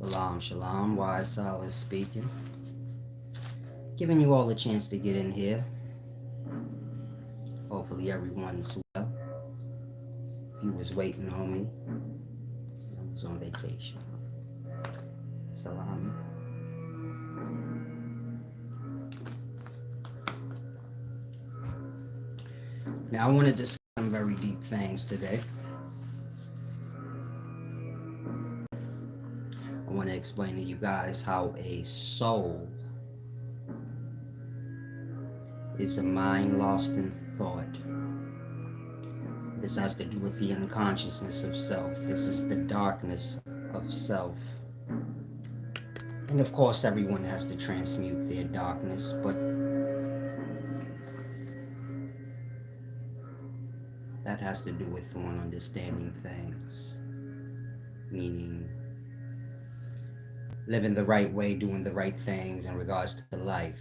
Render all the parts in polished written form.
Salam, shalom, wise Salah speaking. Giving you all a chance to get in here. Hopefully everyone's well. If you was waiting on me, I was on vacation. Salam. Now I want to discuss some very deep things today. I want to explain to you guys how a soul is a mind lost in thought. This has to do with the unconsciousness of self. This is the darkness of self. And of course, everyone has to transmute their darkness, but that has to do with one understanding things. Meaning, living the right way, doing the right things in regards to life.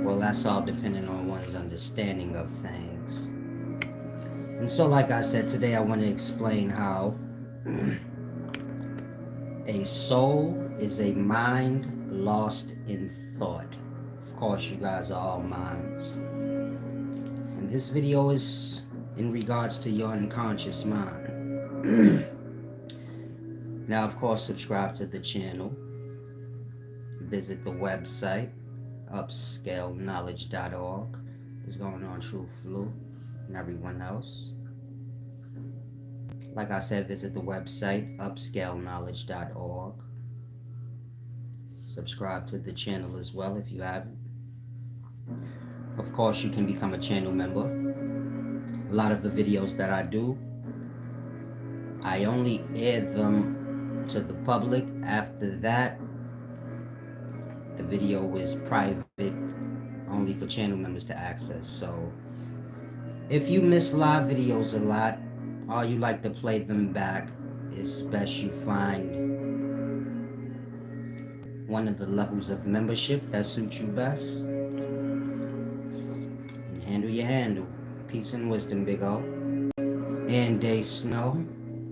Well, that's all depending on one's understanding of things. And so, like I said, today I want to explain how a soul is a mind lost in thought. Of course, you guys are all minds. And this video is in regards to your unconscious mind. Now, of course, subscribe to the channel. Visit the website, upscaleknowledge.org. What's going on, True Flu, and everyone else. Like I said, visit the website, upscaleknowledge.org. Subscribe to the channel as well if you haven't. Of course, you can become a channel member. A lot of the videos that I do, I only air them to the public. After that, the video is private, only for channel members to access. So, if you miss live videos a lot, or you like to play them back, it's best you find one of the levels of membership that suits you best. And handle your handle. Peace and wisdom, Big O. And Day Snow.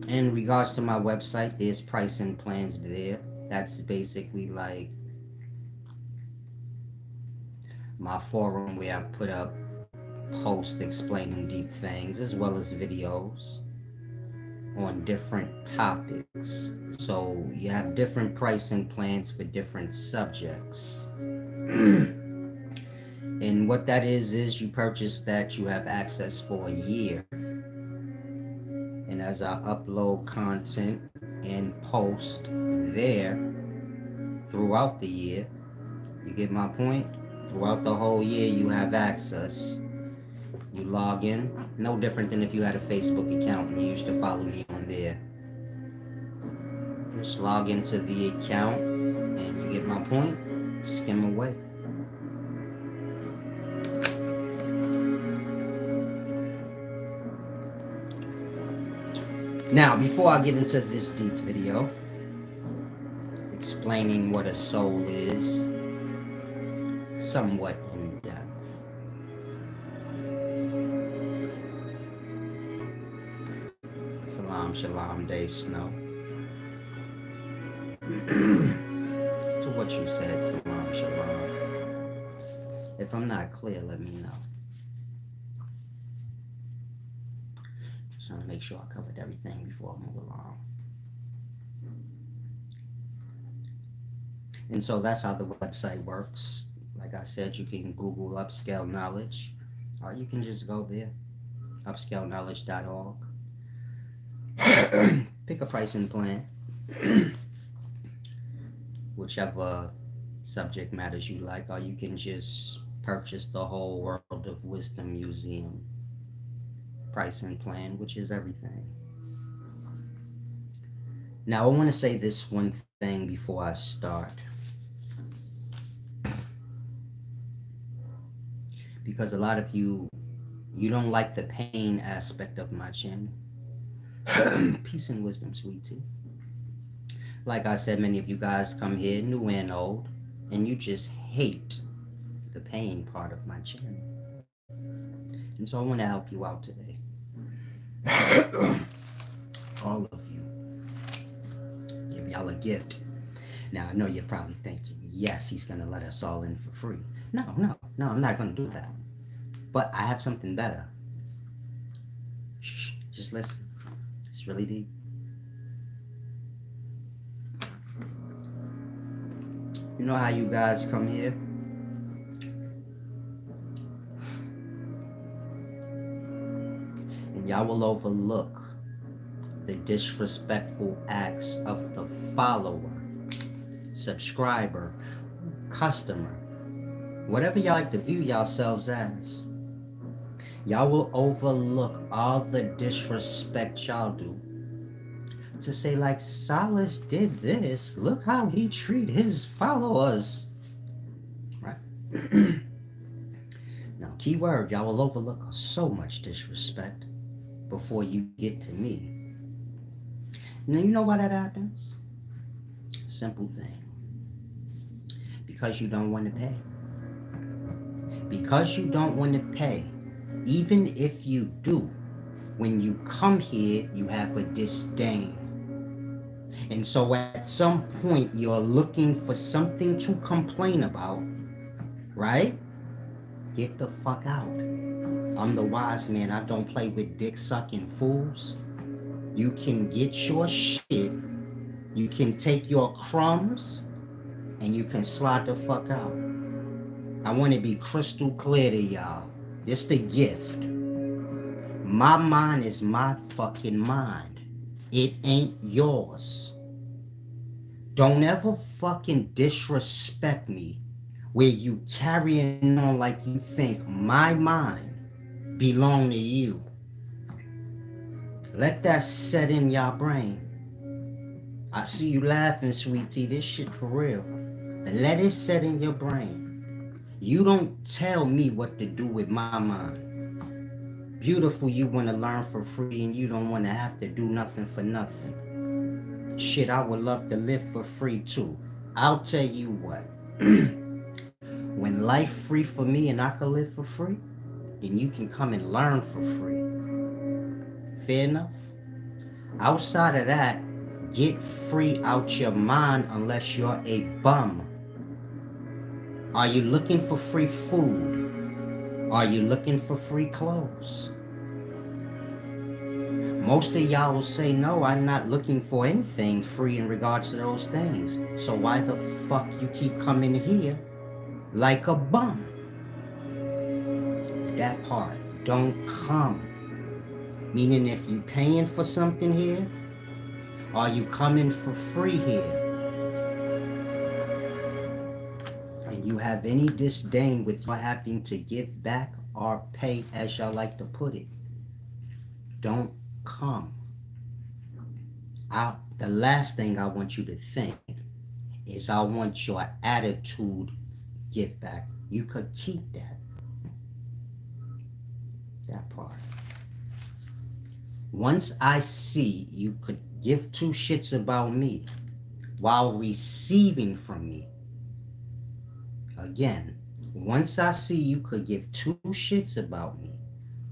In regards to my website, there's pricing plans there. That's basically like my forum where I put up posts explaining deep things as well as videos on different topics. So you have different pricing plans for different subjects. And what that is you purchase that, you have access for a year. And as I upload content and post there throughout the year, you get my point? Throughout the whole year, you have access. You log in, no different than if you had a Facebook account and you used to follow me on there. Just log into the account and you get my point, skim away. Now, before I get into this deep video, explaining what a soul is, somewhat in depth. Salam, shalom, Day Snow. To what you said, salam, shalom. If I'm not clear, let me know. Just want to make sure I covered everything before I move along. And so that's how the website works. Like I said, you can Google Upscale Knowledge, or you can just go there, upscaleknowledge.org. Pick a pricing plan, whichever subject matters you like, or you can just purchase the whole World of Wisdom Museum pricing plan, which is everything. Now, I want to say this one thing before I start, because a lot of you don't like the pain aspect of my channel. Peace and wisdom, sweetie. Like I said, many of you guys come here, new and old, and you just hate the pain part of my channel. And so I want to help you out today. y'all a gift. Now, I know you're probably thinking, yes, he's going to let us all in for free. No, no, no, I'm not going to do that. But I have something better. Shh, just listen. It's really deep. You know how you guys come here? And y'all will overlook the disrespectful acts of the follower, subscriber, customer, whatever y'all like to view yourselves as. Y'all will overlook all the disrespect y'all do to say, like, Silas did this. Look how he treat his followers. Right? Now, key word, y'all will overlook so much disrespect before you get to me. Now, you know why that happens? Simple thing. Because you don't want to pay. Because you don't want to pay. Even if you do, when you come here, you have a disdain. And so at some point, you're looking for something to complain about, right? Get the fuck out. I'm the wise man. I don't play with dick-sucking fools. You can get your shit, you can take your crumbs, and you can slide the fuck out. I want to be crystal clear to y'all. This the gift. My mind is my fucking mind. It ain't yours. Don't ever fucking disrespect me where you carrying on like you think my mind belong to you. Let that set in your brain. I see you laughing, sweetie. This shit for real. But let it set in your brain. You don't tell me what to do with my mind. Beautiful, you want to learn for free and you don't want to have to do nothing for nothing. Shit, I would love to live for free too. I'll tell you what. When life free for me and I can live for free, then you can come and learn for free. Fair enough? Outside of that, get free out your mind unless you're a bum. Are you looking for free food? Are you looking for free clothes? Most of y'all will say, no, I'm not looking for anything free in regards to those things. So why the fuck you keep coming here like a bum? That part, don't come. Meaning if you paying for something here, are you coming for free here? And you have any disdain with your having to give back or pay, as y'all like to put it, don't come. The last thing I want you to think is I want your attitude give back. You could keep that. That part. Once I see you could give two shits about me while receiving from me. Again, once I see you could give two shits about me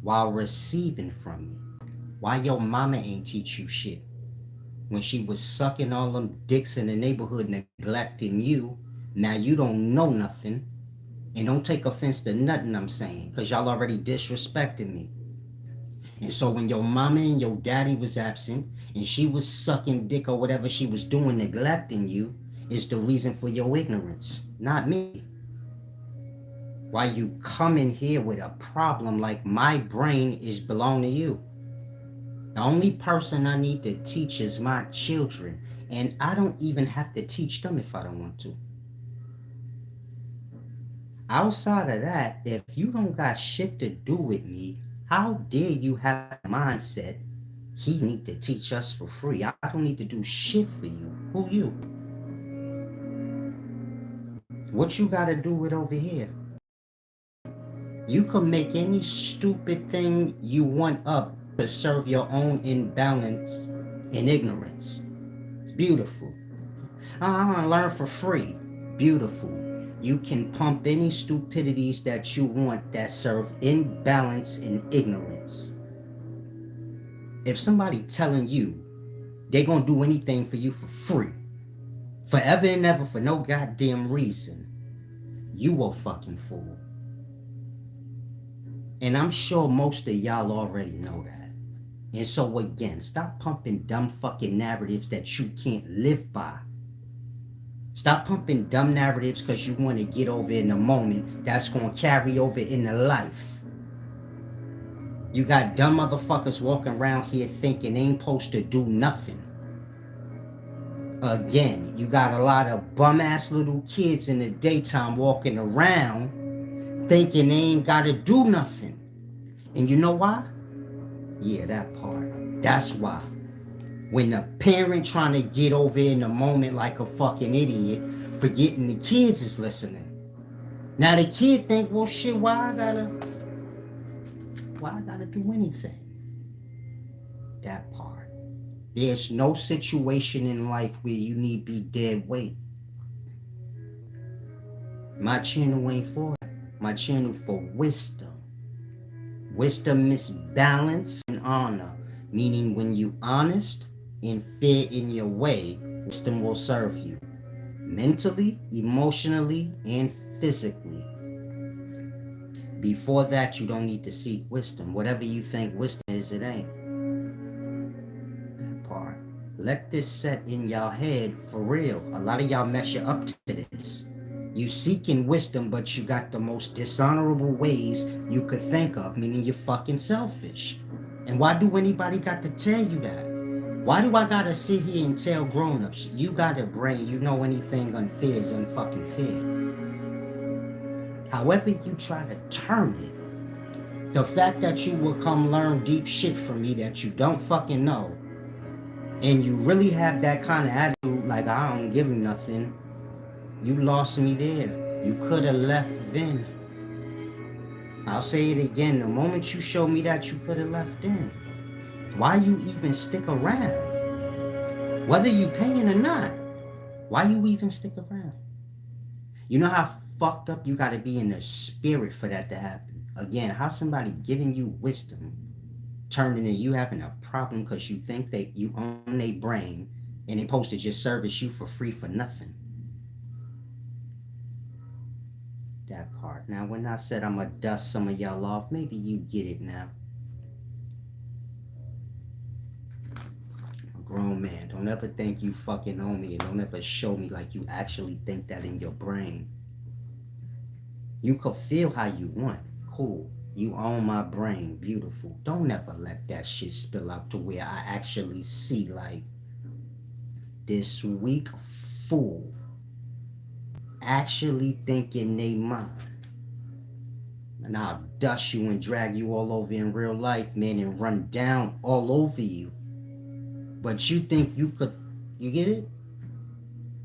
while receiving from me. Why your mama ain't teach you shit? When she was sucking all them dicks in the neighborhood, neglecting you, now you don't know nothing. And don't take offense to nothing I'm saying, because y'all already disrespected me. And so when your mama and your daddy was absent, and she was sucking dick or whatever she was doing, neglecting you, is the reason for your ignorance, not me. Why you come in here with a problem like my brain is belong to you. The only person I need to teach is my children, and I don't even have to teach them if I don't want to. Outside of that, if you don't got shit to do with me, how dare you have a mindset, he need to teach us for free. I don't need to do shit for you. Who you? What you got to do with over here? You can make any stupid thing you want up to serve your own imbalance and ignorance. It's beautiful. I want to learn for free. Beautiful. You can pump any stupidities that you want that serve imbalance and ignorance. If somebody telling you they're going to do anything for you for free, Forever and ever for no goddamn reason. You a fucking fool. And I'm sure most of y'all already know that. And so again, stop pumping dumb fucking narratives that you can't live by. Stop pumping dumb narratives because you want to get over in the moment that's going to carry over into life. You got dumb motherfuckers walking around here thinking they ain't supposed to do nothing. Again, you got a lot of bum-ass little kids in the daytime walking around thinking they ain't got to do nothing. And you know why? Yeah, that part. That's why. When the parent trying to get over in the moment like a fucking idiot, forgetting the kids is listening. Now the kid think, well shit, why I gotta do anything? That part. There's no situation in life where you need be dead weight. My channel ain't for it. My channel for wisdom. Wisdom is balance and honor. Meaning when you honest and fair in your way, wisdom will serve you. Mentally, emotionally, and physically. Before that, you don't need to seek wisdom. Whatever you think wisdom is, it ain't. That part. Let this set in y'all head for real. A lot of y'all mess you up to this. You seeking wisdom, but you got the most dishonorable ways you could think of, meaning you're fucking selfish. And why do anybody got to tell you that? Why do I gotta sit here and tell grown-ups, you got a brain, you know anything unfair is unfucking fair? However you try to turn it, the fact that you will come learn deep shit from me that you don't fucking know, and you really have that kind of attitude, like I don't give you nothing, you lost me there. You could have left then. I'll say it again, the moment you show me that, you could have left then. Why you even stick around? Whether you paying or not, why you even stick around? You know how fucked up you gotta be in the spirit for that to happen. Again, how somebody giving you wisdom turning into you having a problem because you think that you own their brain and they supposed to just service you for free for nothing. That part. Now, when I said I'm gonna dust some of y'all off, maybe you get it now. A grown man, don't ever think you fucking own me, and don't ever show me like you actually think that in your brain. You could feel how you want. Cool. You own my brain. Beautiful. Don't ever let that shit spill out to where I actually see like this weak fool actually thinking they mind. And I'll dust you and drag you all over in real life, man, and run down all over you. But you think you could, you get it?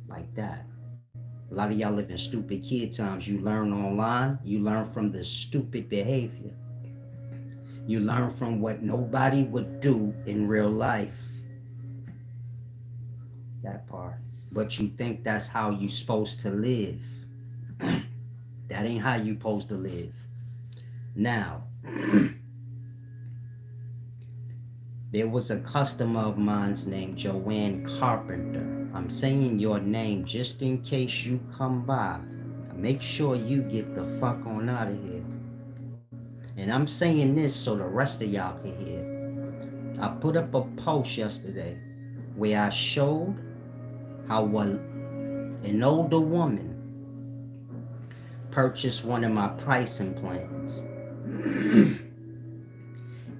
Like that. A lot of y'all live in stupid kid times. You learn online. You learn from the stupid behavior. You learn from what nobody would do in real life. That part. But you think that's how you supposed to live. That ain't how you supposed to live. Now, there was a customer of mine's named Joanne Carpenter. I'm saying your name just in case you come by. Make sure you get the fuck on out of here. And I'm saying this so the rest of y'all can hear. I put up a post yesterday where I showed how an older woman purchased one of my pricing plans.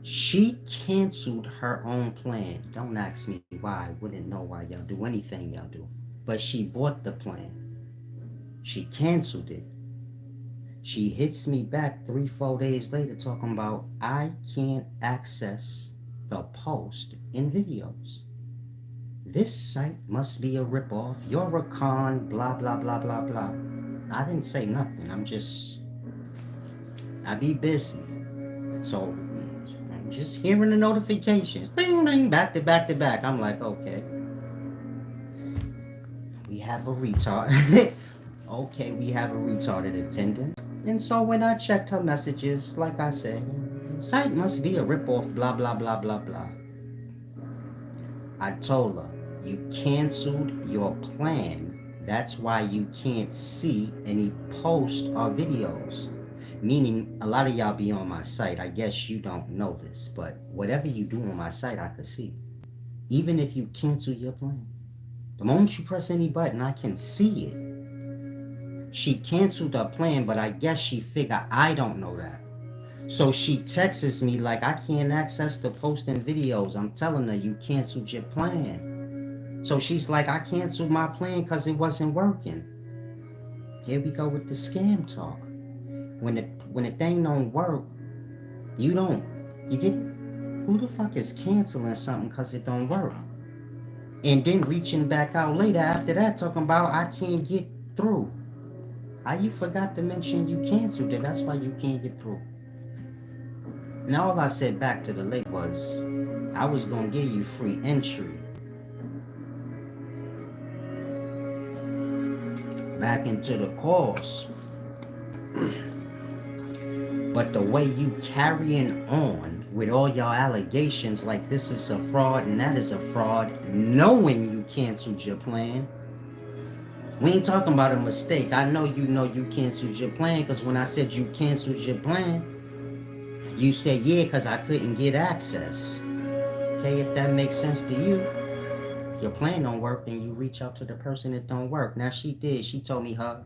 She canceled her own plan. Don't ask me why. I wouldn't know why y'all do anything y'all do. But she bought the plan. She canceled it. She hits me back 3-4 days later talking about I can't access the post in videos. This site must be a ripoff. You're a con, blah, blah, blah, blah, blah. I didn't say nothing. I be busy. So I'm just hearing the notifications. Bing, bing, back to back to back. I'm like, okay. We have a retard. Okay, we have a retarded attendant. And so when I checked her messages, like I said, site must be a ripoff, blah, blah, blah, blah, blah. I told her, you canceled your plan That's why you can't see any posts or videos. Meaning, a lot of y'all be on my site. I guess you don't know this, but whatever you do on my site, I could see. Even if you cancel your plan. The moment you press any button, I can see it. She canceled her plan, but I guess she figured I don't know that. So she texts me like, I can't access the posting videos. I'm telling her you canceled your plan. So she's like, I canceled my plan because it wasn't working. Here we go with the scam talk. When the thing don't work, you get, who the fuck is canceling something because it don't work? And then reaching back out later after that talking about I can't get through. How you forgot to mention you canceled it? That's why you can't get through. Now all I said back to the lady was, I was gonna give you free entry back into the course. But the way you carrying on with all your allegations like this is a fraud and that is a fraud, knowing you canceled your plan. We ain't talking about a mistake. I know you canceled your plan, because when I said you canceled your plan, you said, yeah, because I couldn't get access. Okay, if that makes sense to you, your plan don't work, then you reach out to the person that don't work. Now she did. She told me her,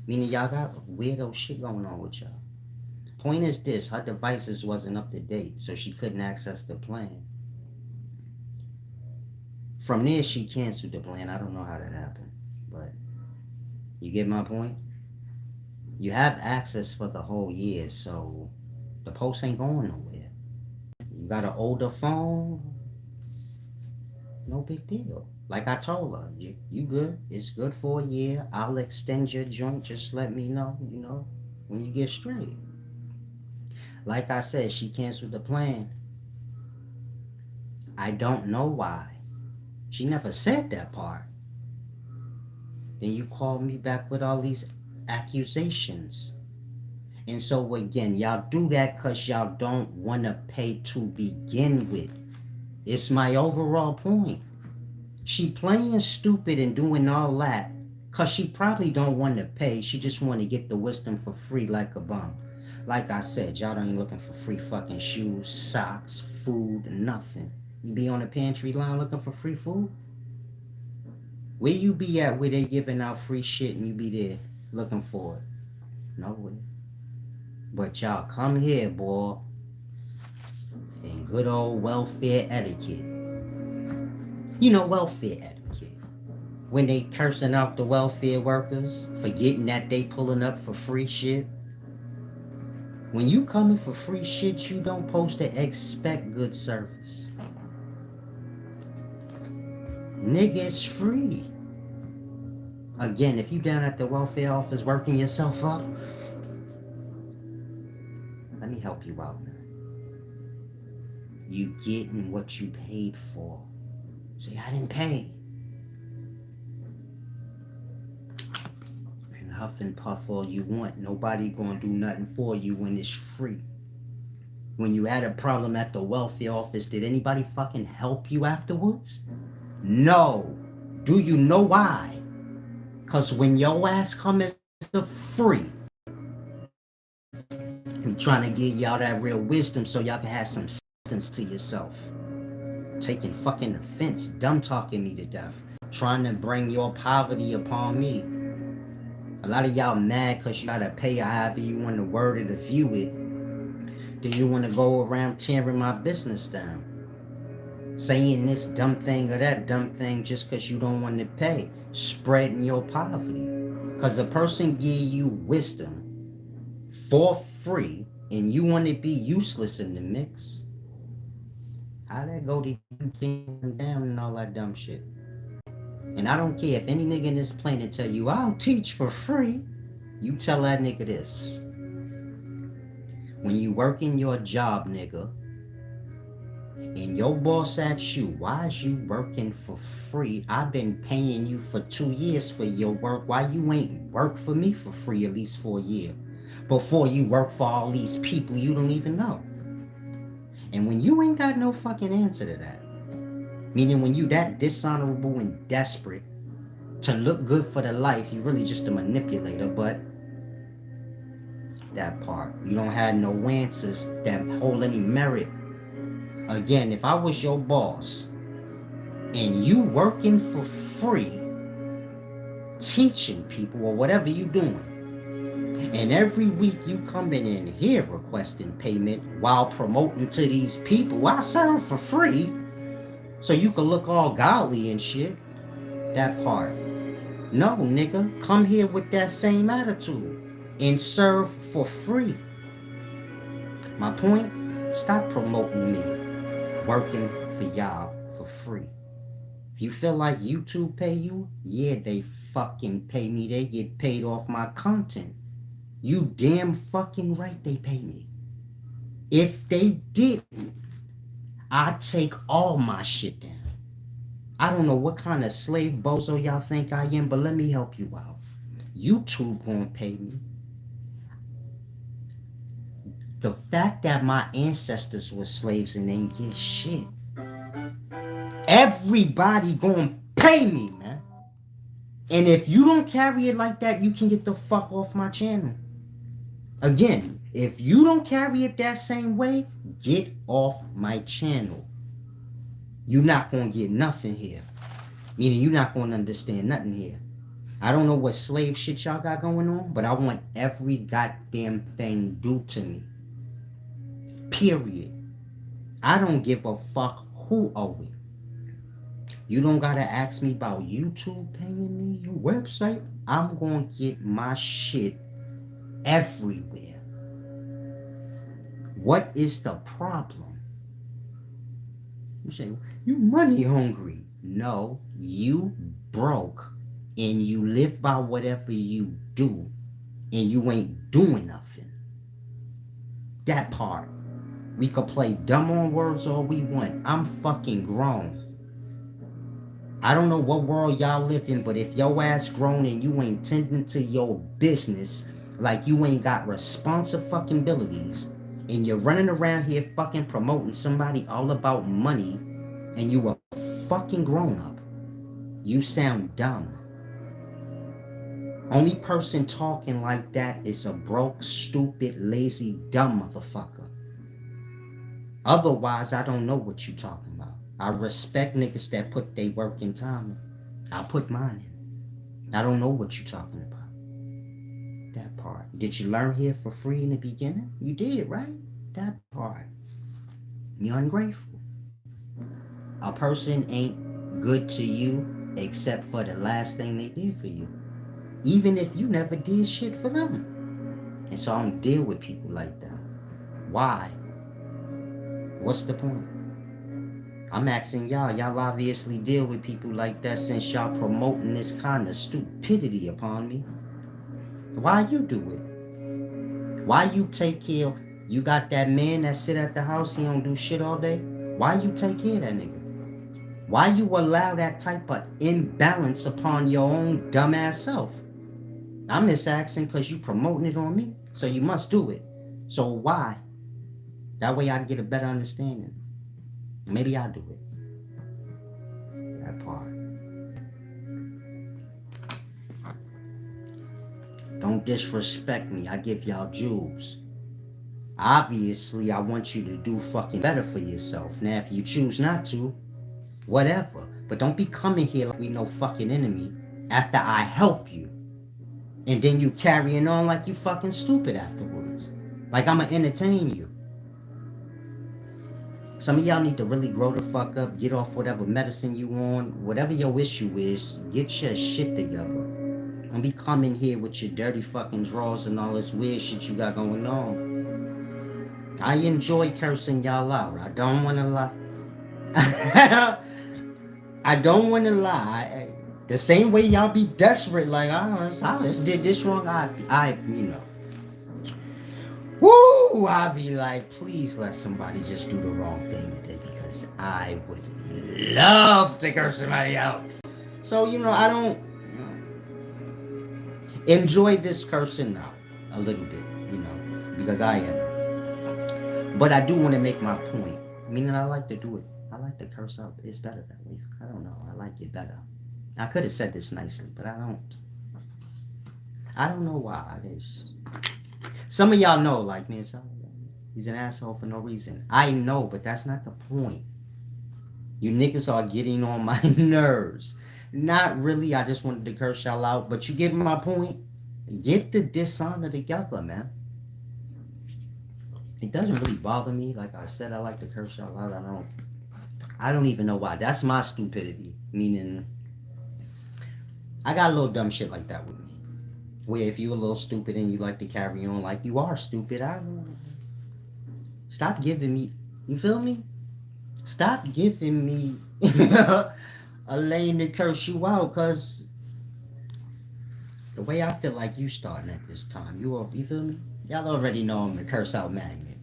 meaning y'all got weirdo shit going on with y'all. Point is this, her devices wasn't up to date, so she couldn't access the plan. From there, she canceled the plan. I don't know how that happened, but you get my point? You have access for the whole year, so the post ain't going nowhere. You got an older phone, no big deal. Like I told her, you good. It's good for a year. I'll extend your joint. Just let me know, when you get straight. Like I said, she canceled the plan. I don't know why. She never said that part. Then you called me back with all these accusations. And so again, y'all do that because y'all don't want to pay to begin with. It's my overall point. She playing stupid and doing all that because she probably don't want to pay. She just want to get the wisdom for free like a bum. Like I said, y'all ain't looking for free fucking shoes, socks, food, nothing. You be on the pantry line looking for free food? Where you be at where they giving out free shit and you be there looking for it? Nowhere. But y'all come here, boy, in good old welfare etiquette. You know welfare etiquette. When they cursing out the welfare workers, forgetting that they pulling up for free shit. When you coming for free shit, you don't supposed to expect good service. Nigga, it's free. Again, if you down at the welfare office working yourself up, let me help you out, man. You getting what you paid for. Say, I didn't pay. And huff and puff all you want. Nobody gonna do nothing for you when it's free. When you had a problem at the welfare office, did anybody fucking help you afterwards? No. Do you know why? Because when your ass comes to free, I'm trying to give y'all that real wisdom so y'all can have some substance to yourself. Taking fucking offense, dumb talking me to death. Trying to bring your poverty upon me. A lot of y'all mad because you gotta pay however you want to word it or view it. Do you want to go around tearing my business down? Saying this dumb thing or that dumb thing just because you don't want to pay. Spreading your poverty. Because a person give you wisdom for free and you want to be useless in the mix. How that go to you tearing down and all that dumb shit? And I don't care if any nigga in this planet tell you, I'll teach for free. You tell that nigga this. When you work in your job, nigga, and your boss asks you, why is you working for free? I've been paying you for 2 years for your work. Why you ain't work for me for free at least for a year? Before you work for all these people you don't even know. And when you ain't got no fucking answer to that, meaning when you that dishonorable and desperate to look good for the life. You really just a manipulator, but that part. You don't have no answers that hold any merit. Again, if I was your boss and you working for free, teaching people or whatever you doing, and every week you coming in here requesting payment while promoting to these people, I serve for free, so you can look all godly and shit. That part. No, nigga, come here with that same attitude and serve for free. My point? Stop promoting me working for y'all for free. If you feel like YouTube pay you, yeah, they fucking pay me. They get paid off my content. You damn fucking right they pay me. If they didn't, I'd take all my shit down. I don't know what kind of slave bozo y'all think I am, but let me help you out. YouTube gonna pay me. The fact that my ancestors were slaves and they ain't get shit, everybody gonna pay me, man. And if you don't carry it like that, you can get the fuck off my channel. Again, if you don't carry it that same way, get off my channel. You're not gonna get nothing here. Meaning you're not gonna understand nothing here. I don't know what slave shit y'all got going on, but I want every goddamn thing due to me. Period. I don't give a fuck who owe it. You don't gotta ask me about YouTube paying me, your website. I'm gonna get my shit everywhere. What is the problem? You say, you money hungry. No, you broke and you live by whatever you do and you ain't doing nothing. That part. We could play dumb on words all we want. I'm fucking grown. I don't know what world y'all live in, but if your ass grown and you ain't tending to your business, like you ain't got responsive fucking abilities, and you're running around here fucking promoting somebody all about money, and you a fucking grown up, you sound dumb. Only person talking like that is a broke, stupid, lazy, dumb motherfucker. Otherwise, I don't know what you talking about. I respect niggas that put their work in time. I put mine in. I don't know what you talking about. That part. Did you learn here for free in the beginning? You did, right? That part. You're ungrateful. A person ain't good to you except for the last thing they did for you. Even if you never did shit for them. And so I don't deal with people like that. Why? What's the point? I'm asking y'all. Y'all obviously deal with people like that since y'all promoting this kind of stupidity upon me. Why you do it? Why you take care? You got that man that sit at the house, he don't do shit all day. Why you take care of that nigga? Why you allow that type of imbalance upon your own dumbass self? I'm just asking because you promoting it on me, so you must do it. So why? That way I can get a better understanding. Maybe I'll do it. That part. Don't disrespect me. I give y'all jewels. Obviously, I want you to do fucking better for yourself. Now, if you choose not to, whatever. But don't be coming here like we no fucking enemy after I help you. And then you carrying on like you fucking stupid afterwards. Like I'ma entertain you. Some of y'all need to really grow the fuck up, get off whatever medicine you on, whatever your issue is, get your shit together. Don't be coming here with your dirty fucking drawers and all this weird shit you got going on. I enjoy cursing y'all out. I don't want to lie. I don't want to lie. The same way y'all be desperate, like, I just did this wrong. I you know. Woo! I be like, please let somebody just do the wrong thing today because I would love to curse somebody out. So, you know, I don't enjoy this cursing out a little bit, you know, because I am. But I do want to make my point. Meaning I like to do it. I like to curse out. It's better that way. I don't know. I like it better. I could have said this nicely, but I don't. I don't know why. Some of y'all know, like, man, he's an asshole for no reason. I know, but that's not the point. You niggas are getting on my nerves. Not really. I just wanted to curse y'all out, but you get my point. Get the dishonor together, man. It doesn't really bother me. Like I said, I like to curse y'all out. I don't even know why. That's my stupidity. Meaning, I got a little dumb shit like that with me. Where if you a little stupid and you like to carry on like you are stupid, stop giving me. You feel me? Stop giving me a lane to curse you out, cause the way I feel like you starting at this time, you feel me? Y'all already know I'm a curse out magnet.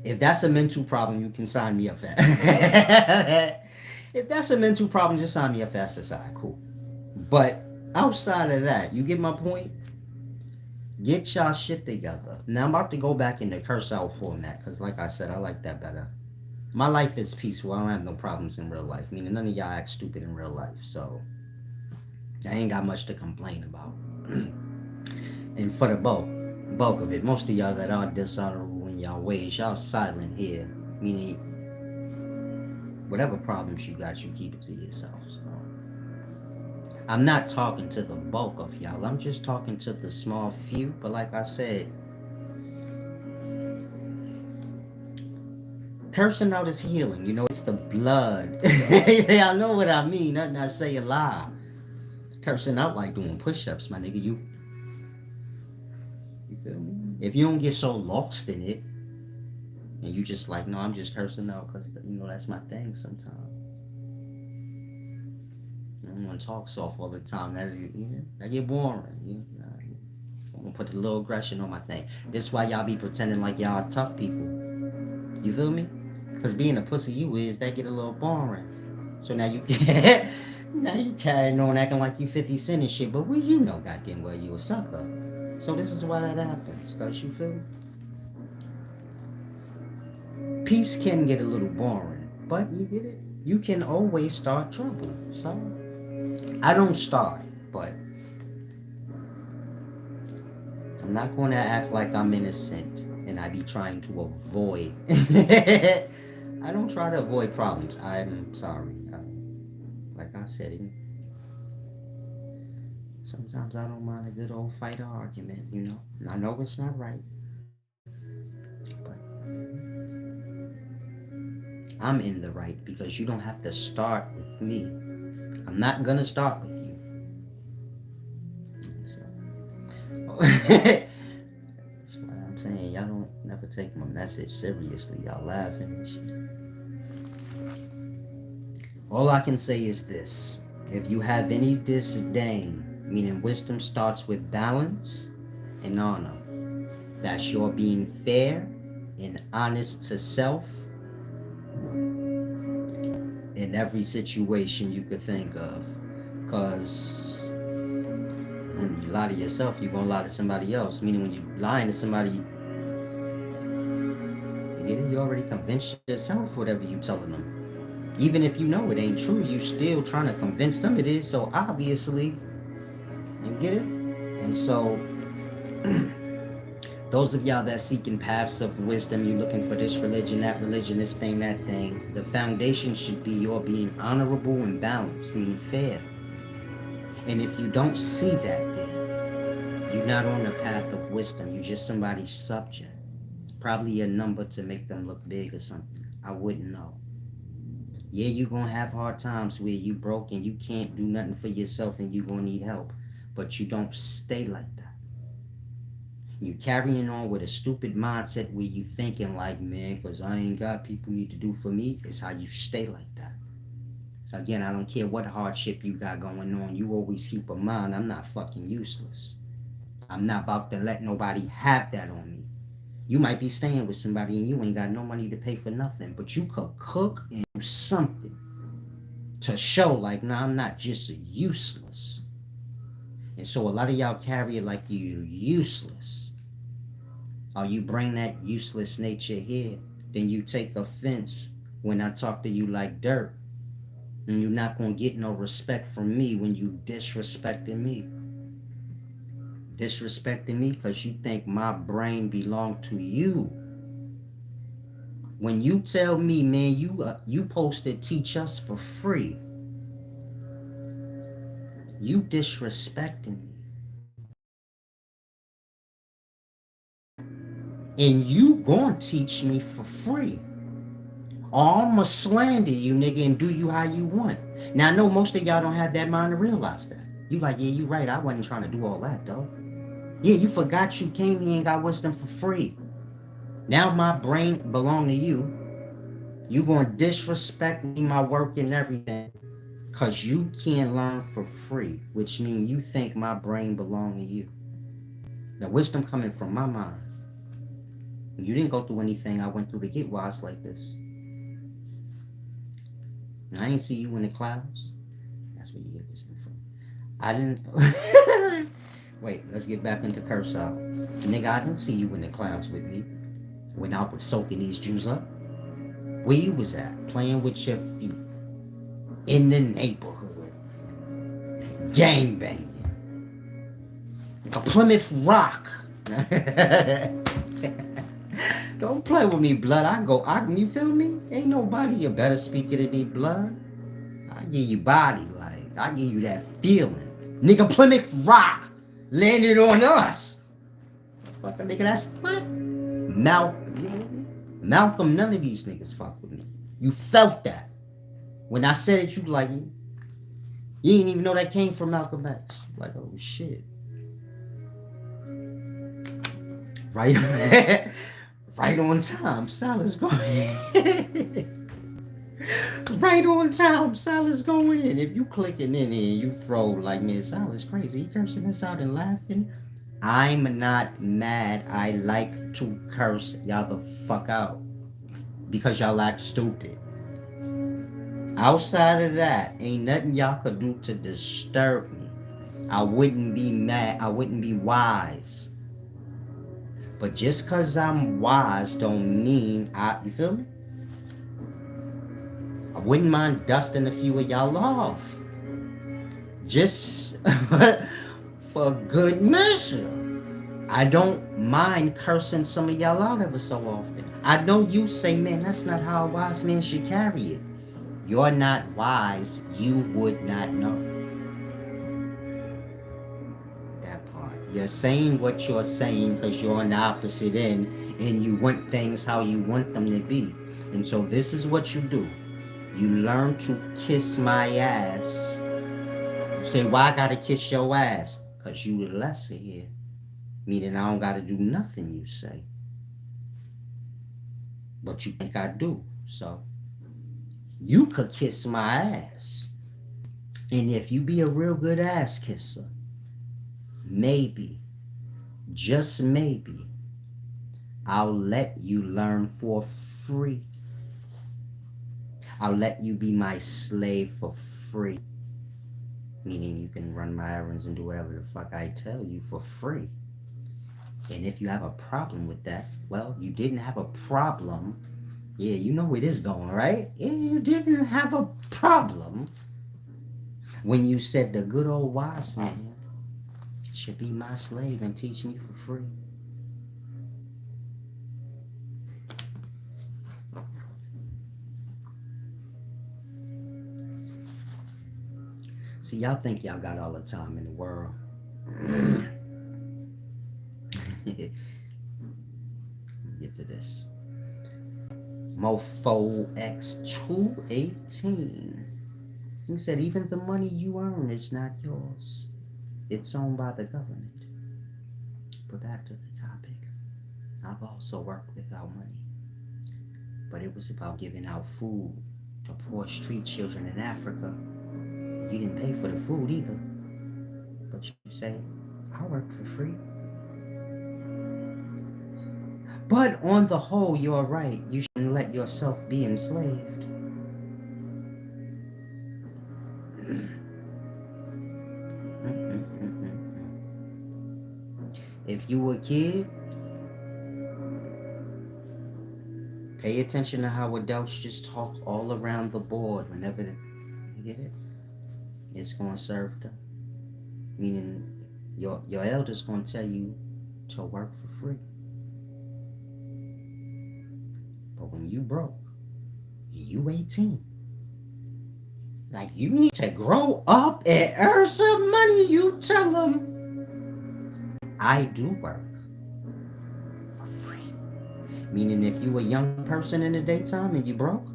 If that's a mental problem, you can sign me up for that. If that's a mental problem, just sign me up for SSI. Cool. But outside of that, you get my point? Get y'all shit together. Now I'm about to go back in the curse out format, because like I said, I like that better. My life is peaceful. I don't have no problems in real life. Meaning none of y'all act stupid in real life. So I ain't got much to complain about. And for the bulk of it, most of y'all that are dishonorable in y'all ways, y'all silent here. Meaning whatever problems you got, you keep it to yourself. So I'm not talking to the bulk of y'all. I'm just talking to the small few. But like I said, cursing out is healing. You know, it's the blood. Y'all know what I mean. Nothing I say a lie. Cursing out like doing push-ups, my nigga. You feel me? If you don't get so lost in it, and you just like, no, I'm just cursing out because, you know, that's my thing sometimes. I don't want to talk soft all the time. That get boring. I'm going to put a little aggression on my thing. This is why y'all be pretending like y'all are tough people. You feel me? Because being a pussy you is, that get a little boring. So now you now you carrying on acting like you 50 Cent and shit. But you know goddamn well you a sucker. So this is why that happens. Because you feel me? Peace can get a little boring, but you get it. You can always start trouble. So I don't start, but I'm not going to act like I'm innocent and I be trying to avoid. I don't try to avoid problems. I'm sorry. Like I said, sometimes I don't mind a good old fight or argument, you know. And I know it's not right, but I'm in the right because you don't have to start with me. I'm not gonna start with you. So, that's what I'm saying. Y'all don't never take my message seriously. Y'all laughing and shit. All I can say is this. If you have any disdain, meaning wisdom starts with balance and honor, that's your being fair and honest to self in every situation you could think of. Because when you lie to yourself, you're going to lie to somebody else. Meaning when you're lying to somebody, you already convinced yourself whatever you telling them. Even if you know it ain't true, you still trying to convince them it is. So obviously, you get it? And so those of y'all that seeking paths of wisdom, you looking for this religion, this thing, that thing, the foundation should be your being honorable and balanced, meaning fair. And if you don't see that, then you're not on the path of wisdom. You're just somebody's subject. Probably a number to make them look big or something. I wouldn't know. Yeah, you're going to have hard times where you broke and you can't do nothing for yourself and you're going to need help. But you don't stay like that. You carrying on with a stupid mindset where you thinking like, man, because I ain't got people need to do for me, is how you stay like that. Again, I don't care what hardship you got going on. You always keep in mind, I'm not fucking useless. I'm not about to let nobody have that on me. You might be staying with somebody and you ain't got no money to pay for nothing, but you could cook and do something to show like, nah, I'm not just useless. And so a lot of y'all carry it like you're useless. Or you bring that useless nature here, then you take offense when I talk to you like dirt. And you're not going to get no respect from me when you disrespecting me. Disrespecting me because you think my brain belong to you. When you tell me, man, you supposed to teach us for free, you disrespecting me. And you gonna teach me for free. Or I'ma slander you, nigga, and do you how you want. Now, I know most of y'all don't have that mind to realize that. You like, yeah, you right. I wasn't trying to do all that, though. Yeah, you forgot you came here and got wisdom for free. Now my brain belong to you. You gonna disrespect me, my work and everything, because you can't learn for free, which means you think my brain belong to you. The wisdom coming from my mind. You didn't go through anything I went through to get wise like this. And I ain't see you in the clouds. That's where you get wisdom from. I didn't. Wait, let's get back into curse out. Nigga, I didn't see you in the clouds with me when I was soaking these Jews up. Where you was at, playing with your feet in the neighborhood, gang banging, a Plymouth Rock. Don't play with me, blood. You feel me? Ain't nobody a better speaker than me, blood. I give you body, like, I give you that feeling. Nigga, Plymouth Rock landed on us. Fuck a nigga, that's what? Malcolm, none of these niggas fuck with me. You felt that. When I said it, you like it. You didn't even know that came from Malcolm X. Like, oh shit. Right, right on time, Salah's going. Right on time, Salah's going in. If you clicking in and you throw like, man, Salah's crazy. He cursing us out and laughing. I'm not mad. I like to curse y'all the fuck out because y'all act stupid. Outside of that, ain't nothing y'all could do to disturb me. I wouldn't be mad. I wouldn't be wise. But just cause I'm wise don't mean you feel me? I wouldn't mind dusting a few of y'all off. Just for good measure. I don't mind cursing some of y'all out ever so often. I know you say, man, that's not how a wise man should carry it. You're not wise. You would not know. That part. You're saying what you're saying because you're on the opposite end and you want things how you want them to be. And so this is what you do. You learn to kiss my ass. You say, why I gotta kiss your ass? Because you the lesser here. Meaning I don't gotta do nothing you say. But you think I do. So you could kiss my ass. And if you be a real good ass kisser, maybe, just maybe, I'll let you learn for free. I'll let you be my slave for free. Meaning you can run my errands and do whatever the fuck I tell you for free. And if you have a problem with that, well, you didn't have a problem. Yeah, you know where this is going, right? Yeah, you didn't have a problem when you said the good old wise man should be my slave and teach me for free. See, y'all think y'all got all the time in the world. Get to this. Mofo X218. He said, even the money you earn is not yours. It's owned by the government. But back to the topic. I've also worked without money. But it was about giving out food to poor street children in Africa. You didn't pay for the food either. But you say, I work for free. But on the whole, you're right. You shouldn't let yourself be enslaved. If you were a kid, Pay attention to how adults just talk all around the board whenever you get it. It's gonna serve them. Meaning your elders gonna tell you to work for free. But when you broke, you 18. Like, you need to grow up and earn some money. You tell them, I do work for free. Meaning, if you a young person in the daytime and you broke,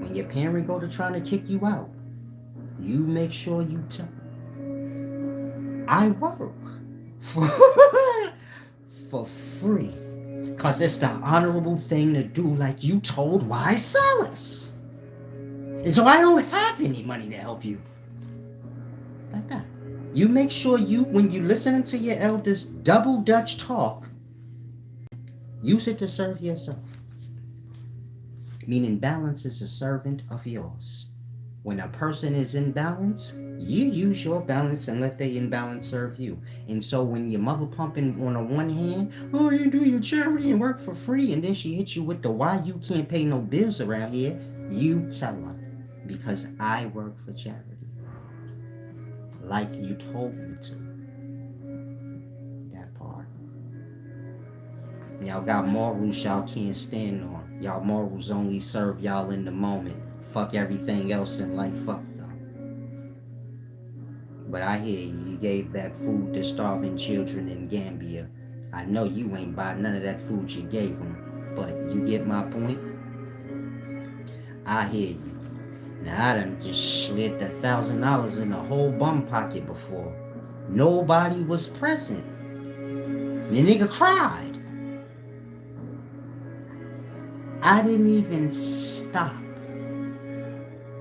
when your parent go to trying to kick you out, you make sure you tell them, I work for, for free. Because it's the honorable thing to do, like you told wise Silas. And so I don't have any money to help you. Like that. You make sure when you listening to your elders double Dutch talk, use it to serve yourself. Meaning balance is a servant of yours. When a person is in balance, you use your balance and let the imbalance serve you. And so when your mother pumping on the one hand, oh, you do your charity and work for free, and then she hits you with the why you can't pay no bills around here, you tell her, because I work for charity. Like you told me to. That part. Y'all got morals y'all can't stand on. Y'all morals only serve y'all in the moment. Fuck everything else in life up though. But I hear you gave that food to starving children in Gambia. I know you ain't buy none of that food you gave them, but you get my point? I hear you. Now I done just slid $1,000 in a whole bum pocket before. Nobody was present. The nigga cried. I didn't even stop.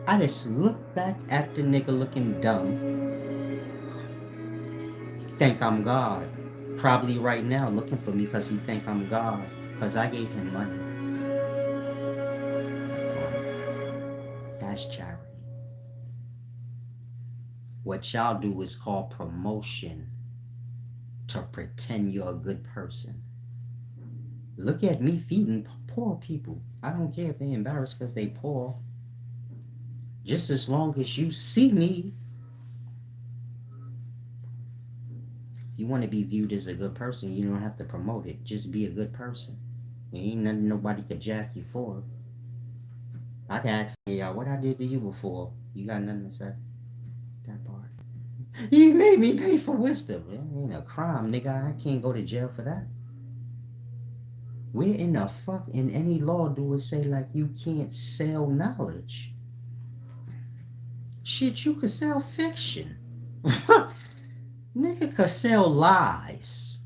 I just looked back at the nigga looking dumb. Think I'm God. Probably right now looking for me because he think I'm God. Because I gave him money. That's charity. What y'all do is called promotion. To pretend you're a good person. Look at me feeding poor people. I don't care if they embarrassed because they poor. Just as long as you see me. If you want to be viewed as a good person, you don't have to promote it. Just be a good person. There ain't nothing nobody could jack you for. I can ask y'all what I did to you before. You got nothing to say? That part. You made me pay for wisdom. It ain't a crime, nigga. I can't go to jail for that. Where in the fuck in any law do it say like you can't sell knowledge? Shit, you could sell fiction. Nigga could sell lies.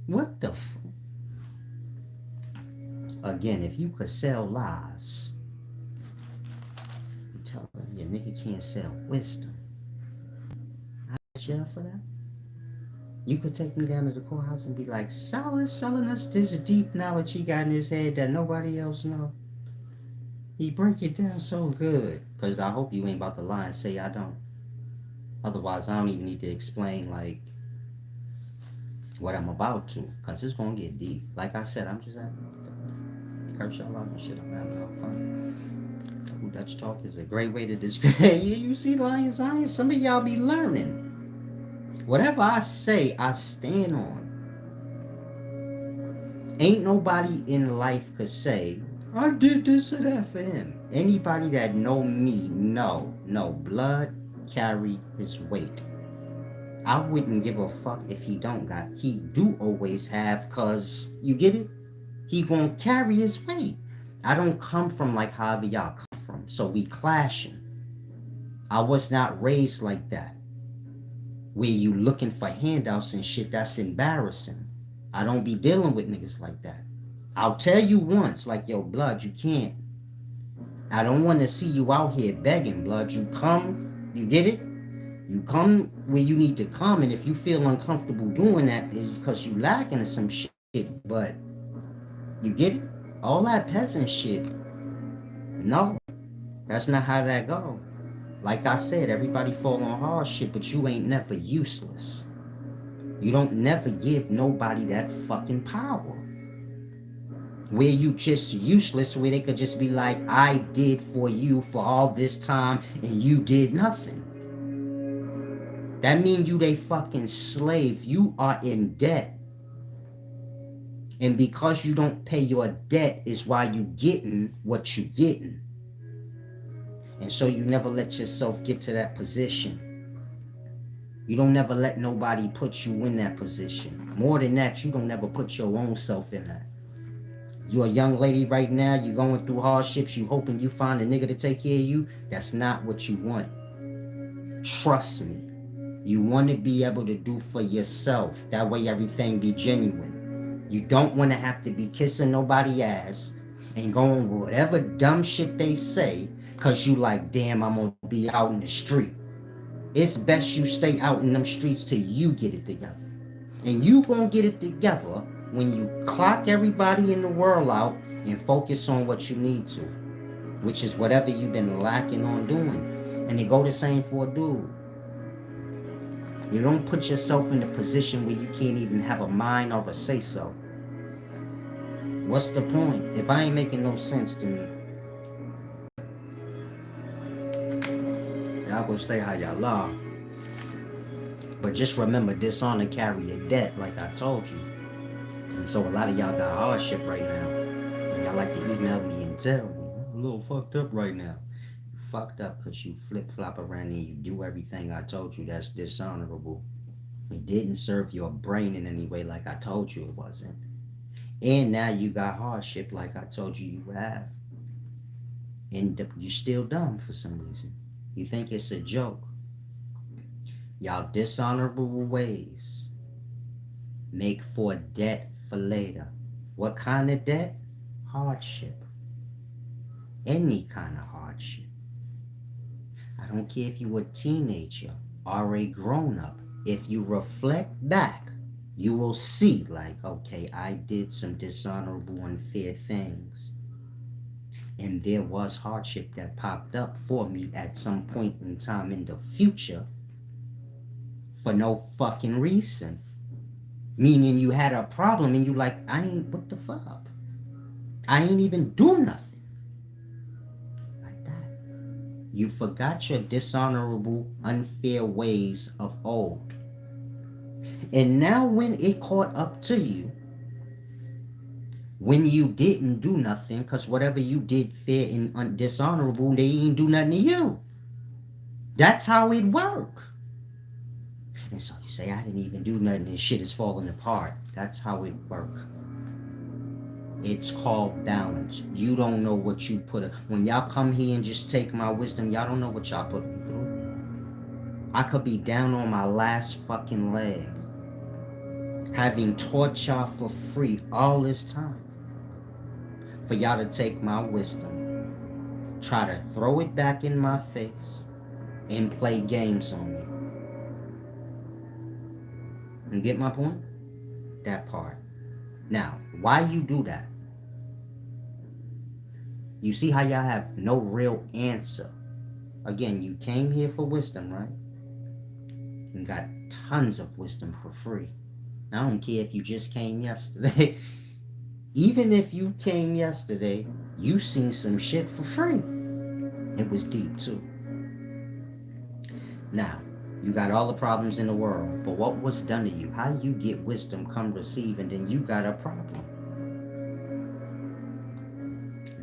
What the fuck? Again, if you could sell lies, I'm telling you, nigga can't sell wisdom. I jail for that? You could take me down to the courthouse and be like, Silas selling us this deep knowledge he got in his head that nobody else know. He break it down so good. Because I hope you ain't about to lie and say I don't. Otherwise, I don't even need to explain, like, what I'm about to. Because it's going to get deep. Like I said, I'm just having curse y'all out and shit. I'm having no fun. Dutch talk is a great way to describe. You see, Lion Science, some of y'all be learning. Whatever I say, I stand on. Ain't nobody in life could say, I did this or that for him. Anybody that know me, no, blood carry his weight. I wouldn't give a fuck if he don't got. He do always have, cause you get it? He gonna carry his weight. I don't come from like however y'all come from, so we clashing. I was not raised like that. Where you looking for handouts and shit, that's embarrassing. I don't be dealing with niggas like that. I'll tell you once, like, yo, blood, you can't. I don't want to see you out here begging, blood. You come, you get it? You come where you need to come, and if you feel uncomfortable doing that, is because you lacking in some shit, but you get it? All that peasant shit, no, that's not how that go. Like I said, everybody fall on hard shit, but you ain't never useless. You don't never give nobody that fucking power. where you just useless, where they could just be like, I did for you for all this time and you did nothing. That means you they fucking slave. You are in debt. And because you don't pay your debt is why you getting what you getting. And so you never let yourself get to that position. You don't never let nobody put you in that position. More than that, you don't never put your own self in that. You're a young lady right now, you going through hardships, you hoping you find a nigga to take care of you. That's not what you want. Trust me. You want to be able to do for yourself. That way everything be genuine. You don't want to have to be kissing nobody's ass and going with whatever dumb shit they say because you like, damn, I'm going to be out in the street. It's best you stay out in them streets till you get it together. And you going to get it together when you clock everybody in the world out and focus on what you need to, which is whatever you've been lacking on doing. And they go the same for a dude. You don't put yourself in a position where you can't even have a mind or a say-so. What's the point? If I ain't making no sense to me, y'all gonna stay how y'all are. But just remember, dishonor carry a debt, like I told you. And so a lot of y'all got hardship right now. And y'all like to email me and tell me, I'm a little fucked up right now. Fucked up because you flip-flop around and you do everything I told you. That's dishonorable. It didn't serve your brain in any way like I told you it wasn't. And now you got hardship like I told you you have. And you still dumb for some reason. You think it's a joke. Y'all dishonorable ways make for debt for later. What kind of debt? Hardship. Any kind of hardship. I don't care if you were a teenager or a grown-up. If you reflect back, you will see like, okay, I did some dishonorable, unfair things. And there was hardship that popped up for me at some point in time in the future for no fucking reason. Meaning you had a problem and you like, what the fuck? I ain't even do nothing. You forgot your dishonorable, unfair ways of old. And now when it caught up to you, when you didn't do nothing, because whatever you did fair and dishonorable, they didn't do nothing to you. That's how it works. And so you say, I didn't even do nothing and shit is falling apart. That's how it works. It's called balance. You don't know what you put. When y'all come here and just take my wisdom, y'all don't know what y'all put me through. I could be down on my last fucking leg, having taught y'all for free all this time. For y'all to take my wisdom, try to throw it back in my face, and play games on me. And get my point? That part. Now, why you do that? You see how y'all have no real answer. Again, you came here for wisdom, right? And got tons of wisdom for free. I don't care if you just came yesterday. Even if you came yesterday, you seen some shit for free. It was deep too. Now, you got all the problems in the world, but what was done to you? How you get wisdom, come receive, and then you got a problem.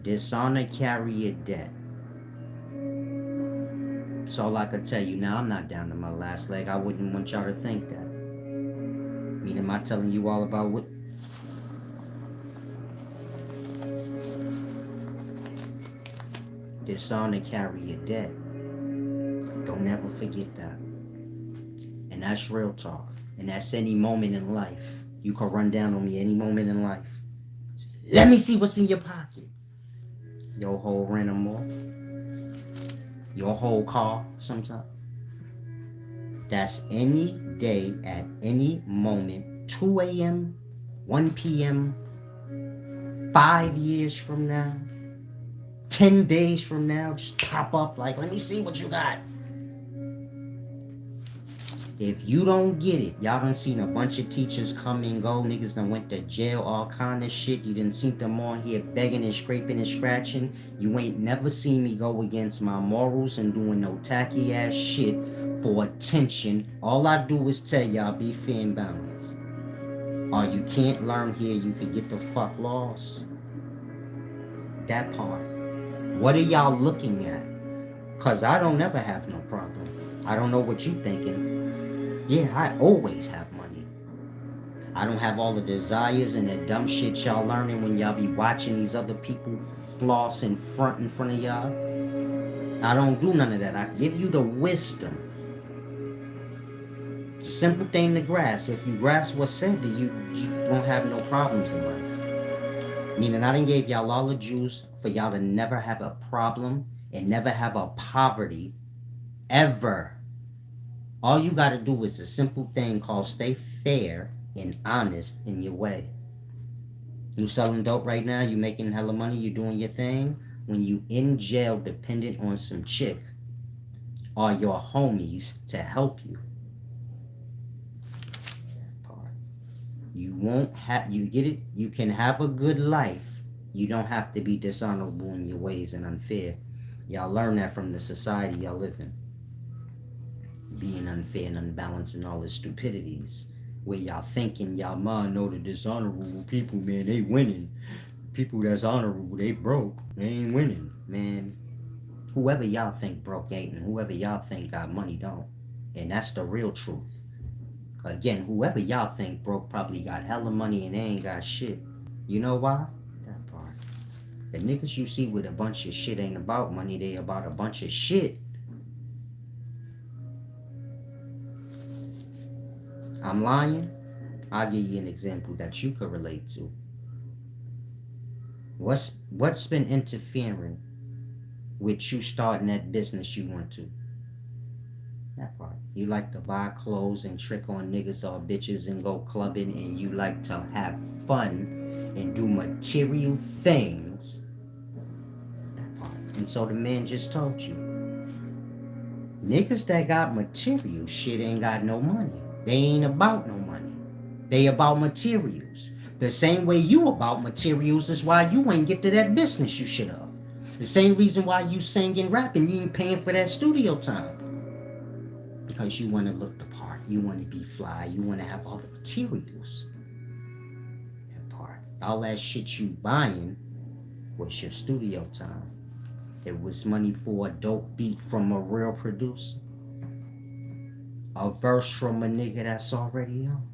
Dishonor carry a debt. That's all I could tell you. Now, I'm not down to my last leg. I wouldn't want y'all to think that. I mean, am I telling you all about what? Dishonor carry a debt. Don't ever forget that. And that's real talk. And that's any moment in life. You can run down on me any moment in life. Let me see what's in your pocket. Your whole random more. Your whole car sometimes. That's any day at any moment. 2 a.m., 1 p.m., 5 years from now, 10 days from now, just pop up like, let me see what you got. If you don't get it, y'all done seen a bunch of teachers come and go. Niggas done went to jail, all kind of shit. You done seen them on here begging and scraping and scratching. You ain't never seen me go against my morals and doing no tacky ass shit for attention. All I do is tell y'all be fair and balanced. Or you can't learn here, you can get the fuck lost. That part. What are y'all looking at? Cause I don't never have no problem. I don't know what you thinking. Yeah, I always have money. I don't have all the desires and the dumb shit y'all learning when y'all be watching these other people floss in front of y'all. I don't do none of that. I give you the wisdom. It's a simple thing to grasp. If you grasp what's said to you, you won't have no problems in life. Meaning I done gave y'all all the juice for y'all to never have a problem and never have a poverty ever. All you got to do is a simple thing called stay fair and honest in your way. You selling dope right now, you making hella money, you doing your thing. When you in jail dependent on some chick or your homies to help you. That part. You won't have, you get it? You can have a good life. You don't have to be dishonorable in your ways and unfair. Y'all learn that from the society y'all live in. Being unfair and unbalanced and all the stupidities. Where y'all thinking y'all mind know the dishonorable people, man, they winning. People that's honorable, they broke. They ain't winning. Man, whoever y'all think broke ain't, and whoever y'all think got money don't. And that's the real truth. Again, whoever y'all think broke probably got hella money and they ain't got shit. You know why? That part. The niggas you see with a bunch of shit ain't about money, they about a bunch of shit. I'm lying? I'll give you an example that you could relate to. What's been interfering with you starting that business you want to? That part. You like to buy clothes and trick on niggas or bitches and go clubbing, and you like to have fun and do material things. That part. And so the man just told you. Niggas that got material shit ain't got no money. They ain't about no money. They about materials. The same way you about materials is why you ain't get to that business you should have. The same reason why you sing and rapping, you ain't paying for that studio time. Because you want to look the part. You want to be fly. You want to have all the materials. That part. All that shit you buying was your studio time. It was money for a dope beat from a real producer. A verse from a nigga that's already on.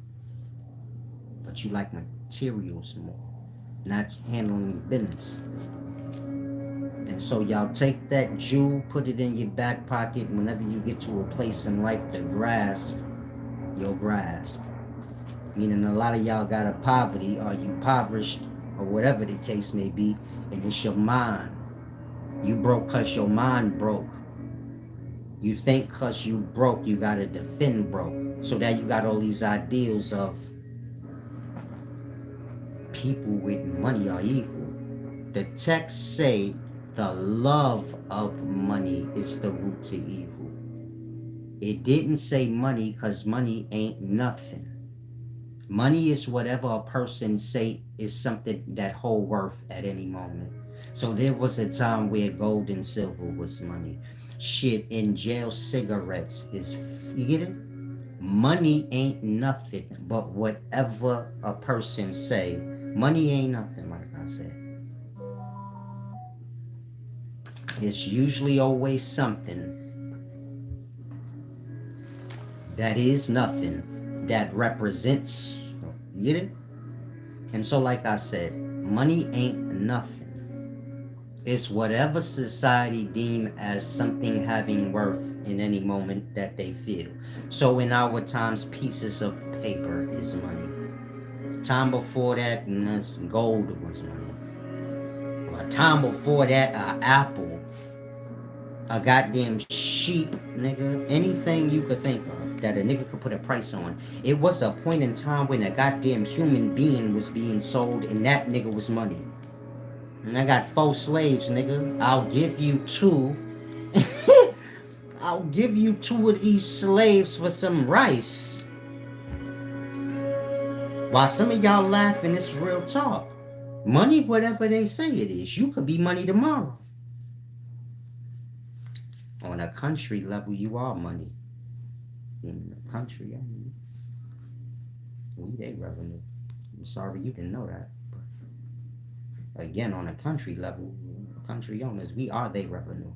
But you like materials more, not handling business. And so y'all take that jewel, put it in your back pocket. Whenever you get to a place in life to grasp, you'll grasp. Meaning a lot of y'all got a poverty, or you impoverished, or whatever the case may be, and it's your mind. You broke cause your mind broke. You think cause you broke, you gotta defend broke. So that you got all these ideals of people with money are evil. The text say the love of money is the root to evil. It didn't say money cause money ain't nothing. Money is whatever a person say is something that hold worth at any moment. So there was a time where gold and silver was money. Shit, in jail cigarettes is, you get it? Money ain't nothing but whatever a person say. Money ain't nothing, like I said. It's usually always something that is nothing that represents, you get it? And so like I said, money ain't nothing. It's whatever society deem as something having worth in any moment that they feel. So in our times, pieces of paper is money. Time before that, gold was money. A time before that, an apple, a goddamn sheep, nigga, anything you could think of that a nigga could put a price on. It was a point in time when a goddamn human being was being sold, and that nigga was money. And I got 4 slaves, nigga. I'll give you 2. I'll give you 2 of these slaves for some rice. While some of y'all laughing, it's real talk. Money, whatever they say it is, you could be money tomorrow. On a country level, you are money. In the country, I mean, we they revenue. I'm sorry you didn't know that. But again, on a country level, country owners, we are their revenue.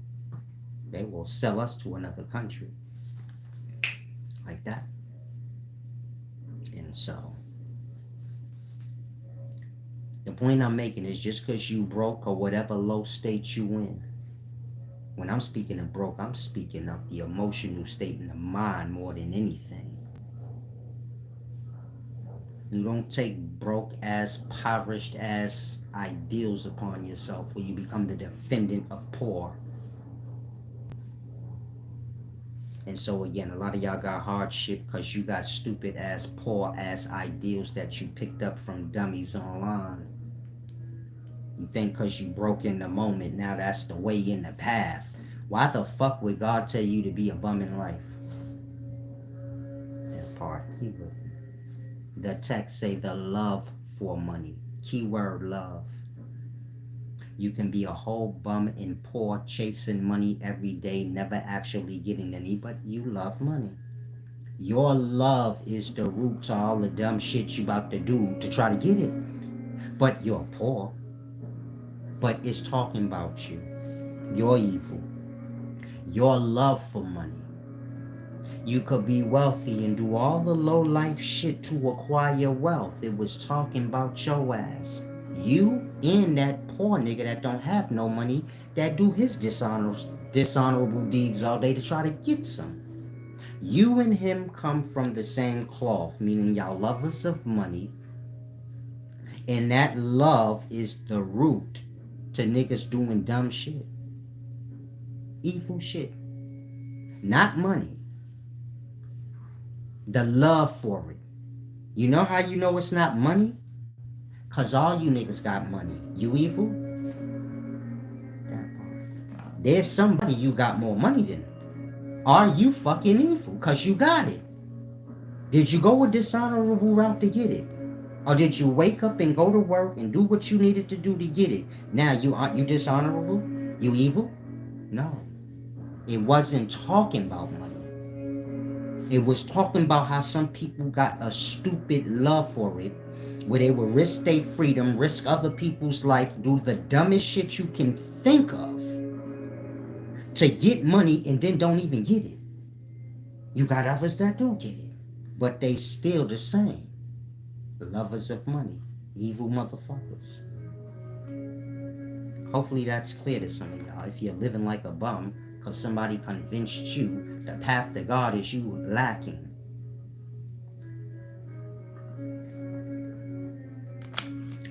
They will sell us to another country. Like that. And so, the point I'm making is just because you broke or whatever low state you in. When I'm speaking of broke, I'm speaking of the emotional state in the mind more than anything. You don't take broke as impoverished as ideals upon yourself where you become the defendant of poor. And so again, a lot of y'all got hardship because you got stupid ass poor ass ideals that you picked up from dummies online. You think because you broke in the moment, now that's the way in the path. Why the fuck would God tell you to be a bum in life? That part, he would. The text say the love for money. Keyword love. You can be a whole bum and poor, chasing money every day, never actually getting any, but you love money. Your love is the root to all the dumb shit you about to do to try to get it. But you're poor. But it's talking about you. You're evil. Your love for money. You could be wealthy and do all the low life shit to acquire wealth. It was talking about your ass. You and that poor nigga that don't have no money that do his dishonorable deeds all day to try to get some. You and him come from the same cloth, meaning y'all lovers of money. And that love is the root to niggas doing dumb shit. Evil shit. Not money. The love for it. You know how you know it's not money? Cause all you niggas got money. You evil? There's somebody you got more money than. Are you fucking evil? Cause you got it. Did you go a dishonorable route to get it? Or did you wake up and go to work and do what you needed to do to get it? Now you dishonorable? You evil? No. It wasn't talking about money. It was talking about how some people got a stupid love for it, where they will risk their freedom, risk other people's life, do the dumbest shit you can think of to get money and then don't even get it. You got others that do get it, but they still the same. Lovers of money, evil motherfuckers. Hopefully that's clear to some of y'all. If you're living like a bum because somebody convinced you the path to God is you lacking.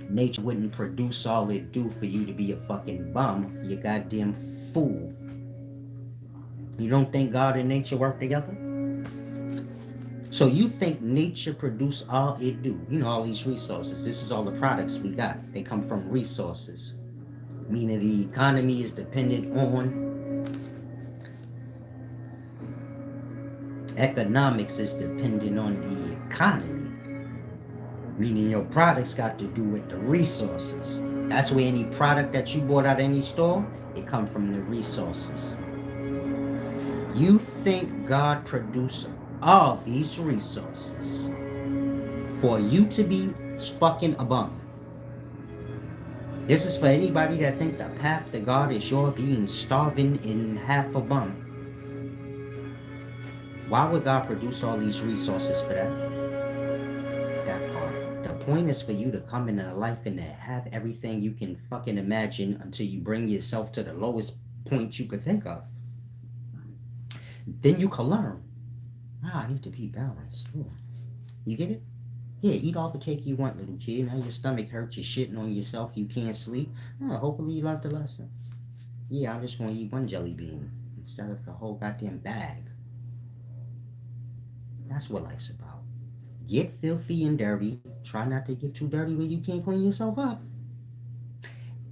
Nature wouldn't produce all it do for you to be a fucking bum, you goddamn fool. You don't think God and nature work together? So you think nature produce all it do? You know, all these resources. This is all the products we got. They come from resources. Meaning the economy is dependent on economics is dependent on the economy. Meaning your products got to do with the resources. That's where any product that you bought out of any store, it come from the resources. You think God produced all these resources for you to be fucking a bum. This is for anybody that think the path to God is your being starving and half a bum. Why would God produce all these resources for that? That part. The point is for you to come into life and to have everything you can fucking imagine until you bring yourself to the lowest point you could think of. Then you can learn. I need to be balanced. Ooh. You get it? Yeah, eat all the cake you want, little kid. Now your stomach hurts, you're shitting on yourself, you can't sleep. Hopefully you learned the lesson. Yeah, I'm just going to eat one jelly bean instead of the whole goddamn bag. That's what life's about. Get filthy and dirty. Try not to get too dirty where you can't clean yourself up.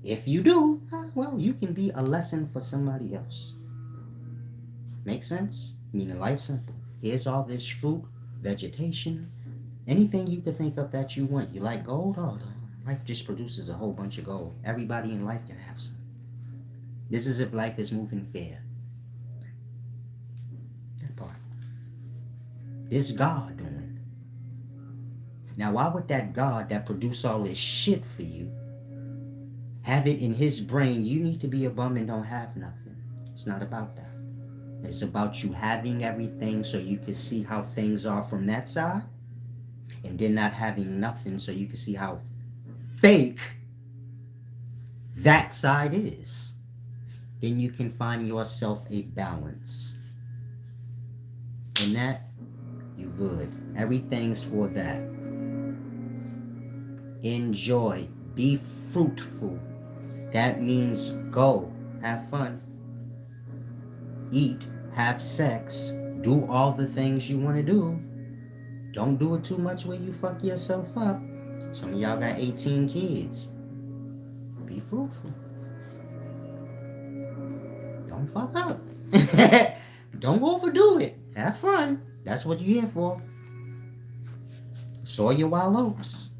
If you do, well, you can be a lesson for somebody else. Make sense? Meaning life simple. Here's all this fruit, vegetation, anything you could think of that you want. You like gold? Oh, life just produces a whole bunch of gold. Everybody in life can have some. This is if life is moving fair. That part. This God doing. Now, why would that God that produced all this shit for you have it in his brain? You need to be a bum and don't have nothing. It's not about that. It's about you having everything so you can see how things are from that side, and then not having nothing so you can see how fake that side is. Then you can find yourself a balance. In that, you good. Everything's for that. Enjoy. Be fruitful. That means go. Have fun. Eat. Have sex. Do all the things you want to do. Don't do it too much where you fuck yourself up. Some of y'all got 18 kids. Be fruitful. Don't fuck up. Don't overdo it. Have fun. That's what you're here for. Sow your wild oats.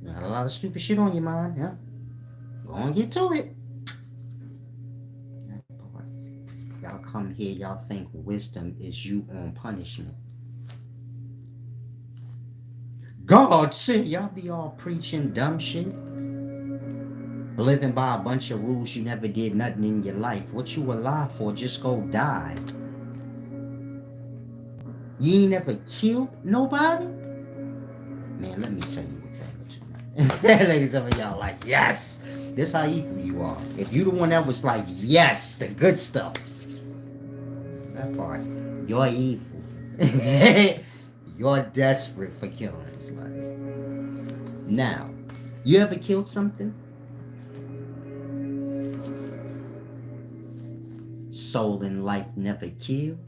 Got a lot of stupid shit on your mind. Yeah. Go and get to it. Y'all come here, y'all think wisdom is you on punishment. God said, y'all be all preaching dumb shit. Living by a bunch of rules, you never did nothing in your life. What you alive for? Just go die. You ain't never killed nobody? Man, let me tell you a thing or two. Ladies, some of y'all like, yes! This how evil you are. If you the one that was like, yes, the good stuff. That part. You're evil. You're desperate for killing. It's like, now, you ever killed something? Soul in life never killed?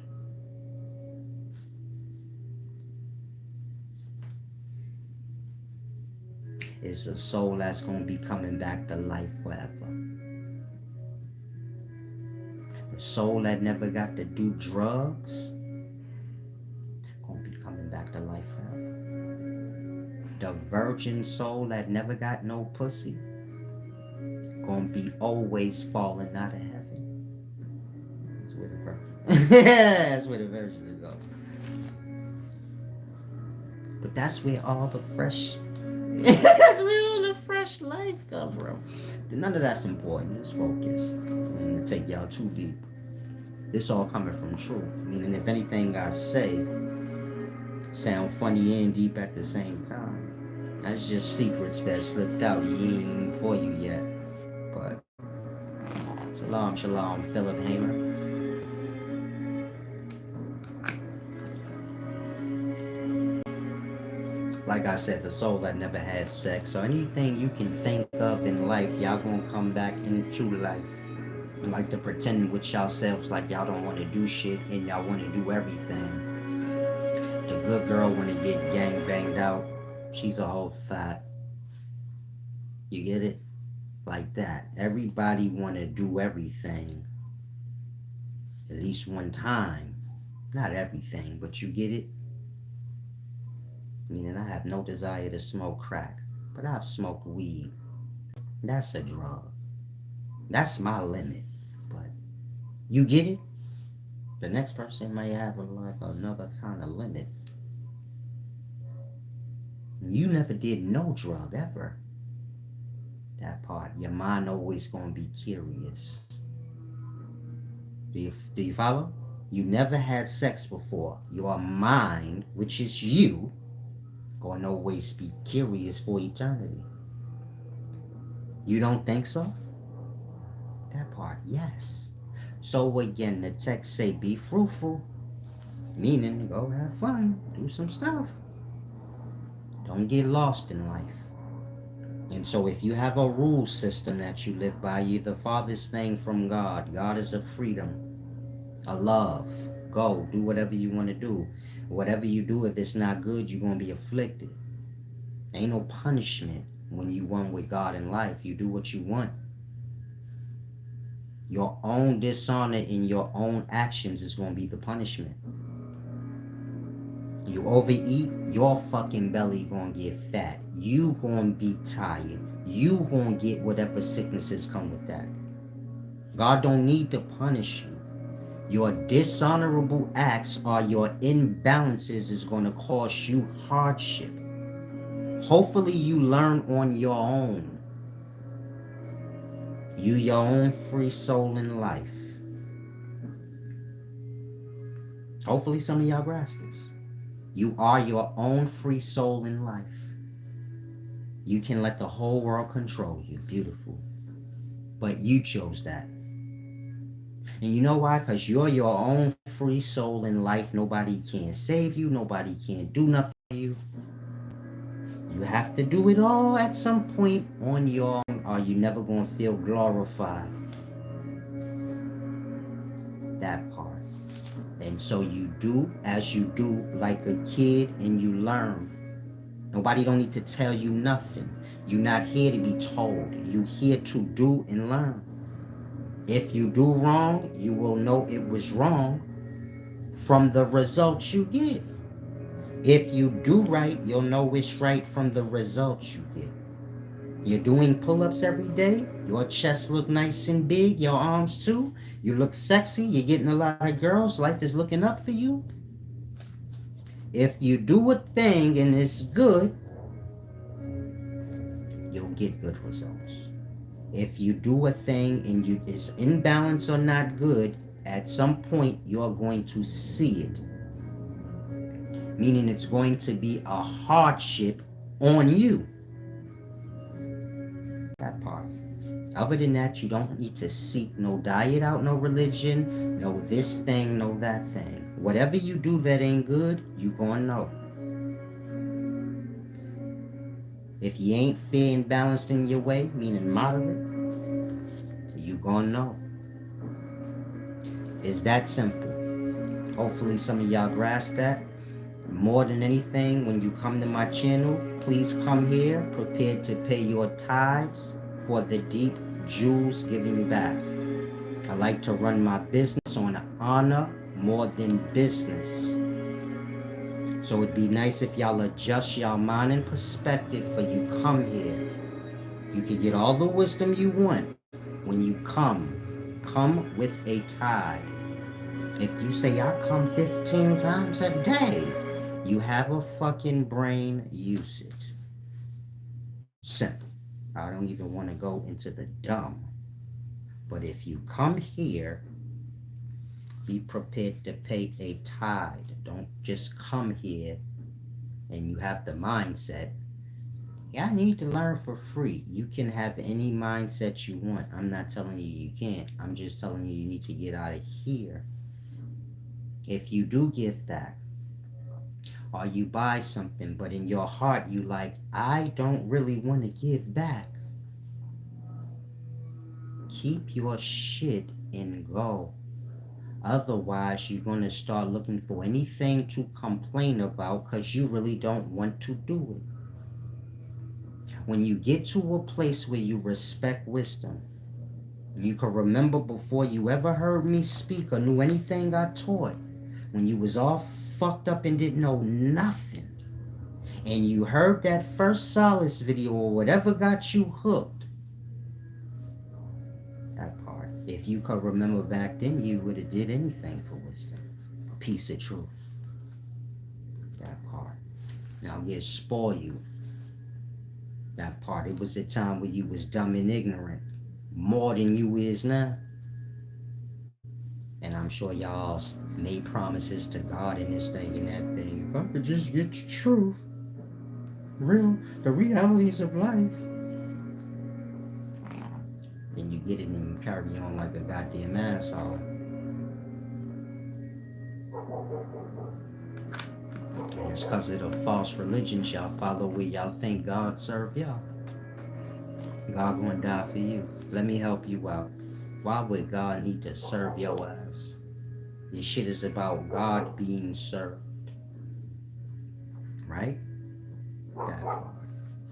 It's a soul that's going to be coming back to life forever. The soul that never got to do drugs, going to be coming back to life forever. The virgin soul that never got no pussy, going to be always falling out of heaven. That's where the virgin. That's where the virgins go. But that's where all the fresh... That's where all the fresh life comes from. None of that's important. Just focus. I'm going to take y'all too deep. This all coming from truth. Meaning if anything I say sound funny and deep at the same time, that's just secrets that slipped out. He ain't for you yet. But shalom, shalom, Philip Hamer. Like I said, the soul that never had sex or anything you can think of in life, y'all gonna come back into life. You like to pretend with yourselves like y'all don't want to do shit and y'all want to do everything. The good girl want to get gang banged out. She's a whole fat. You get it? Like that. Everybody want to do everything. At least one time. Not everything, but you get it? Meaning I have no desire to smoke crack, but I've smoked weed. That's a drug. That's my limit. But you get it? The next person may have like another kind of limit. You never did no drug ever. That part. Your mind always gonna be curious. Do you follow? You never had sex before. Your mind, which is you, gonna always be curious for eternity. You don't think so? That part, yes. So again, the text say be fruitful, meaning go have fun, do some stuff. Don't get lost in life. And so if you have a rule system that you live by, you're the farthest thing from God. God is a freedom, a love. Go, do whatever you want to do. Whatever you do, if it's not good, you're going to be afflicted. Ain't no punishment when you one with God in life. You do what you want. Your own dishonor in your own actions is going to be the punishment. You overeat, your fucking belly going to get fat. You going to be tired. You going to get whatever sicknesses come with that. God don't need to punish you. Your dishonorable acts or your imbalances is going to cause you hardship. Hopefully you learn on your own. You your own free soul in life. Hopefully some of y'all grasp this. You are your own free soul in life. You can let the whole world control you. Beautiful. But you chose that. And you know why? Because you're your own free soul in life. Nobody can save you. Nobody can do nothing for you. You have to do it all at some point on your own, or you're never going to feel glorified. That part. And so you do as you do like a kid, and you learn. Nobody don't need to tell you nothing. You're not here to be told. You're here to do and learn. If you do wrong, you will know it was wrong from the results you get. If you do right, you'll know it's right from the results you get. You're doing pull-ups every day. Your chest look nice and big. Your arms too. You look sexy. You're getting a lot of girls. Life is looking up for you. If you do a thing and it's good, you'll get good results. If you do a thing and it's imbalance or not good, at some point you're going to see it. Meaning it's going to be a hardship on you. That part. Other than that, you don't need to seek no diet out, no religion, no this thing, no that thing. Whatever you do that ain't good, you gonna know. If you ain't fair and balanced in your way, meaning moderate, you gonna know. It's that simple. Hopefully some of y'all grasp that. More than anything, when you come to my channel, please come here prepared to pay your tithes for the deep jewels giving back. I like to run my business on honor more than business. So it'd be nice if y'all adjust y'all mind and perspective for you come here. You can get all the wisdom you want when you come. Come with a tithe. If you say I come 15 times a day, you have a fucking brain, use it. Simple. I don't even want to go into the dumb. But if you come here, be prepared to pay a tithe. Don't just come here and you have the mindset, yeah, I need to learn for free. You can have any mindset you want. I'm not telling you you can't. I'm just telling you you need to get out of here. If you do give back, or you buy something, but in your heart you like, I don't really want to give back, keep your shit and go. Otherwise, you're going to start looking for anything to complain about because you really don't want to do it. When you get to a place where you respect wisdom, you can remember before you ever heard me speak or knew anything I taught, when you was all fucked up and didn't know nothing, and you heard that first Solace video or whatever got you hooked, that part, if you could remember back then, you would have did anything for wisdom. A piece of truth. That part. Now get spoil you. That part. It was a time when you was dumb and ignorant. More than you is now. And I'm sure y'all made promises to God in this thing and that thing. If I could just get the truth. The realities of life. Then you get it and you carry on like a goddamn asshole. And it's because of the false religions y'all follow where y'all think God serve y'all. God gonna die for you. Let me help you out. Why would God need to serve your ass? This shit is about God being served. Right? That part.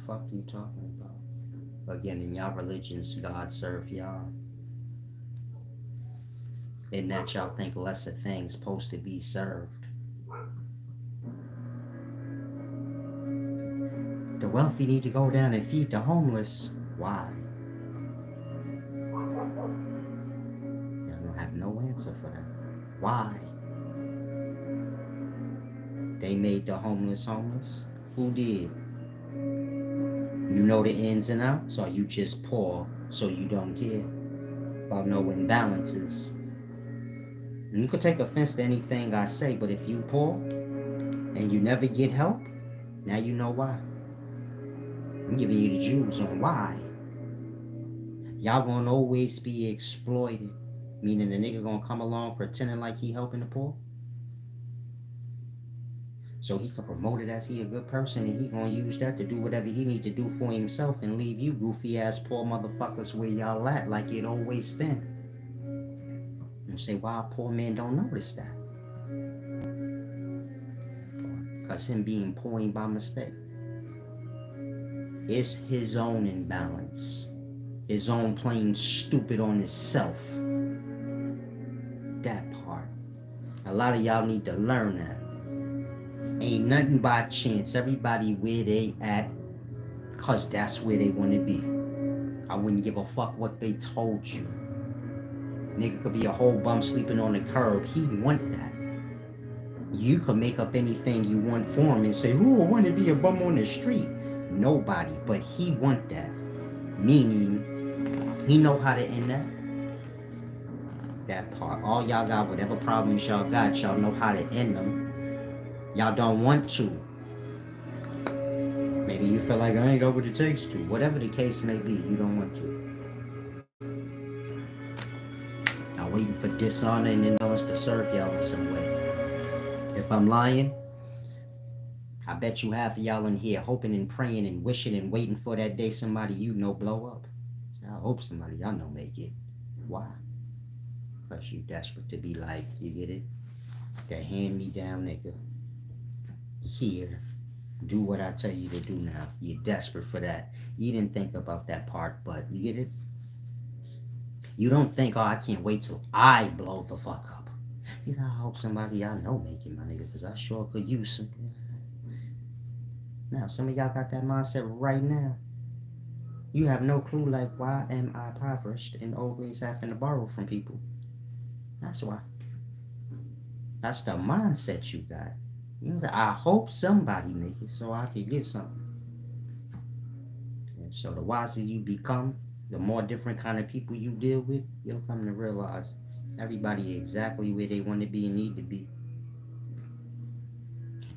Fuck you talking about? Again, in y'all religions, God serve y'all. And that y'all think lesser things supposed to be served. The wealthy need to go down and feed the homeless. Why? Y'all don't have no answer for that. Why? They made the homeless homeless? Who did? You know the ins and outs, or you just poor so you don't care about no imbalances? And you could take offense to anything I say, but if you poor and you never get help, now you know why. I'm giving you the Jews on why. Y'all gonna always be exploited. Meaning the nigga gonna come along pretending like he helping the poor. So he can promote it as he a good person, and he gonna use that to do whatever he need to do for himself and leave you goofy ass poor motherfuckers where y'all at like it always been. And say why poor men don't notice that. Cause him being poor ain't by mistake. It's his own imbalance. His own plain stupid on himself. That part. A lot of y'all need to learn that. Ain't nothing by chance. Everybody where they at, cause that's where they want to be. I wouldn't give a fuck what they told you. Nigga could be a whole bum sleeping on the curb. He want that. You could make up anything you want for him and say, who would want to be a bum on the street? Nobody, but he want that. Meaning, he know how to end that. That part. All y'all got, whatever problems y'all got, y'all know how to end them. Y'all don't want to. Maybe you feel like I ain't got what it takes to. Whatever the case may be, you don't want to. I'm waiting for dishonor and indulgence to serve y'all in some way. If I'm lying, I bet you half of y'all in here hoping and praying and wishing and waiting for that day somebody you know blow up. I hope somebody y'all know make it. Why? Because you desperate to be like, you get it? That hand-me-down nigga. Here. Do what I tell you to do now. You're desperate for that. You didn't think about that part, but you get it? You don't think, oh, I can't wait till I blow the fuck up. You know, I hope somebody I know make it, my nigga, because I sure could use some. Now, some of y'all got that mindset right now. You have no clue, like, why am I impoverished and always having to borrow from people? That's why. That's the mindset you got. You know, I hope somebody make it so I can get something. And so the wiser you become, the more different kind of people you deal with, you'll come to realize everybody exactly where they want to be and need to be.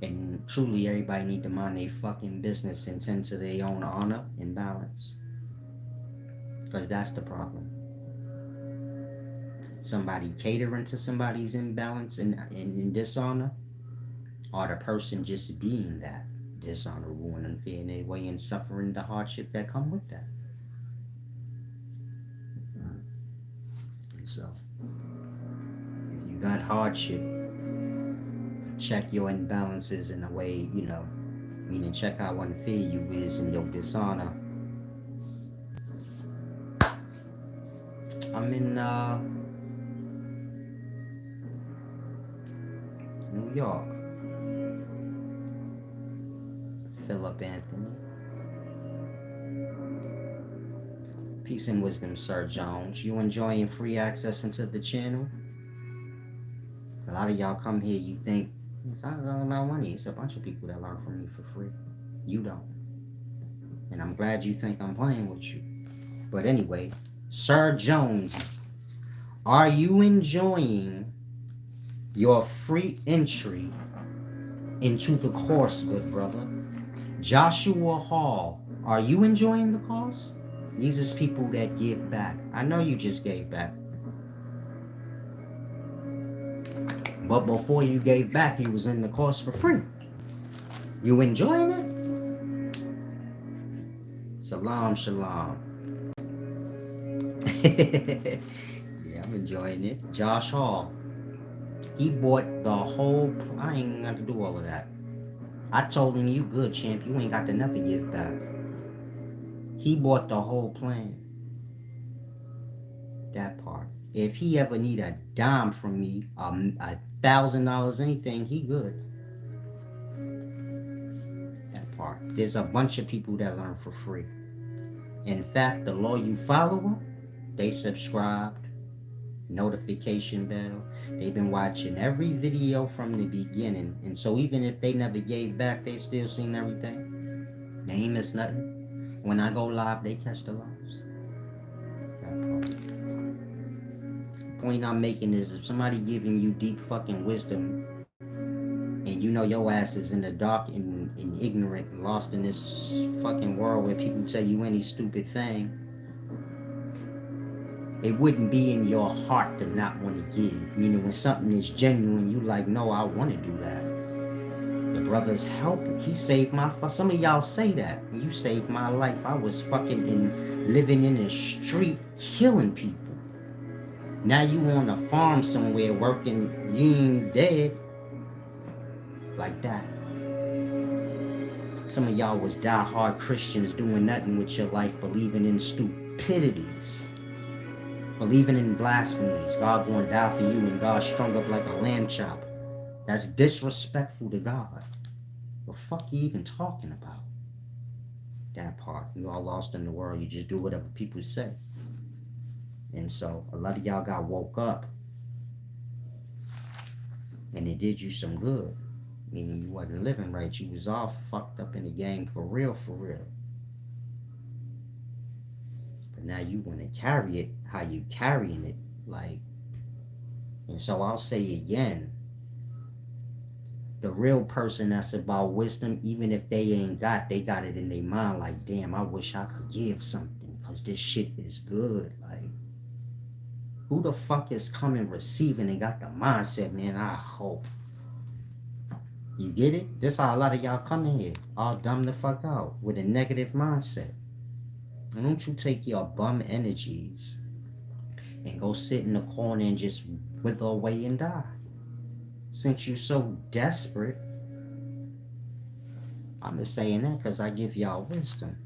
And truly everybody need to mind their fucking business and tend to their own honor and balance. Because that's the problem. Somebody catering to somebody's imbalance and dishonor, or the person just being that dishonorable and unfair in their way and suffering the hardship that come with that. And so, if you got hardship, check your imbalances in a way, you know, meaning check how unfair you is in your dishonor. I'm in New York. Philip Anthony. Peace and wisdom, Sir Jones. You enjoying free access into the channel? A lot of y'all come here, you think, it's not about money. It's a bunch of people that learn from me for free. You don't. And I'm glad you think I'm playing with you. But anyway, Sir Jones, are you enjoying your free entry into the course, good brother? Joshua Hall, are you enjoying the course? These is people that give back. I know you just gave back. But before you gave back, you was in the course for free. You enjoying it? Salam, shalom. Yeah, I'm enjoying it. Josh Hall. He bought the whole... I ain't got to do all of that. I told him, you good, champ. You ain't got to never give back. He bought the whole plan. That part. If he ever need a dime from me, $1,000, anything, he good. That part. There's a bunch of people that learn for free. In fact, the loyal follower, they subscribed, notification bell. They've been watching every video from the beginning. And so even if they never gave back, they still seen everything. They ain't miss nothing. When I go live, they catch the lives. That part. The point I'm making is if somebody giving you deep fucking wisdom and you know your ass is in the dark and ignorant and lost in this fucking world where people tell you any stupid thing, it wouldn't be in your heart to not want to give. Meaning when something is genuine, you like, no, I want to do that. The brother's helping. He saved my... Some of y'all say that. You saved my life. I was fucking living in the street, killing people. Now you on a farm somewhere working, you ain't dead. Like that. Some of y'all was die-hard Christians doing nothing with your life, believing in stupidities. Believing in blasphemies. God gonna die for you and God strung up like a lamb chop. That's disrespectful to God. What the fuck you even talking about? That part. You all lost in the world. You just do whatever people say. And so a lot of y'all got woke up. And it did you some good. Meaning you wasn't living right. You was all fucked up in the game for real, for real. But now you want to carry it how you carrying it. Like, and so I'll say again, the real person that's about wisdom, even if they ain't got, they got it in their mind like, damn, I wish I could give something because this shit is good. Like, who the fuck is coming receiving and got the mindset, man, I hope. You get it? This how a lot of y'all come in here, all dumb the fuck out with a negative mindset. And don't you take your bum energies and go sit in the corner and just wither away and die. Since you're so desperate, I'm just saying that because I give y'all wisdom.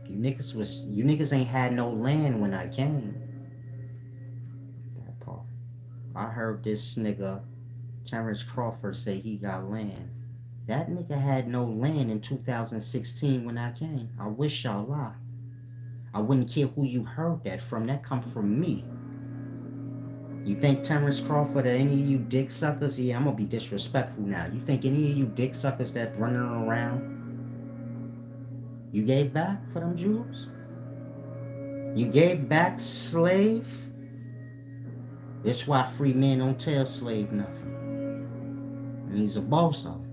You niggas ain't had no land when I came. That part. I heard this nigga Terrence Crawford say he got land. That nigga had no land in 2016 when I came. I wish y'all lie. I wouldn't care who you heard that from. That come from me. You think Terrence Crawford or any of you dick suckers? Yeah, I'm gonna be disrespectful now. You think any of you dick suckers that running around, you gave back for them Jews? You gave back slave? That's why free men don't tell slave nothing. And he's a bozo.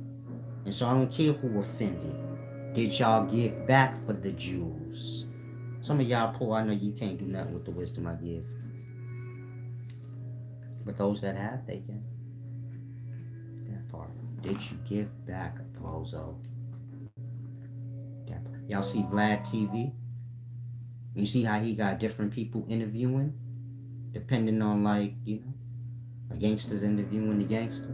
And so I don't care who offended. Did y'all give back for the Jews? Some of y'all poor, I know you can't do nothing with the wisdom I give. But those that have, they can. That part. Did you give back, bozo? That part. Y'all see Vlad TV? You see how he got different people interviewing? Depending on, like, you know, a gangster's interviewing the gangster.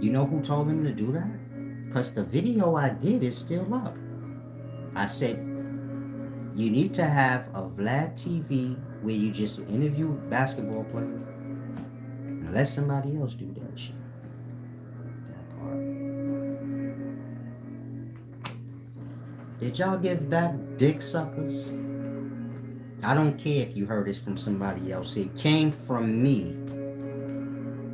You know who told him to do that? Because the video I did is still up. I said, you need to have a Vlad TV where you just interview basketball players. And let somebody else do that shit. That part. Did y'all give back, dick suckers? I don't care if you heard it from somebody else. It came from me.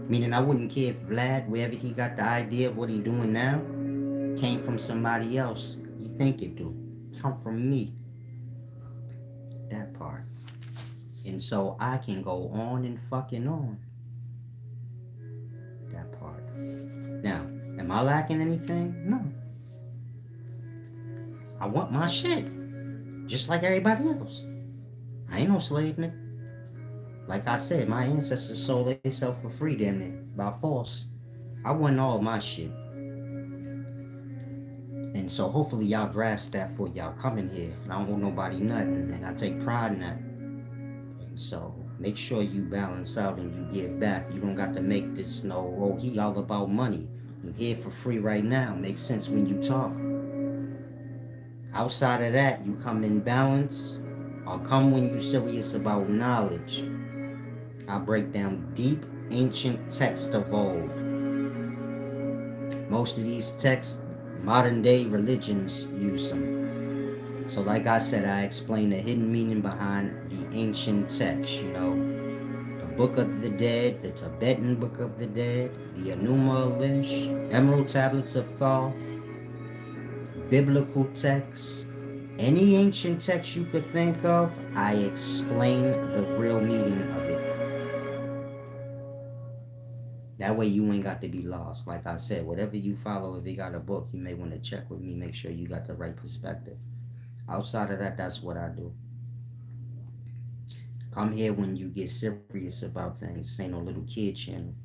Meaning I wouldn't care if Vlad, wherever he got the idea of what he doing now, came from somebody else. You think it do. Come from me. That part. And so I can go on and fucking on. That part. Now, am I lacking anything? No. I want my shit. Just like everybody else. I ain't no slave, nigga. Like I said, my ancestors sold themselves for free, damn it, by force. I want all my shit. And so hopefully y'all grasp that for y'all coming here. And I don't want nobody nothing, and I take pride in that. And so make sure you balance out and you give back. You don't got to make this oh, he all about money. You here for free right now. Makes sense when you talk. Outside of that, you come in balance. I'll come when you're serious about knowledge. I'll break down deep, ancient texts of old. Most of these texts, modern day religions use them. So like I said, I explain the hidden meaning behind the ancient text, the Book of the Dead, the Tibetan Book of the Dead, the Enuma Elish, Emerald Tablets of Thoth, biblical texts, any ancient text you could think of, I explain the real meaning of it. That way you ain't got to be lost. Like I said, whatever you follow, if you got a book, you may want to check with me, make sure you got the right perspective. Outside of that, that's what I do. Come here when you get serious about things. This ain't no little kid channel.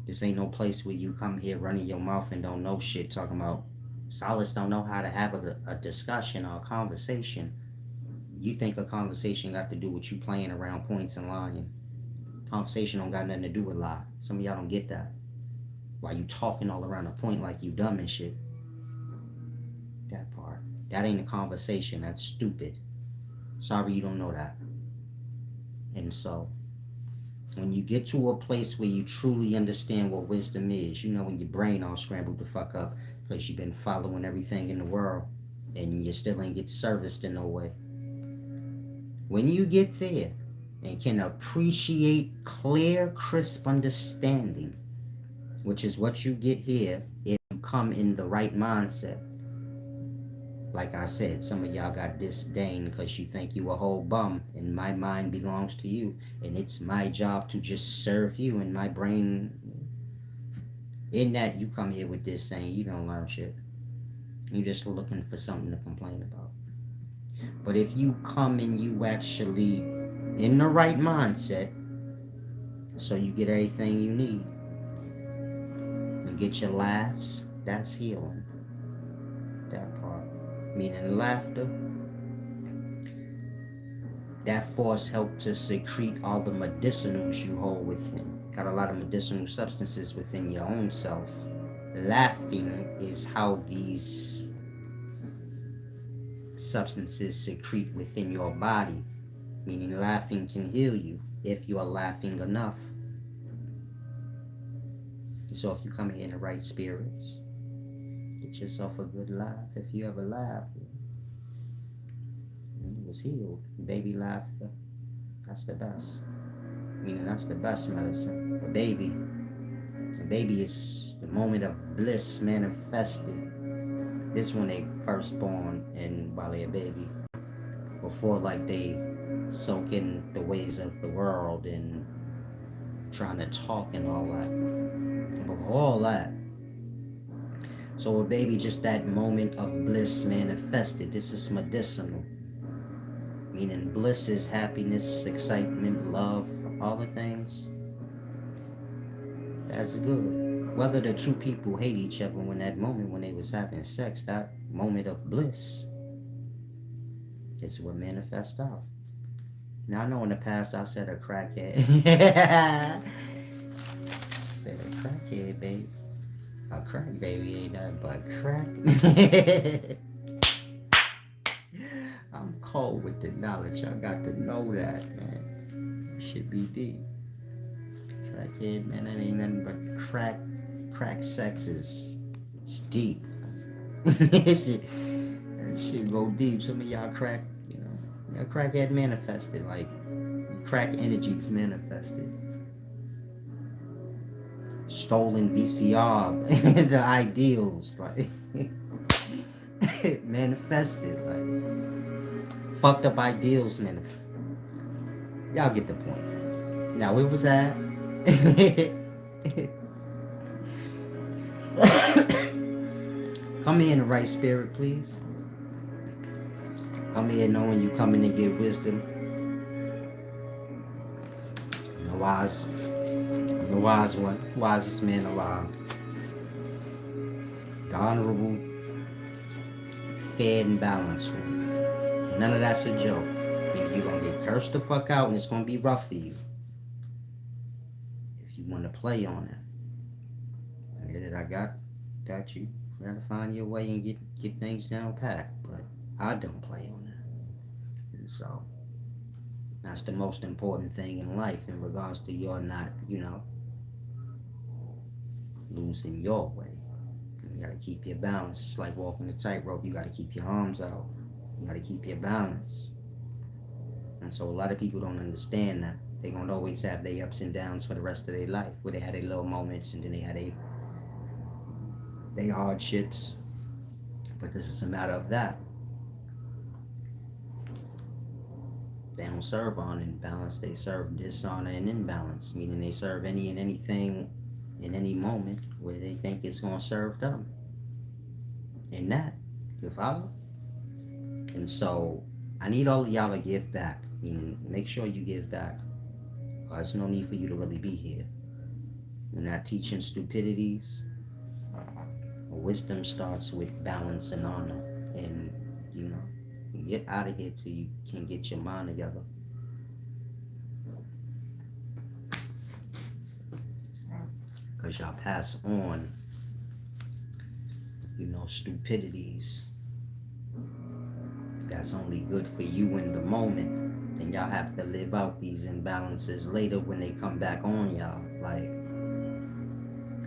This ain't no place where you come here running your mouth and don't know shit, talking about Solace don't know how to have a discussion or a conversation. You think a conversation got to do with you playing around points and lying. Conversation don't got nothing to do with lie. Some of y'all don't get that. Why you talking all around a point like you dumb and shit. That part. That ain't a conversation. That's stupid. Sorry you don't know that. And so, when you get to a place where you truly understand what wisdom is, when your brain all scrambled the fuck up because you've been following everything in the world and you still ain't get serviced in no way. When you get there and can appreciate clear, crisp understanding, which is what you get here if you come in the right mindset. Like I said, some of y'all got disdain because you think you a whole bum and my mind belongs to you and it's my job to just serve you, and my brain, in that you come here with this saying you don't learn shit. You're just looking for something to complain about. But if you come and you actually in the right mindset, so you get everything you need and get your laughs, that's healing. That part. Meaning laughter, that force helps to secrete all the medicinals you hold within. Got a lot of medicinal substances within your own self. Laughing is how these substances secrete within your body. Meaning laughing can heal you if you are laughing enough. So if you come here in the right spirits, get yourself a good laugh. If you ever laugh, it was healed. Baby laughter, that's the best. Meaning that's the best medicine. A baby is the moment of bliss manifested. This is when they first born and while they're a baby. Before like they soak in the ways of the world and trying to talk and all that. But all that. So a baby, just that moment of bliss manifested. This is medicinal. Meaning bliss is happiness, excitement, love, all the things. That's good. Whether the two people hate each other when that moment when they was having sex, that moment of bliss is what manifests out. Now I know in the past I said a crackhead. Said a crackhead, baby. A crack baby ain't nothing but crack. I'm cold with the knowledge. I got to know that, man. It should be deep. Crackhead, man, that ain't nothing but crack. Crack sex is it's deep. that shit go deep. Some of y'all crack, y'all crackhead manifested, like crack energies manifested. Stolen VCR, the ideals, like manifested, like fucked up ideals manifested. Y'all get the point. Now where was that? Come here in the right spirit, please. Come here knowing you coming to get wisdom. The wise one, wisest man alive. The honorable, fair and balanced one. None of that's a joke. You're gonna get cursed the fuck out and it's gonna be rough for you. If you want to play on it. I get it, I got you. You gotta find your way and get things down pat. But I don't play on that. And so that's the most important thing in life in regards to your not, losing your way. You gotta keep your balance. It's like walking the tightrope. You gotta keep your arms out. You gotta keep your balance. And so a lot of people don't understand that. They're gonna always have their ups and downs for the rest of their life, where they had their little moments and then they had their hardships. But this is a matter of that. They don't serve honor and balance. They serve dishonor and imbalance, meaning they serve any and anything in any moment where they think it's gonna serve them. And that, you follow? And so I need all of y'all to give back. Meaning, make sure you give back. There's no need for you to really be here. We're not teaching stupidities. Wisdom starts with balance and honor. And, get out of here till you can get your mind together. Because y'all pass on, stupidities that's only good for you in the moment. And y'all have to live out these imbalances later when they come back on y'all. Like,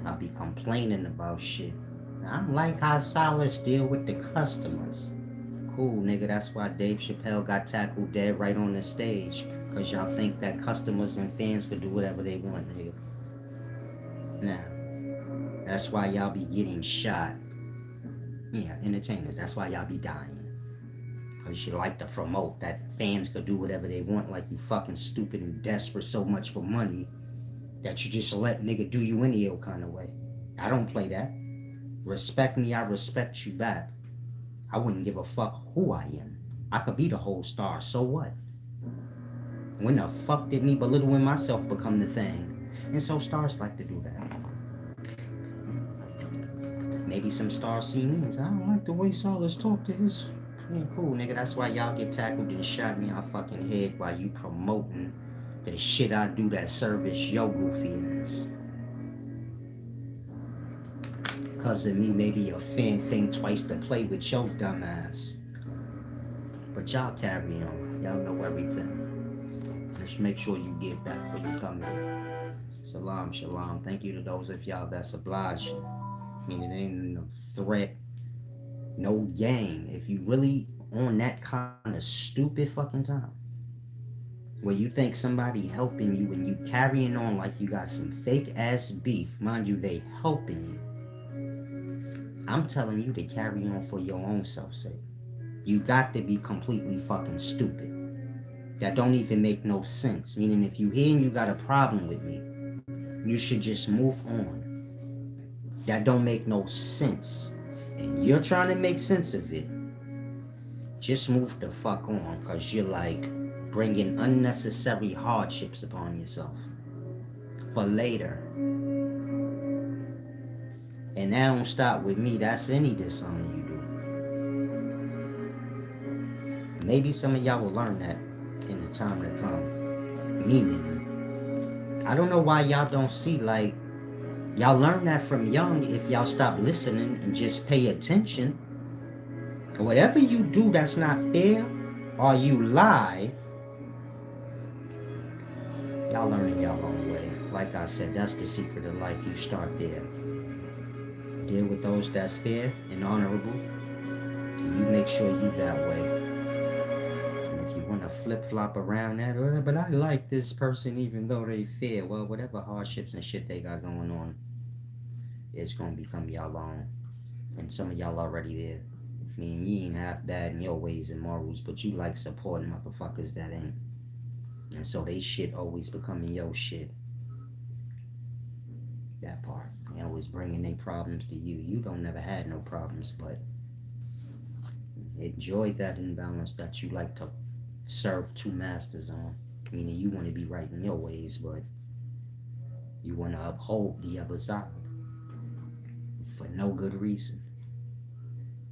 I'll be complaining about shit. I don't like how Silas deal with the customers. Cool, nigga, that's why Dave Chappelle got tackled dead right on the stage. Because y'all think that customers and fans could do whatever they want, nigga. Now, that's why y'all be getting shot. Yeah, entertainers, that's why y'all be dying. Because you like to promote that fans could do whatever they want, like you fucking stupid and desperate so much for money that you just let nigga do you any old kind of way. I don't play that. Respect me, I respect you back. I wouldn't give a fuck who I am. I could be the whole star, so what? When the fuck did me belittling myself become the thing? And so stars like to do that. Maybe some stars see me and say, I don't like the way Silas talk to his... Yeah, cool, nigga, that's why y'all get tackled and shot me in my fucking head while you promoting the shit I do that service your goofy ass. Cause of me, maybe a fan think twice to play with your dumb ass. But y'all carry on. Y'all know everything. Just make sure you get back before you come in. Salam, shalom. Thank you to those of y'all that's obliged. Meaning it ain't no threat, no game. If you really on that kind of stupid fucking time, where you think somebody helping you and you carrying on like you got some fake ass beef, mind you, they helping you. I'm telling you to carry on for your own self's sake. You got to be completely fucking stupid. That don't even make no sense. Meaning if you hear and you got a problem with me, you should just move on. That don't make no sense. And you're trying to make sense of it. Just move the fuck on, because you're like bringing unnecessary hardships upon yourself for later. And that don't stop with me. That's any dishonor you do. Maybe some of y'all will learn that in the time to come. Meaning, I don't know why y'all don't see, like, y'all learn that from young if y'all stop listening and just pay attention. Whatever you do that's not fair, or you lie, y'all learning y'all own way. Like I said, that's the secret of life. You start there. Deal with those that's fair and honorable. And you make sure you that way. And if you want to flip-flop around that, but I like this person even though they fair. Well, whatever hardships and shit they got going on, it's going to become y'all own. And some of y'all already there. I mean, you ain't half bad in your ways and morals, but you like supporting motherfuckers that ain't. And so they shit always becoming your shit. That part. They always bringing their problems to you. You don't never had no problems, but enjoy that imbalance that you like to serve two masters on. Meaning you want to be right in your ways, but you want to uphold the other side for no good reason.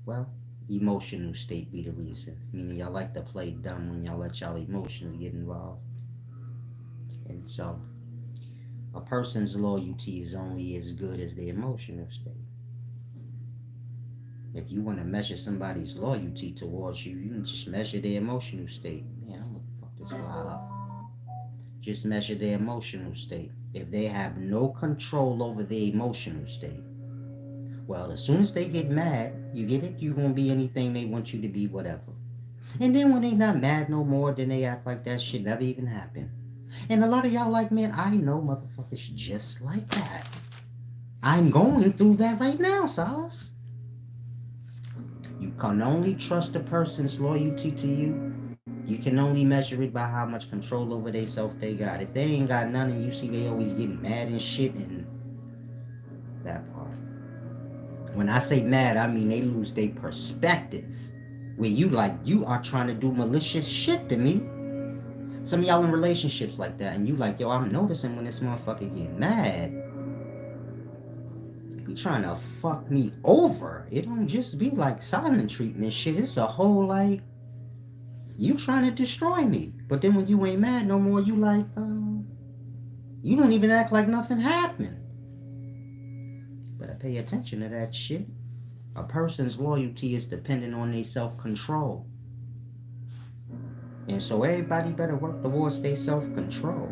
Well, emotional state be the reason. Meaning y'all like to play dumb when y'all let y'all emotions get involved. And so a person's loyalty is only as good as their emotional state. If you want to measure somebody's loyalty towards you, you can just measure their emotional state. Man, I'm gonna fuck this fly up. Just measure their emotional state. If they have no control over their emotional state, well, as soon as they get mad, you get it? You're gonna be anything they want you to be, whatever. And then when they not mad no more, then they act like that shit never even happened. And a lot of y'all like, man, I know motherfuckers just like that. I'm going through that right now, Solace. You can only trust a person's loyalty to you. You can only measure it by how much control over they self they got. If they ain't got none and you see they always getting mad and shit, and that part. When I say mad, I mean they lose their perspective. Where you are trying to do malicious shit to me. Some of y'all in relationships like that, and you like, yo, I'm noticing when this motherfucker get mad. You trying to fuck me over. It don't just be like silent treatment shit. It's a whole like, you trying to destroy me. But then when you ain't mad no more, you like, you don't even act like nothing happened. Better pay attention to that shit. A person's loyalty is dependent on their self-control. And so everybody better work towards their self-control.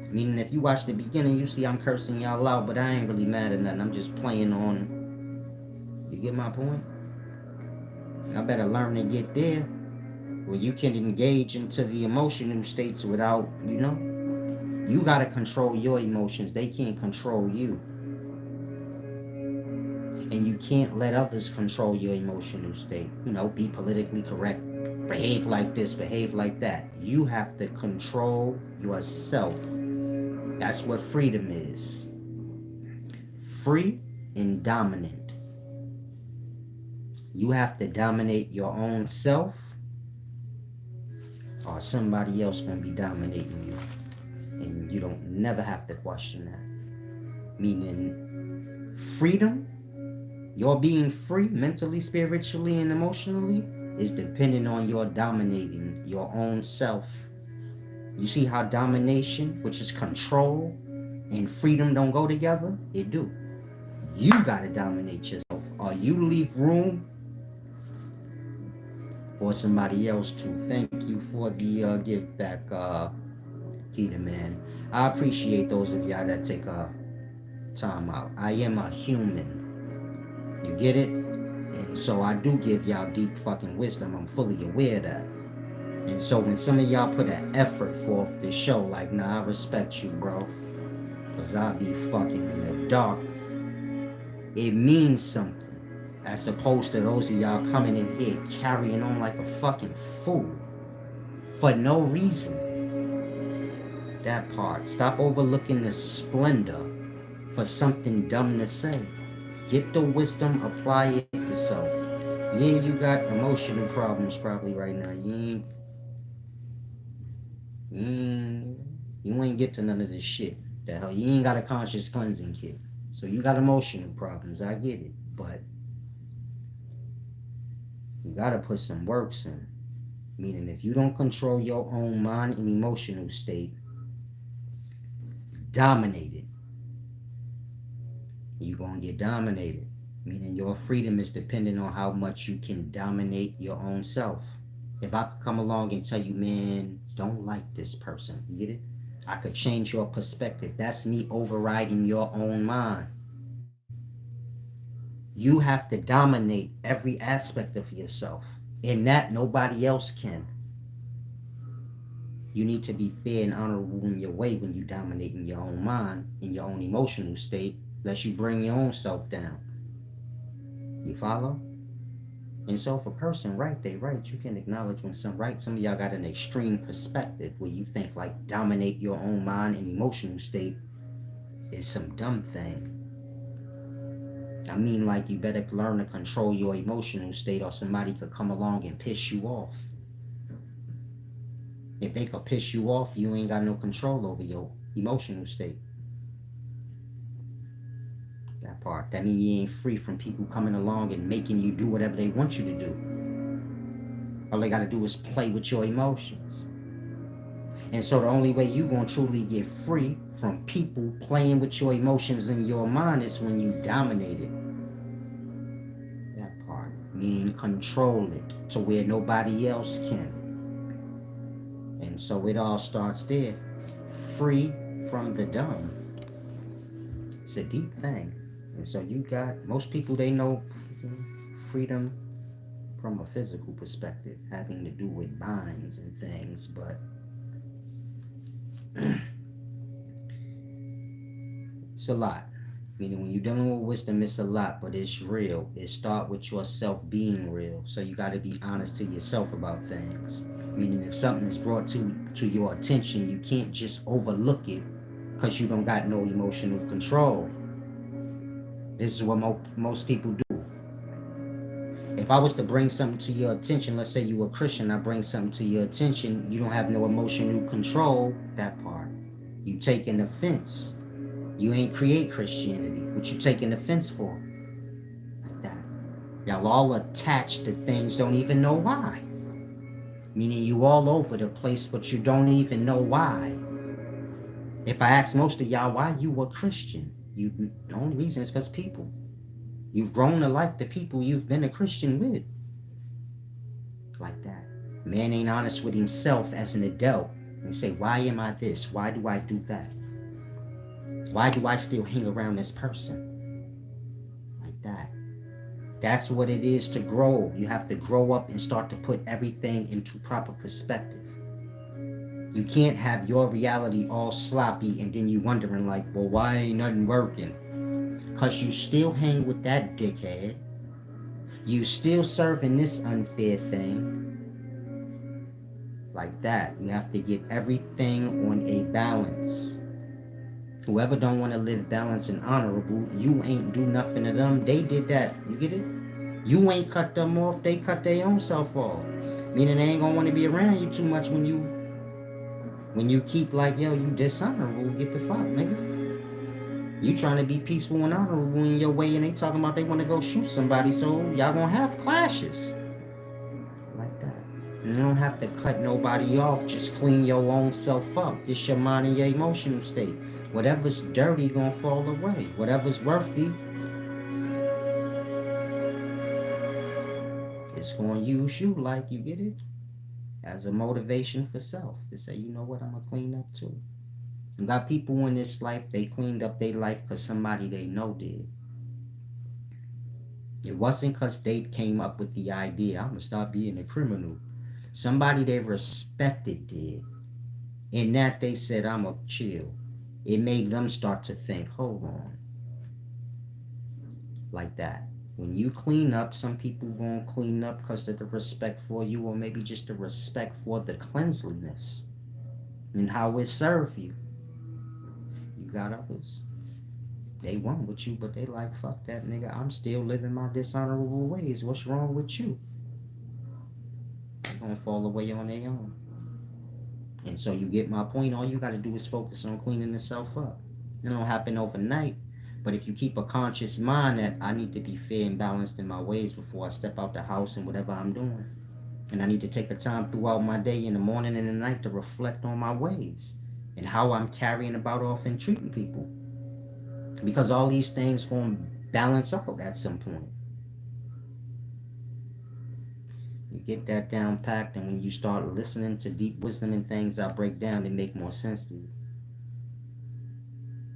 Meaning if you watch the beginning, you see I'm cursing y'all out, but I ain't really mad at nothing. I'm just playing on, you get my point? I better learn to get there where you can engage into the emotional states without, you gotta control your emotions. They can't control you. And you can't let others control your emotional state. Be politically correct. Behave like this, behave like that. You have to control yourself. That's what freedom is. Free and dominant. You have to dominate your own self, or somebody else gonna be dominating you. And you don't never have to question that. Meaning freedom, your being free mentally, spiritually, and emotionally is dependent on your dominating your own self. You see how domination, which is control, and freedom don't go together? It do. You gotta dominate yourself, or you leave room for somebody else to. Thank you for the give back, Keita, man. I appreciate those of y'all that take time out. I am a human. You get it? And so I do give y'all deep fucking wisdom. I'm fully aware of that. And so when some of y'all put an effort forth to show, like, nah, I respect you, bro, because I'll be fucking in the dark, it means something. As opposed to those of y'all coming in here carrying on like a fucking fool for no reason. That part. Stop overlooking the splendor for something dumb to say. Get the wisdom, apply it to self. Yeah, you got emotional problems probably right now. You ain't get to none of this shit. The hell, you ain't got a conscious cleansing kit. So you got emotional problems. I get it. But you gotta put some works in. Meaning if you don't control your own mind and emotional state, dominate it. You're gonna get dominated. Meaning your freedom is dependent on how much you can dominate your own self. If I could come along and tell you, man, don't like this person, you get it? I could change your perspective. That's me overriding your own mind. You have to dominate every aspect of yourself. In that, nobody else can. You need to be fair and honorable in your way when you dominate in your own mind, in your own emotional state, lest you bring your own self down. You follow? And so if a person right, they right, you can acknowledge when some right. Some of y'all got an extreme perspective where you think like dominate your own mind and emotional state is some dumb thing. I mean, like, you better learn to control your emotional state or somebody could come along and piss you off. If they could piss you off, you ain't got no control over your emotional state. That part. That means you ain't free from people coming along and making you do whatever they want you to do. All they got to do is play with your emotions. And so the only way you going to truly get free from people playing with your emotions in your mind is when you dominate it. That meaning control it to where nobody else can. And so it all starts there. Free from the dumb. It's a deep thing. And so you got, most people, they know freedom from a physical perspective, having to do with binds and things, but it's a lot. Meaning when you're dealing with wisdom, it's a lot, but it's real. It starts with yourself being real. So you got to be honest to yourself about things. Meaning if something is brought to your attention, you can't just overlook it because you don't got no emotional control. This is what most people do. If I was to bring something to your attention, let's say you were a Christian, I bring something to your attention, you don't have no emotional control, that part. You taking offense. You ain't create Christianity. What you taking offense for? Like that. Y'all all attached to things, don't even know why. Meaning you all over the place, but you don't even know why. If I ask most of y'all why you were Christian, the only reason is because people. You've grown to like the people you've been a Christian with. Like that. Man ain't honest with himself as an adult and say, why am I this? Why do I do that? Why do I still hang around this person? Like that. That's what it is to grow. You have to grow up and start to put everything into proper perspective. You can't have your reality all sloppy and then you wondering like, well, why ain't nothing working? Because you still hang with that dickhead. You still serving this unfair thing. Like that. You have to get everything on a balance. Whoever don't want to live balanced and honorable, you ain't do nothing to them. They did that. You get it? You ain't cut them off. They cut their own self off. Meaning they ain't gonna want to be around you too much when you keep like, yo, you dishonorable. Get the fuck, nigga. You trying to be peaceful and honorable in your way, and they talking about they want to go shoot somebody, so y'all gonna have clashes. Like that. And you don't have to cut nobody off. Just clean your own self up. It's your mind and your emotional state. Whatever's dirty gonna fall away. Whatever's worthy, it's gonna use you, like, you get it? As a motivation for self. To say, you know what, I'm gonna clean up too. You got people in this life, they cleaned up their life because somebody they know did. It wasn't because they came up with the idea, I'm gonna stop being a criminal. Somebody they respected did. In that they said, I'm gonna chill. It made them start to think, hold on. Like that. When you clean up, some people won't clean up because of the respect for you, or maybe just the respect for the cleanliness and how it served you. You got others. They want with you, but they like, fuck that nigga. I'm still living my dishonorable ways. What's wrong with you? They're gonna fall away on their own. And so you get my point. All you got to do is focus on cleaning yourself up. It don't happen overnight. But if you keep a conscious mind that I need to be fair and balanced in my ways before I step out the house and whatever I'm doing. And I need to take the time throughout my day, in the morning and the night, to reflect on my ways and how I'm carrying about off and treating people. Because all these things going to balance out at some point. You get that down packed, and when you start listening to deep wisdom and things I break down, they make more sense to you.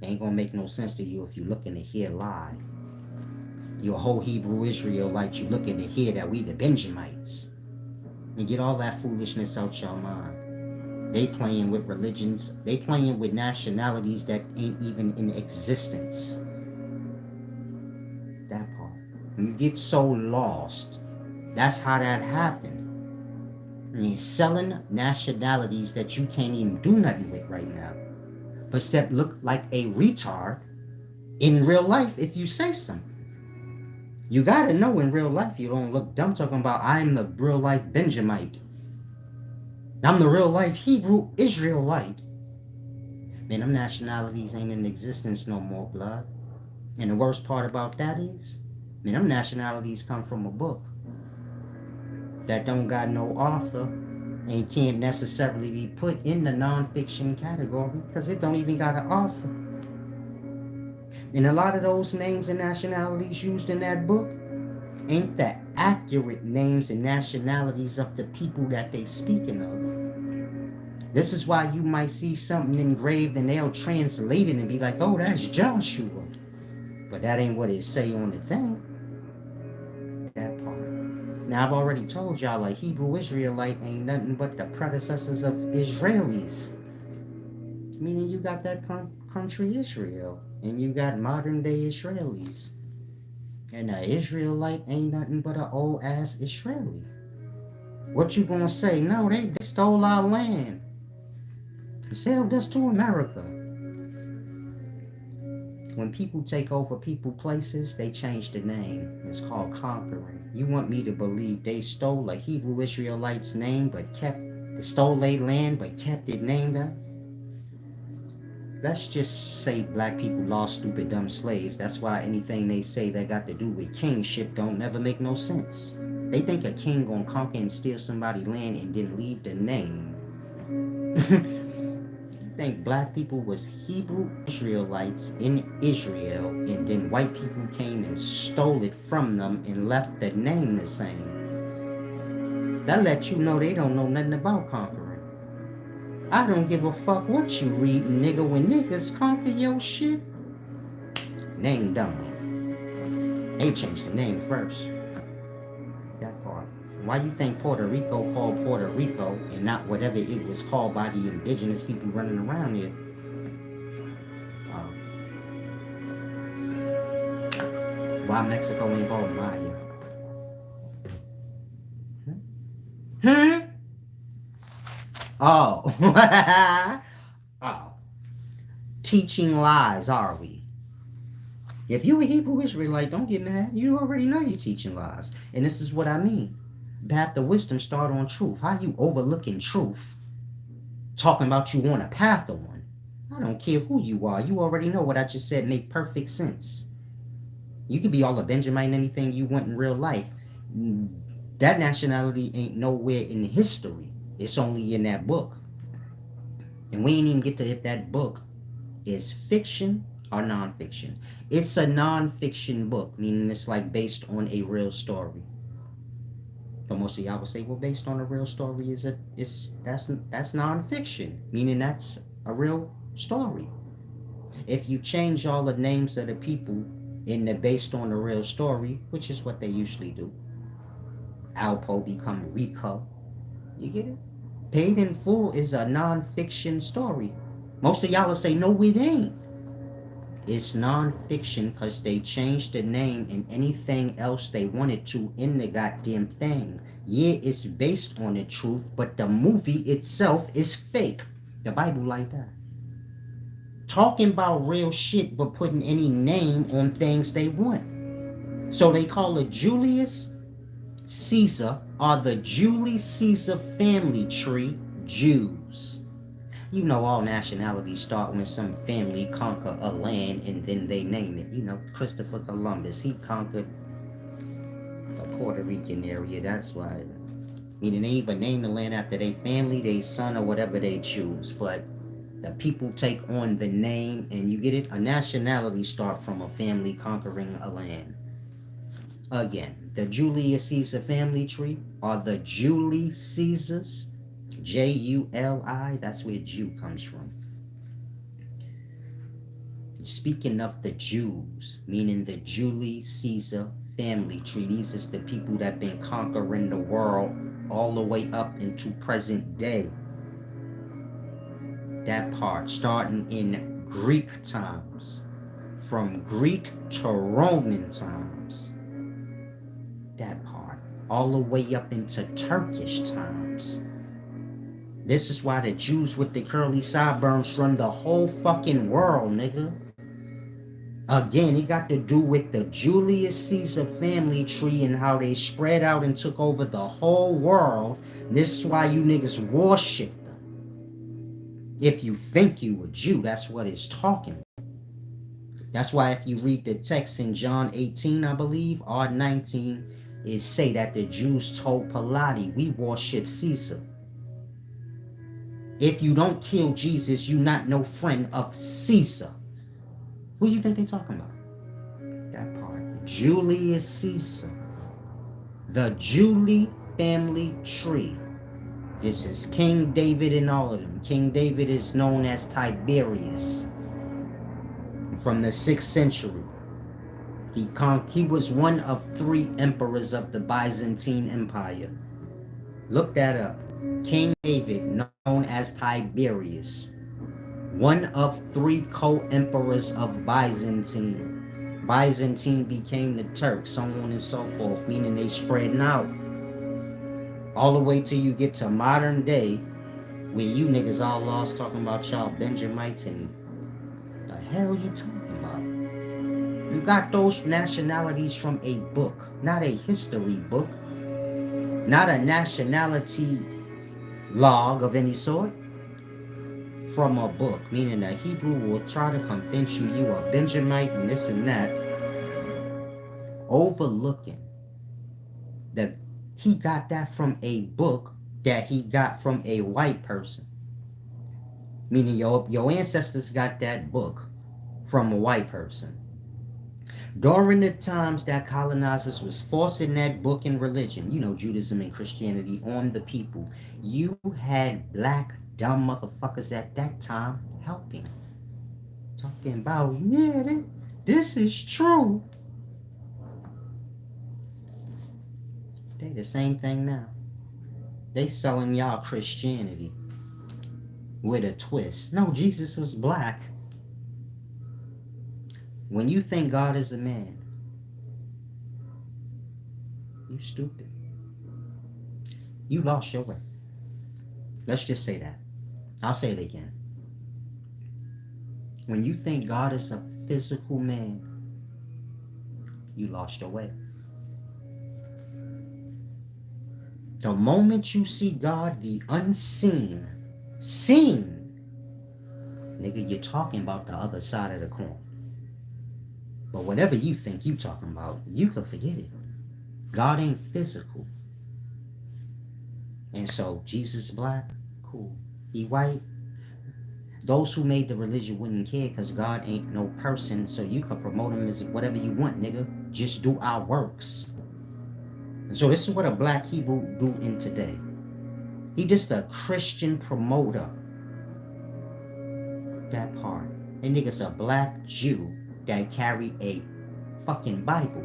It ain't gonna make no sense to you if you're looking to hear lie. You're a whole Hebrew Israelite, you looking to hear that we the Benjamites. And get all that foolishness out your mind. They playing with religions, they playing with nationalities that ain't even in existence. That part. When you get so lost, that's how that happened. And you're selling nationalities that you can't even do nothing with right now. But except look like a retard in real life if you say something. You gotta know in real life you don't look dumb talking about I'm the real life Benjamite. I'm the real life Hebrew Israelite. Man, them nationalities ain't in existence no more, blood. And the worst part about that is, man, them nationalities come from a book that don't got no author and can't necessarily be put in the nonfiction category because it don't even got an author. And a lot of those names and nationalities used in that book ain't that. accurate names and nationalities of the people that they speaking of. This is why you might see something engraved and they'll translate it and be like, oh, that's Joshua. But that ain't what it say on the thing. That part. Now, I've already told y'all, like, Hebrew Israelite ain't nothing but the predecessors of Israelis. Meaning you got that country Israel. And you got modern day Israelis. And an Israelite ain't nothing but an old ass Israeli. What you gonna say? No, they stole our land. Sailed us to America. When people take over people places, they change the name. It's called conquering. You want me to believe they stole a Hebrew Israelite's name but stole their land but kept it named up? Let's just say black people lost stupid dumb slaves. That's why anything they say that got to do with kingship don't never make no sense. They think a king gonna conquer and steal somebody's land and then leave the name. Think black people was Hebrew Israelites in Israel, and then white people came and stole it from them and left the name the same. That lets you know they don't know nothing about conquering. I don't give a fuck what you read, nigga. When niggas conquer your shit, name done. They changed the name first. That part. Why you think Puerto Rico called Puerto Rico and not whatever it was called by the indigenous people running around here? Why Mexico ain't called Maya? Oh. Oh. Teaching lies, are we? If you a Hebrew Israelite, don't get mad. You already know you're teaching lies. And this is what I mean. Path to wisdom start on truth. How you overlooking truth? Talking about you on a path of one. I don't care who you are. You already know what I just said make perfect sense. You can be all a Benjamin, anything you want in real life. That nationality ain't nowhere in history. It's only in that book. And we ain't even get to if that book is fiction or nonfiction. It's a nonfiction book, meaning it's like based on a real story. So most of y'all would say, well, based on a real story that's nonfiction, meaning that's a real story. If you change all the names of the people in the based on a real story, which is what they usually do, Alpo become Rico. You get it? Paid in Full is a nonfiction story. Most of y'all will say, no, it ain't. It's nonfiction because they changed the name and anything else they wanted to in the goddamn thing. Yeah, it's based on the truth, but the movie itself is fake. The Bible like that. Talking about real shit but putting any name on things they want. So they call it Julius Caesar or the Julius Caesar family tree Jews. You know all nationalities start when some family conquer a land and then they name it. You know, Christopher Columbus, he conquered the Puerto Rican area. That's why. Meaning they even name the land after their family, their son, or whatever they choose. But the people take on the name and you get it? A nationality start from a family conquering a land. Again, the Julius Caesar family tree or the Julius Caesars. Juli, that's where Jew comes from. Speaking of the Jews, meaning the Julius Caesar family tree, these is the people that been conquering the world all the way up into present day. That part, starting in Greek times, from Greek to Roman times. That part, all the way up into Turkish times. This is why the Jews with the curly sideburns run the whole fucking world, nigga. Again, it got to do with the Julius Caesar family tree and how they spread out and took over the whole world. This is why you niggas worship them. If you think you a Jew, that's what it's talking about. That's why if you read the text in John 18, I believe, or 19, it say that the Jews told Pilate, we worship Caesar. If you don't kill Jesus, you not no friend of Caesar. Who you think they talking about? That part. Julius Caesar. The Julie family tree. This is King David and all of them. King David is known as Tiberius from the 6th century. He was one of 3 emperors of the Byzantine Empire. Look that up. King David, known as Tiberius, one of 3 co-emperors of Byzantine. Byzantine became the Turks, so on and so forth, meaning they spreading out. All the way till you get to modern day, where you niggas all lost talking about y'all Benjamites and the hell you talking about? You got those nationalities from a book, not a history book, not a nationality log of any sort. From a book, meaning a Hebrew will try to convince you are Benjamite and this and that, overlooking that he got that from a book that he got from a white person. Meaning your ancestors got that book from a white person. During the times that colonizers was forcing that book and religion, Judaism and Christianity on the people, you had black dumb motherfuckers at that time helping. Talking about, yeah, this is true. They the same thing now. They selling y'all Christianity with a twist. No, Jesus was black. When you think God is a man, you stupid. You lost your way. Let's just say that. I'll say it again. When you think God is a physical man, you lost your way. The moment you see God, the unseen, seen, nigga, you're talking about the other side of the coin. But whatever you think you talking about, you can forget it. God ain't physical. And so, Jesus black, cool. He white. Those who made the religion wouldn't care because God ain't no person, so you can promote him as whatever you want, nigga. Just do our works. And so this is what a black Hebrew do in today. He just a Christian promoter. That part. And nigga's a black Jew that carry a fucking Bible.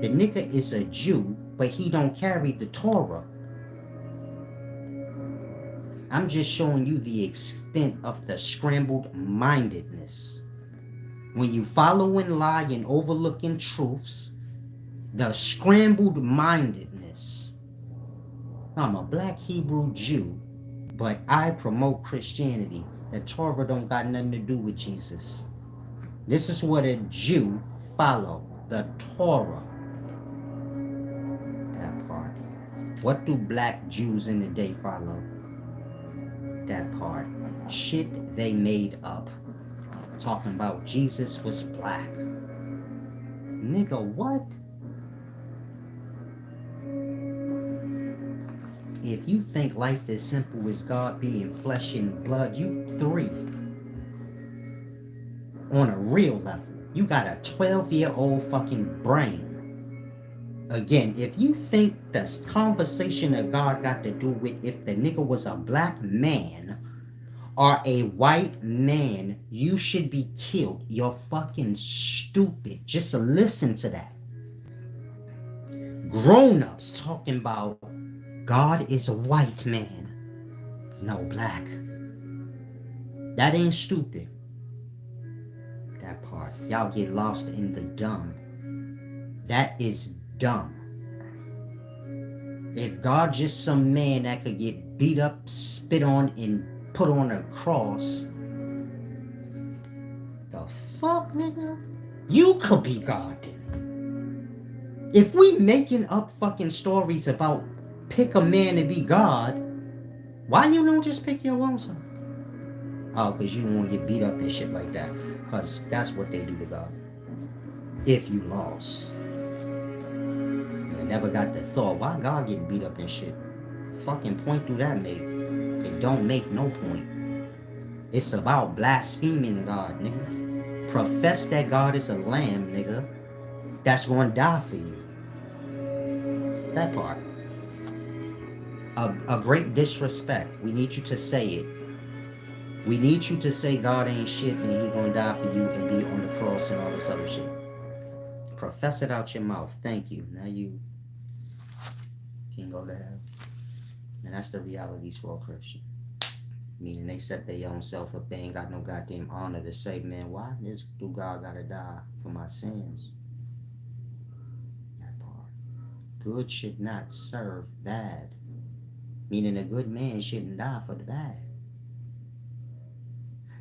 The nigga is a Jew, but he don't carry the Torah. I'm just showing you the extent of the scrambled mindedness. When you follow and lie and overlooking truths, the scrambled mindedness. I'm a black Hebrew Jew, but I promote Christianity. The Torah don't got nothing to do with Jesus. This is what a Jew follow, the Torah. That part. What do black Jews in the day follow? That part. Shit they made up. Talking about Jesus was black. Nigga, what? If you think life is simple as God being flesh and blood, you 3. On a real level. You got a 12-year-old fucking brain. Again, if you think the conversation of God got to do with if the nigga was a black man or a white man, you should be killed. You're fucking stupid. Just listen to that. Grown-ups talking about God is a white man. No, black. That ain't stupid. That part. Y'all get lost in the dumb. That is dumb. If God just some man that could get beat up, spit on, and put on a cross, the fuck, nigga? You could be God then. If we making up fucking stories about pick a man to be God, why you don't just pick your own son? Oh, because you don't want to get beat up and shit like that. Because that's what they do to God. If you lost. You never got the thought, why God getting beat up and shit? Fucking point through that, mate. It don't make no point. It's about blaspheming God, nigga. Profess that God is a lamb, nigga. That's going to die for you. That part. A great disrespect. We need you to say it. We need you to say God ain't shit and he gonna die for you and be on the cross and all this other shit. Profess it out your mouth. Thank you. Now you can go to hell. And that's the realities for a Christian. Meaning they set their own self up. They ain't got no goddamn honor to say, man, why this do God gotta die for my sins? That part. Good should not serve bad. Meaning a good man shouldn't die for the bad.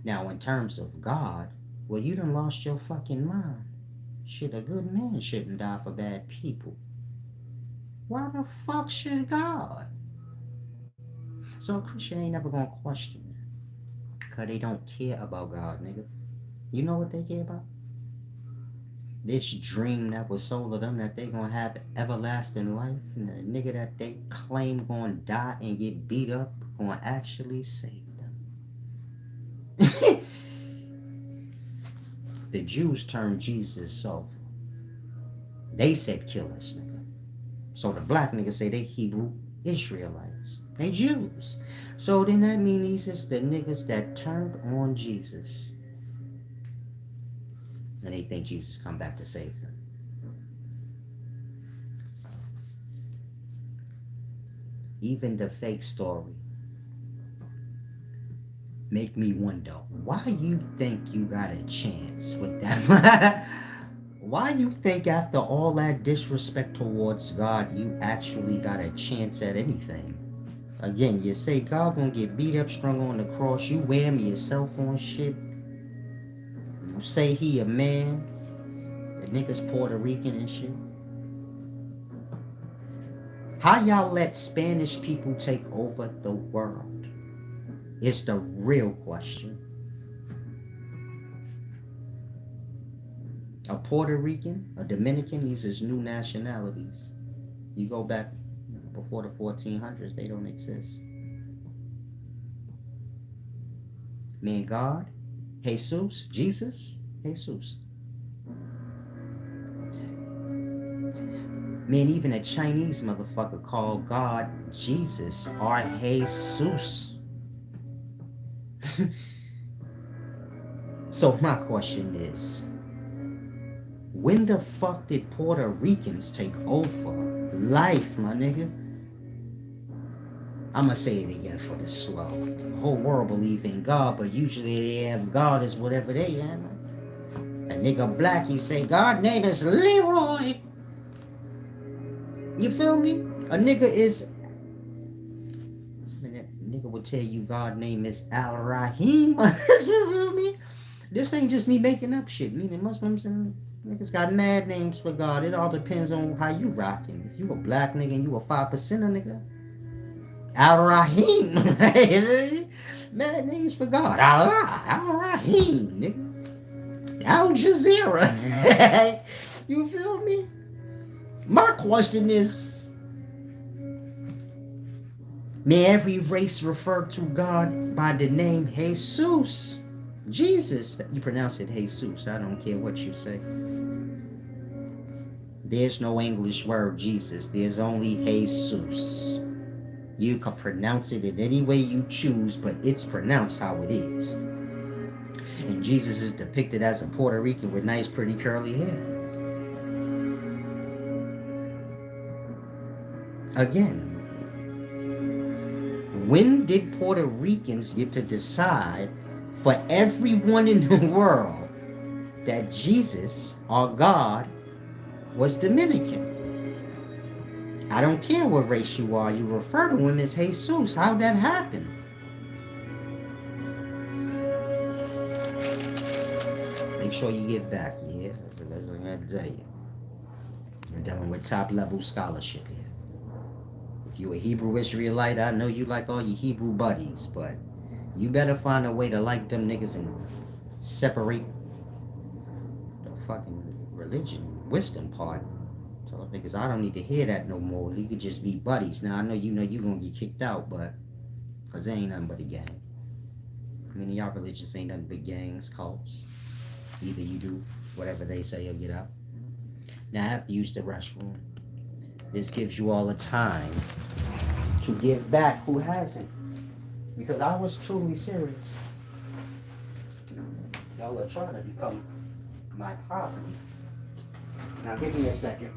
Now, in terms of God, well, you done lost your fucking mind. Shit, a good man shouldn't die for bad people. Why the fuck should God? So a Christian ain't never gonna question that. Because they don't care about God, nigga. You know what they care about? This dream that was sold to them that they gonna have everlasting life. And the nigga that they claim gonna die and get beat up gonna actually save them. The Jews turned Jesus off. They said kill us, nigga. So the black niggas say they Hebrew Israelites. They Jews. So then that means these is the niggas that turned on Jesus. And they think Jesus come back to save them. Even the fake story make me wonder why you think you got a chance with that. Why you think after all that disrespect towards God you actually got a chance at anything? Again, you say God gonna get beat up, strung on the cross, you wham yourself on shit. You say he a man, the nigga's Puerto Rican and shit. How y'all let Spanish people take over the world? It's the real question. A Puerto Rican, a Dominican, these is new nationalities. You go back before the 1400s, they don't exist. Man, God, Jesus, Jesus. Man, even a Chinese motherfucker called God Jesus or Jesus. So my question is, when the fuck did Puerto Ricans take over life, my nigga? I'ma say it again for the slow. The whole world believe in God, but usually they have God as whatever they have. A nigga black, he say God name is Leroy. You feel me? A nigga is... Nigga would tell you God name is Al-Rahim. You feel me? This ain't just me making up shit. Meaning Muslims and niggas got mad names for God. It all depends on how you rocking. If you a black nigga and you a 5%er nigga, Al-Rahim. Mad names for God. Allah. Al-Rahim, nigga. Al Jazeera. You feel me? My question is, may every race refer to God by the name Jesus. Jesus. You pronounce it Jesus. I don't care what you say. There's no English word Jesus. There's only Jesus. You can pronounce it in any way you choose, but it's pronounced how it is. And Jesus is depicted as a Puerto Rican with nice, pretty, curly hair. Again, when did Puerto Ricans get to decide for everyone in the world that Jesus or God was Dominican? I don't care what race you are, you refer to him as Jesus. How'd that happen? Make sure you get back, yeah? That's what I'm going to tell you. You're dealing with top level scholarship here. If you a Hebrew Israelite, I know you like all your Hebrew buddies, but you better find a way to like them niggas and separate the fucking religion, wisdom part. So because I don't need to hear that no more. You could just be buddies. Now I know you gonna get kicked out, but because there ain't nothing but a gang. I mean, y'all religions ain't nothing but gangs, cults. Either you do whatever they say or get out. Now I have to use the restroom. This gives you all the time to give back who hasn't. Because I was truly serious. Y'all are trying to become my property. Now give me a second.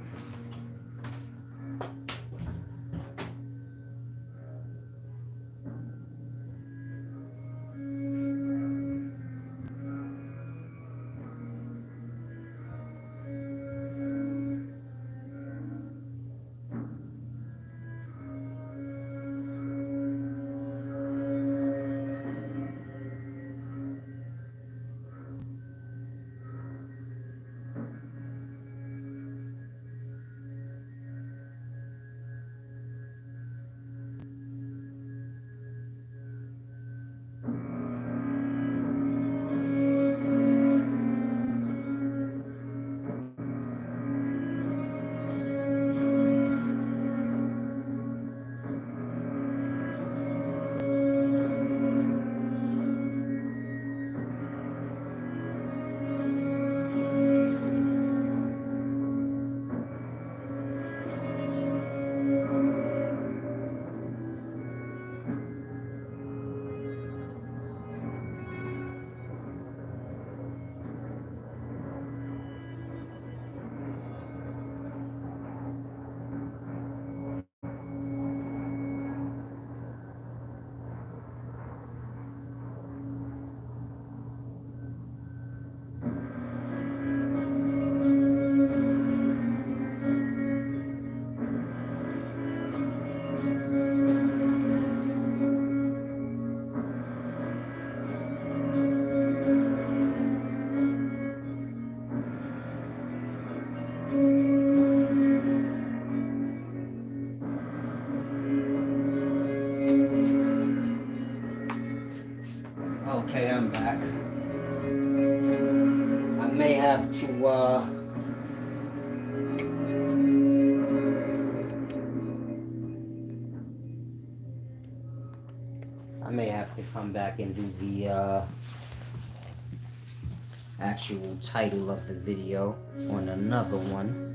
Okay, I'm back. I may have to, come back and do the, actual title of the video on another one.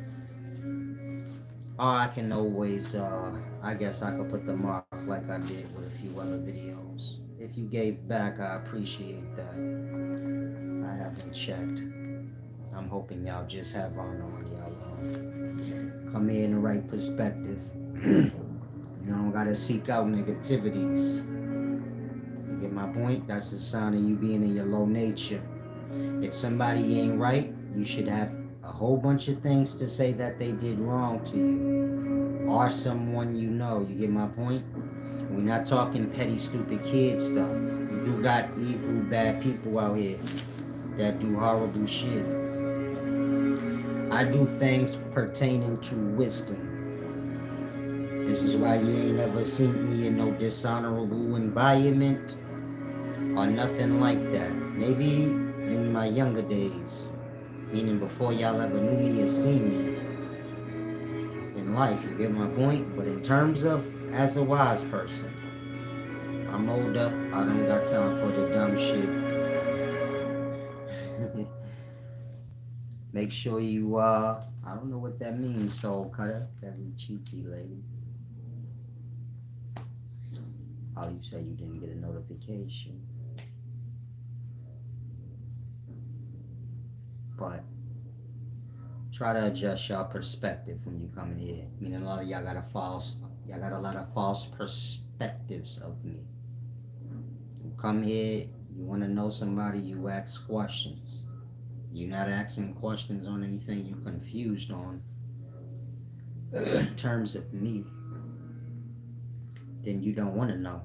Or I can always, I guess I could put the mark like I did with a few other videos. If you gave back, I appreciate that. I haven't checked. I'm hoping y'all just have on y'all. Come in the right perspective. You don't gotta seek out negativities. You get my point? That's a sign of you being in your low nature. If somebody ain't right, you should have a whole bunch of things to say that they did wrong to you. Or someone you know. You get my point? We're not talking petty, stupid kid stuff. You do got evil, bad people out here that do horrible shit. I do things pertaining to wisdom. This is why you ain't ever seen me in no dishonorable environment or nothing like that. Maybe in my younger days, meaning before y'all ever knew me or seen me in life, you get my point? But in terms of as a wise person, I'm older, I don't got time for the dumb shit. Make sure you, I don't know what that means, soul cutter, very cheeky lady. Oh, you say you didn't get a notification. But try to adjust your perspective when you come in here. I mean, a lot of y'all got a lot of false perspectives of me. You come here, you want to know somebody, you ask questions. You're not asking questions on anything you're confused on in terms of me. Then you don't want to know.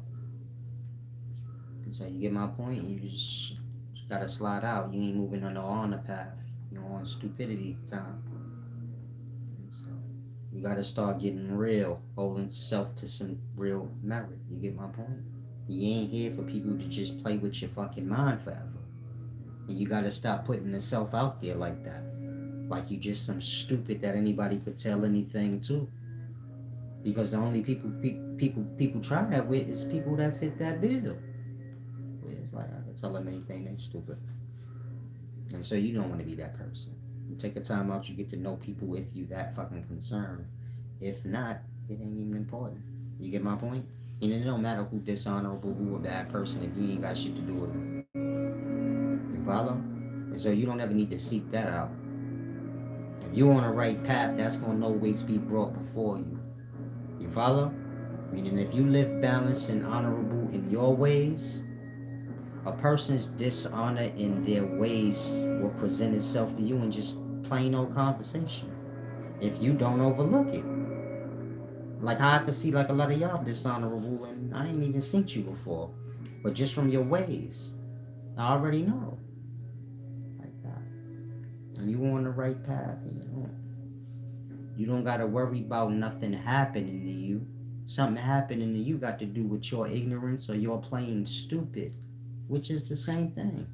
And so you get my point? You just gotta slide out. You ain't moving on the honor path. You're on stupidity time. And so you gotta start getting real, holding self to some real merit. You get my point? You ain't here for people to just play with your fucking mind forever. And you gotta stop putting yourself out there like that. Like you just some stupid that anybody could tell anything to. Because the only people try that with is people that fit that bill. It's like I can tell them anything, they stupid. And so you don't want to be that person. You take a time out, you get to know people if you that fucking concerned. If not, it ain't even important. You get my point? And it don't matter who dishonorable, who a bad person, if you ain't got shit to do with it. You follow? And so you don't ever need to seek that out. If you're on the right path, that's gonna always be brought before you. You follow? Meaning if you live balanced and honorable in your ways, a person's dishonor in their ways will present itself to you in just plain old conversation. If you don't overlook it. Like how I could see like a lot of y'all dishonorable and I ain't even seen you before. But just from your ways, I already know. Like that. And you on the right path, you don't gotta worry about nothing happening to you. Something happening to you got to do with your ignorance or your playing stupid, which is the same thing.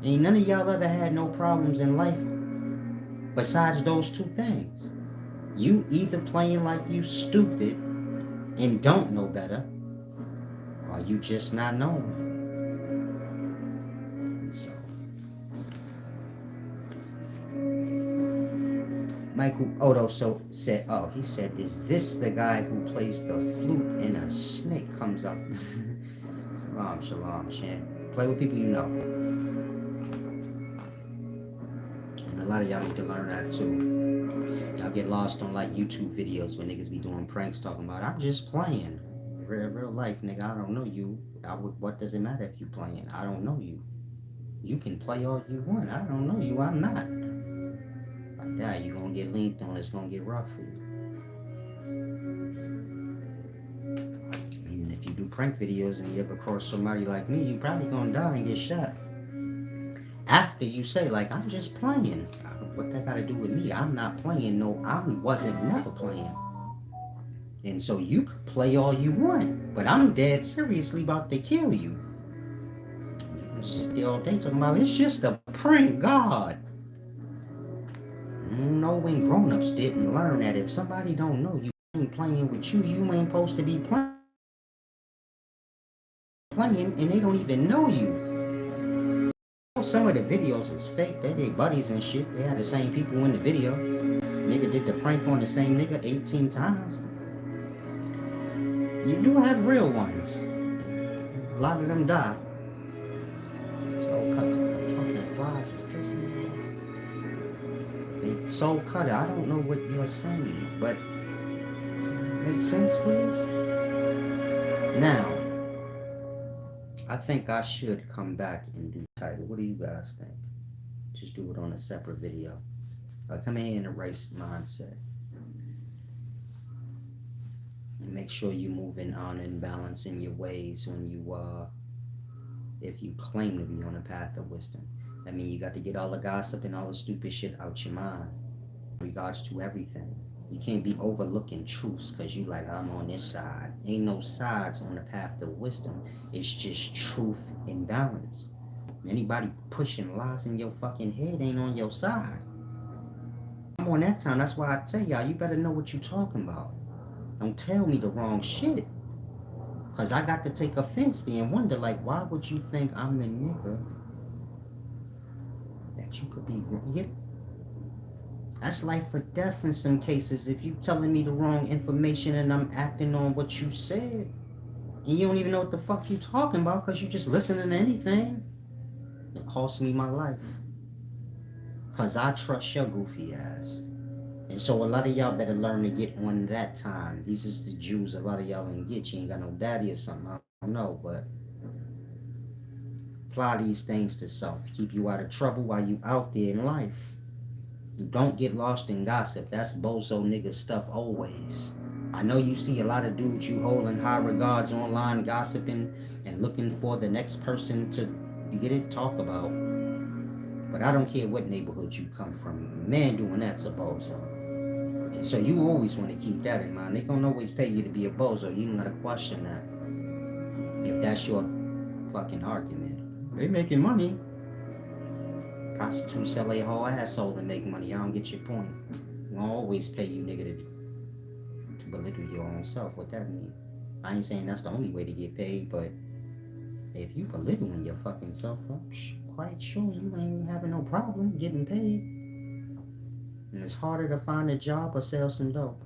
Ain't none of y'all ever had no problems in life besides those two things. You either playing like you stupid and don't know better, or you just not knowing. And so, Michael Odo said, he said, is this the guy who plays the flute and a snake comes up? Shalom, shalom, champ. Play with people you know. And a lot of y'all need to learn that too. Y'all get lost on like YouTube videos when niggas be doing pranks talking about, I'm just playing. Real life, nigga, I don't know you. What does it matter if you playing? I don't know you. You can play all you want. I don't know you. I'm not. Like that, you gonna get linked on. It's gonna get rough for you. And if you do prank videos and you ever cross somebody like me, you probably gonna die and get shot. After you say like, I'm just playing. What that got to do with me? I'm not playing. No, I wasn't never playing. And so you could play all you want, but I'm dead seriously about to kill you. Just the old day talking about it's just a prank, God. No, when grown-ups didn't learn that if somebody don't know you ain't playing with you, you ain't supposed to be playing, and they don't even know you. Some of the videos is fake. They buddies and shit. They had the same people in the video. Nigga did the prank on the same nigga 18 times. You do have real ones. A lot of them die. Soul Cutter. Fucking flies is pissing me off. Soul Cutter, I don't know what you're saying, but make sense, please? Now, I think I should come back and do title. What do you guys think? Just do it on a separate video. Come in here and erase mindset. Make sure you move in honor and balance in your ways when you if you claim to be on a path of wisdom. That means you got to get all the gossip and all the stupid shit out your mind in regards to everything. You can't be overlooking truths because you like, I'm on this side. Ain't no sides on the path of wisdom. It's just truth and balance. Anybody pushing lies in your fucking head ain't on your side. I'm on that time. That's why I tell y'all, you better know what you talking about. Don't tell me the wrong shit. Because I got to take offense then and wonder, like, why would you think I'm the nigga that you could be wrong? That's life or death in some cases. If you telling me the wrong information and I'm acting on what you said, and you don't even know what the fuck you talking about because you just listening to anything, it cost me my life. Because I trust your goofy ass. And so a lot of y'all better learn to get on that time. These is the Jews a lot of y'all ain't get. You ain't got no daddy or something. I don't know, but apply these things to self. Keep you out of trouble while you out there in life. You don't get lost in gossip. That's bozo nigga stuff always. I know you see a lot of dudes you hold in high regards online gossiping and looking for the next person to, you get it, talk about. But I don't care what neighborhood you come from. Man doing that's a bozo. And so you always want to keep that in mind. They gonna always pay you to be a bozo. You don't gotta question that. If that's your fucking argument. They making money. Prostitutes sell a whole asshole and make money. I don't get your point. They gonna always pay you nigga to belittle your own self. What that mean? I ain't saying that's the only way to get paid, but if you belittling your fucking self, I'm quite sure you ain't having no problem getting paid. And it's harder to find a job or sell some dope.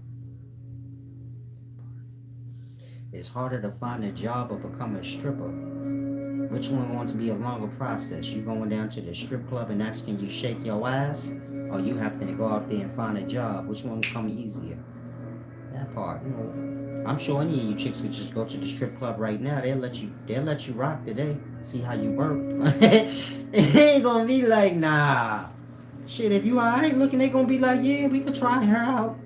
It's harder to find a job or become a stripper. Which one going to be a longer process? You going down to the strip club and asking you shake your ass? Or you have to go out there and find a job? Which one will come easier? That part, I'm sure any of you chicks could just go to the strip club right now. They'll let you rock today. See how you work. It ain't gonna be like, nah. Shit, if you alright looking, they gonna be like, yeah, we could try her out.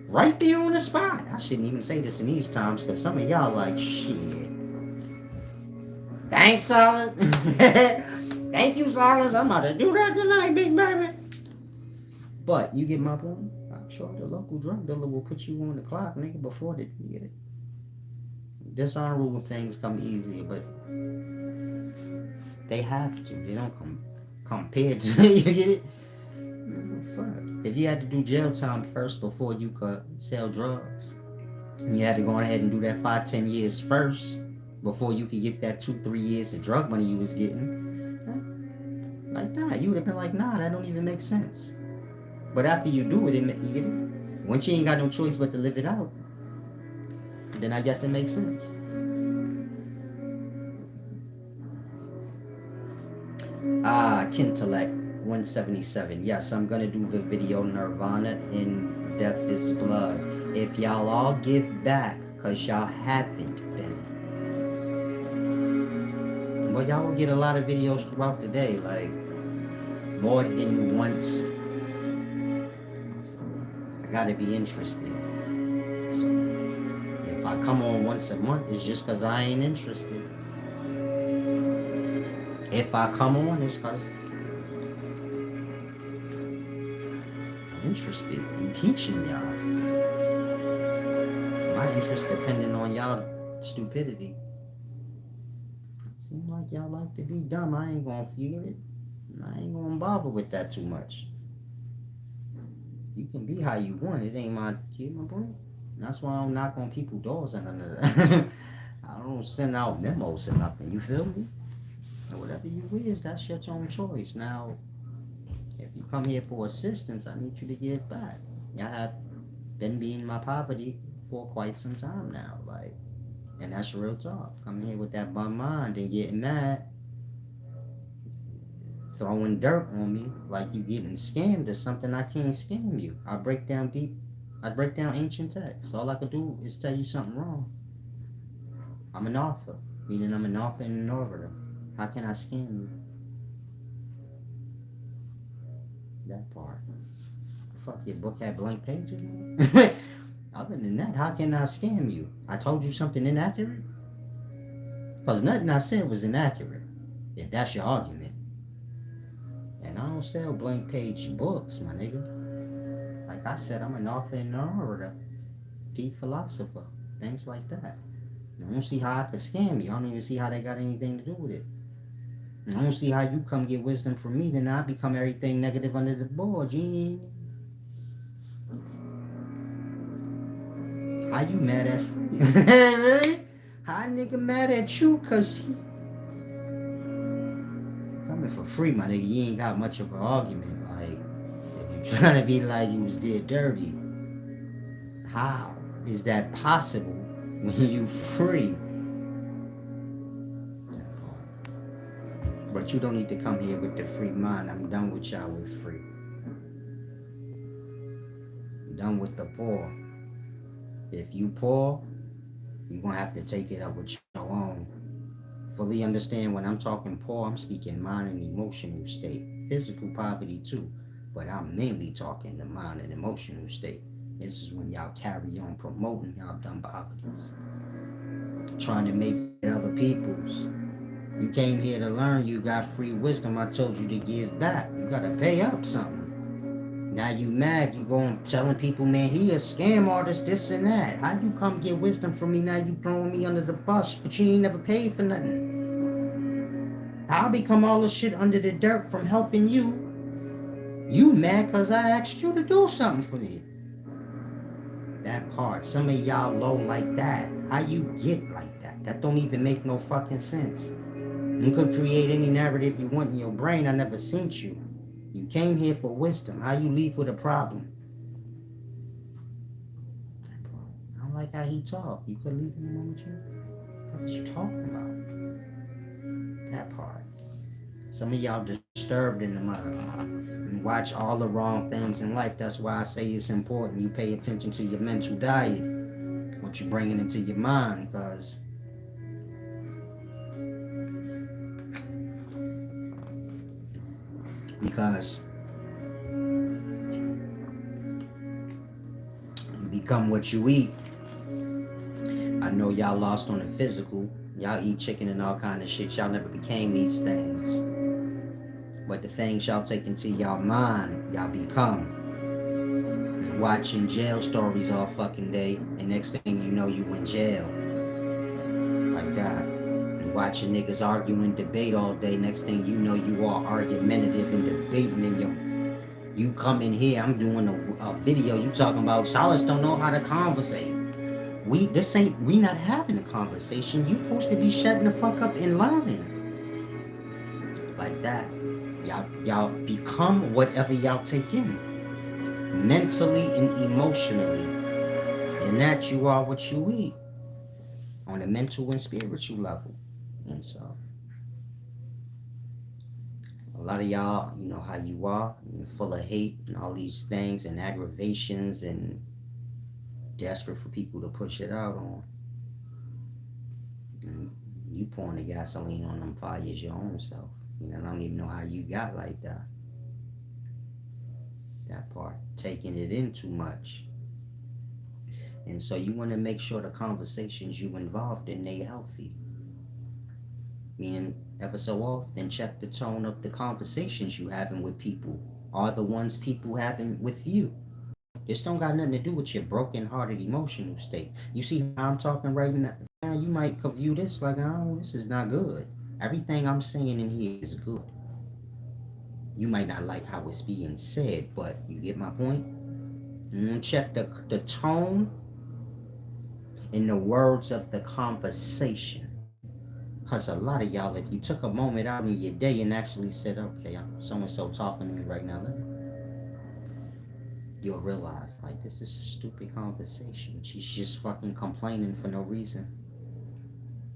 Right there on the spot. I shouldn't even say this in these times, because some of y'all like, shit. Thanks, Solid. Thank you, Solid. I'm about to do that tonight, big baby. But you get my point? I'm sure the local drug dealer will put you on the clock, nigga, before they get it. Dishonorable things come easier, but they have to. They don't come compared to you get it? Fuck. If you had to do jail time first before you could sell drugs, and you had to go ahead and do that 5-10 years first before you could get that 2-3 years of drug money you was getting, like that, you would have been like, nah, that don't even make sense. But after you do it, you get it. Once you ain't got no choice but to live it out, then I guess it makes sense. Kintellect 177. Yes, I'm gonna do the video Nirvana in Death is Blood. If y'all all give back, cause y'all haven't been. Well, y'all will get a lot of videos throughout the day, like more than once. I gotta be interested. So, if I come on once a month, it's just cause I ain't interested. If I come on, it's cause I'm interested in teaching y'all. My interest depending on y'all stupidity. Seems like y'all like to be dumb. I ain't gonna feel it. I ain't gonna bother with that too much. You can be how you want. It ain't my boy. That's why I don't knock on people's doors and none of that. I don't send out memos or nothing. You feel me? And whatever you is, that's your own choice. Now, if you come here for assistance, I need you to give back. I have been being my poverty for quite some time now, like, and that's real talk. Coming here with that bum mind and getting mad, throwing dirt on me like you getting scammed or something. I can't scam you. I break down ancient texts. All I could do is tell you something wrong. I'm an author, meaning I'm an author and an orator. How can I scam you? That part. Fuck, your book had blank pages. Other than that, how can I scam you? I told you something inaccurate? Because nothing I said was inaccurate, if that's your argument. And I don't sell blank page books, my nigga. Like I said, I'm an author and an orator, deep philosopher, things like that. I don't see how I could scam you. I don't even see how they got anything to do with it. I don't see how you come get wisdom from me, then I become everything negative under the board. How you mad at free? Really? How nigga mad at you? Cause he coming for free, my nigga. You ain't got much of an argument. Like, if you trying to be like you was dead dirty, how is that possible when you free? But you don't need to come here with the free mind. I'm done with y'all with free. I'm done with the poor. If you poor, you're going to have to take it up with your own. Fully understand when I'm talking poor, I'm speaking mind and emotional state. Physical poverty too. But I'm mainly talking the mind and emotional state. This is when y'all carry on promoting y'all dumb poverties. Trying to make it other people's. You came here to learn, you got free wisdom. I told you to give back. You gotta pay up something. Now you mad, you going telling people, man, he a scam artist, this and that. How you come get wisdom from me, now you throwing me under the bus, but you ain't never paid for nothing. I'll become all the shit under the dirt from helping you. You mad cause I asked you to do something for me. That part, some of y'all low like that. How you get like that? That don't even make no fucking sense. You could create any narrative you want in your brain. I never seen you. You came here for wisdom. How you leave with a problem? I don't like how he talk. You could leave him alone with you. What are you talking about? That part. Some of y'all disturbed in the mind and watch all the wrong things in life. That's why I say it's important you pay attention to your mental diet, what you're bringing into your mind, because you become what you eat. I know y'all lost on the physical. Y'all eat chicken and all kind of shit. Y'all never became these things. But the things y'all take into y'all mind, y'all become. You're watching jail stories all fucking day, and next thing you know, you in jail. Like that. You're watching niggas argue and debate all day. Next thing you know, you all argumentative and debating, and you come in here, I'm doing a video, you talking about Solace don't know how to conversate. We not having a conversation. You supposed to be shutting the fuck up and learning. Like that. Y'all become whatever y'all take in. Mentally and emotionally. And that you are what you eat. On a mental and spiritual level. And so a lot of y'all, you know how you are. You're full of hate and all these things and aggravations and desperate for people to push it out on. And you pouring the gasoline on them fires your own self. You know, I don't even know how you got like that. That part. Taking it in too much. And so you want to make sure the conversations you involved in, they healthy. Meaning, ever so often, check the tone of the conversations you having with people. Are the ones people having with you. This don't got nothing to do with your broken-hearted emotional state. You see how I'm talking right now? You might view this like, oh, this is not good. Everything I'm saying in here is good. You might not like how it's being said, but you get my point? Check the tone and the words of the conversation. Because a lot of y'all, if you took a moment out in your day and actually said, okay, I'm so-and-so talking to me right now, you'll realize, like, this is a stupid conversation. She's just fucking complaining for no reason.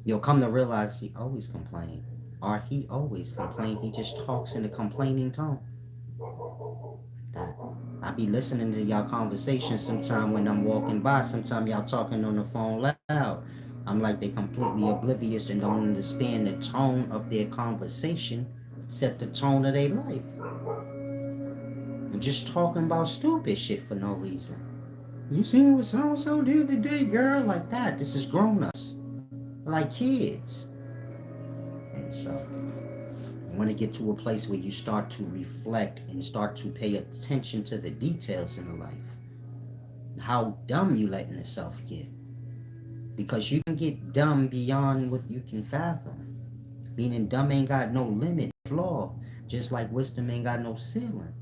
You'll come to realize she always complained. Or he always complained. He just talks in a complaining tone. I be listening to y'all conversations sometime when I'm walking by. Sometime y'all talking on the phone loud. I'm like, they completely oblivious and don't understand the tone of their conversation, set the tone of their life. And just talking about stupid shit for no reason. You seen what so-and-so did today, girl? Like that. This is grown-ups. Like kids. And so, you want to get to a place where you start to reflect and start to pay attention to the details in the life. How dumb you letting yourself get. Because you can get dumb beyond what you can fathom. Meaning dumb ain't got no limit, flaw. Just like wisdom ain't got no ceiling.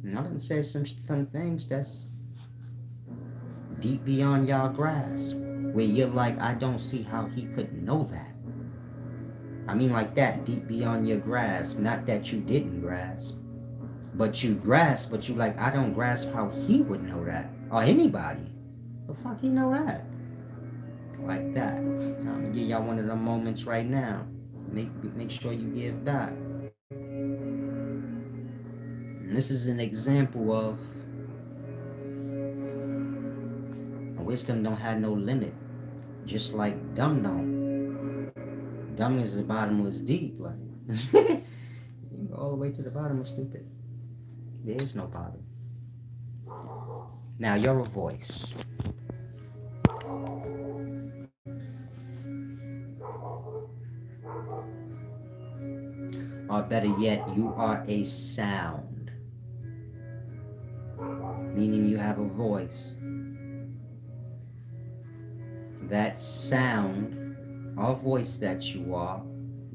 And I done said some things that's deep beyond y'all grasp. Where you're like, I don't see how he could know that. I mean like that, deep beyond your grasp. Not that you didn't grasp. But you grasp, but you like, I don't grasp how he would know that. Or anybody. The fuck he know that? Like that. I'm gonna give y'all one of them moments right now. Make sure you give back. And this is an example of wisdom don't have no limit. Just like dumb don't. Dumb is the bottomless deep. Like you go all the way to the bottom of stupid. There is no bottom. Now you're a voice. Or better yet, you are a sound. Meaning you have a voice. That sound or voice that you are,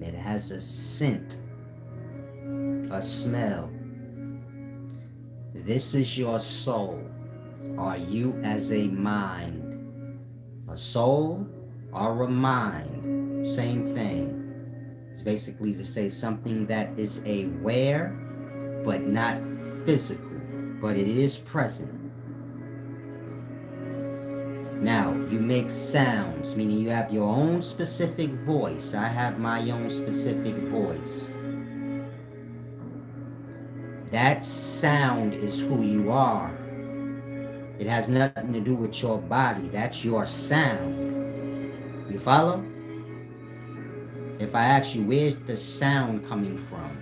it has a scent, a smell. This is your soul, or you as a mind. A soul or a mind, same thing. It's basically to say something that is aware, but not physical, but it is present. You make sounds, meaning you have your own specific voice. I have my own specific voice. That sound is who you are. It has nothing to do with your body. That's your sound. You follow? If I ask you, where's the sound coming from?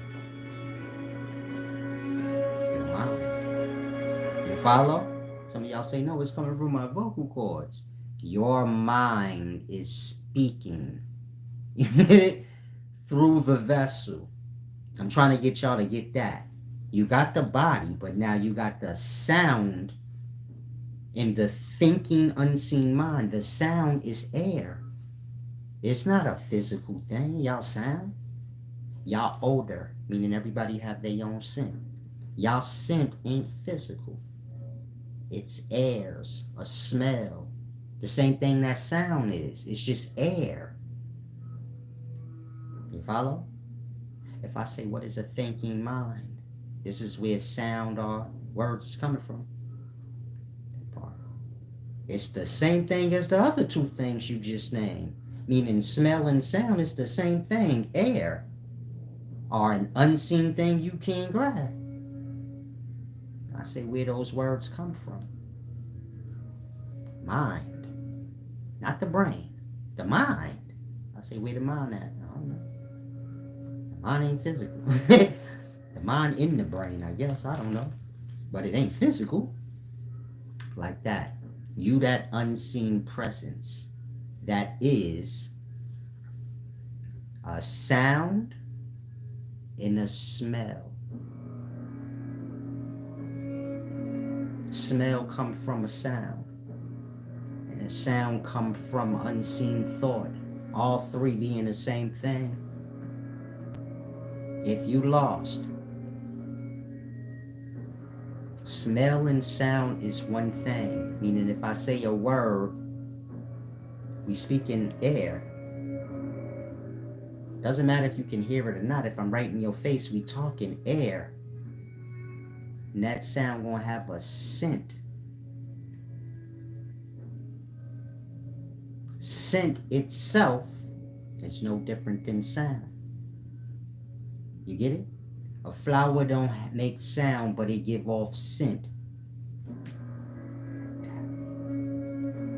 Your mind. You follow? Some of y'all say, no, it's coming from my vocal cords. Your mind is speaking. You get it? Through the vessel. I'm trying to get y'all to get that. You got the body, but now you got the sound in the thinking unseen mind. The sound is air. It's not a physical thing. Y'all sound. Y'all odor, meaning everybody have their own scent. Y'all scent ain't physical. It's airs, a smell. The same thing that sound is. It's just air. You follow? If I say, what is a thinking mind? This is where sound or words is coming from. That part. It's the same thing as the other two things you just named. Meaning smell and sound is the same thing. Air. Or an unseen thing you can't grab. I say where those words come from. Mind. Not the brain. The mind. I say where the mind at? I don't know. The mind ain't physical. The mind in the brain, I guess. I don't know. But it ain't physical. Like that. You that unseen presence. That is a sound and a smell. Smell come from a sound. And a sound come from unseen thought. All three being the same thing. If you lost, smell and sound is one thing. Meaning if I say a word, we speak in air. Doesn't matter if you can hear it or not. If I'm right in your face, we talk in air. And that sound gonna have a scent. Scent itself is no different than sound. You get it? A flower don't make sound, but it give off scent.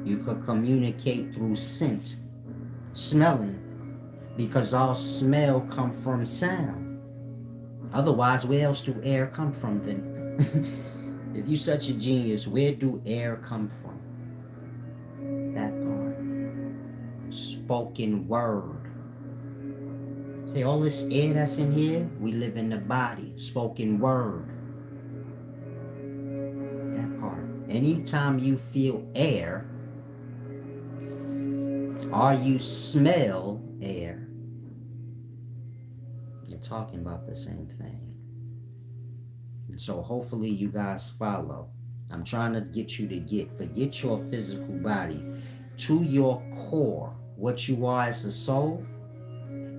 You could communicate through scent, smelling, because all smell come from sound. Otherwise, where else do air come from then? If you're such a genius, where do air come from? That part. Spoken word. Say, all this air that's in here, we live in the body. Spoken word. That part. Anytime you feel air, or you smell air, you're talking about the same thing. And so hopefully you guys follow. I'm trying to get you to forget your physical body. To your core, what you are as a soul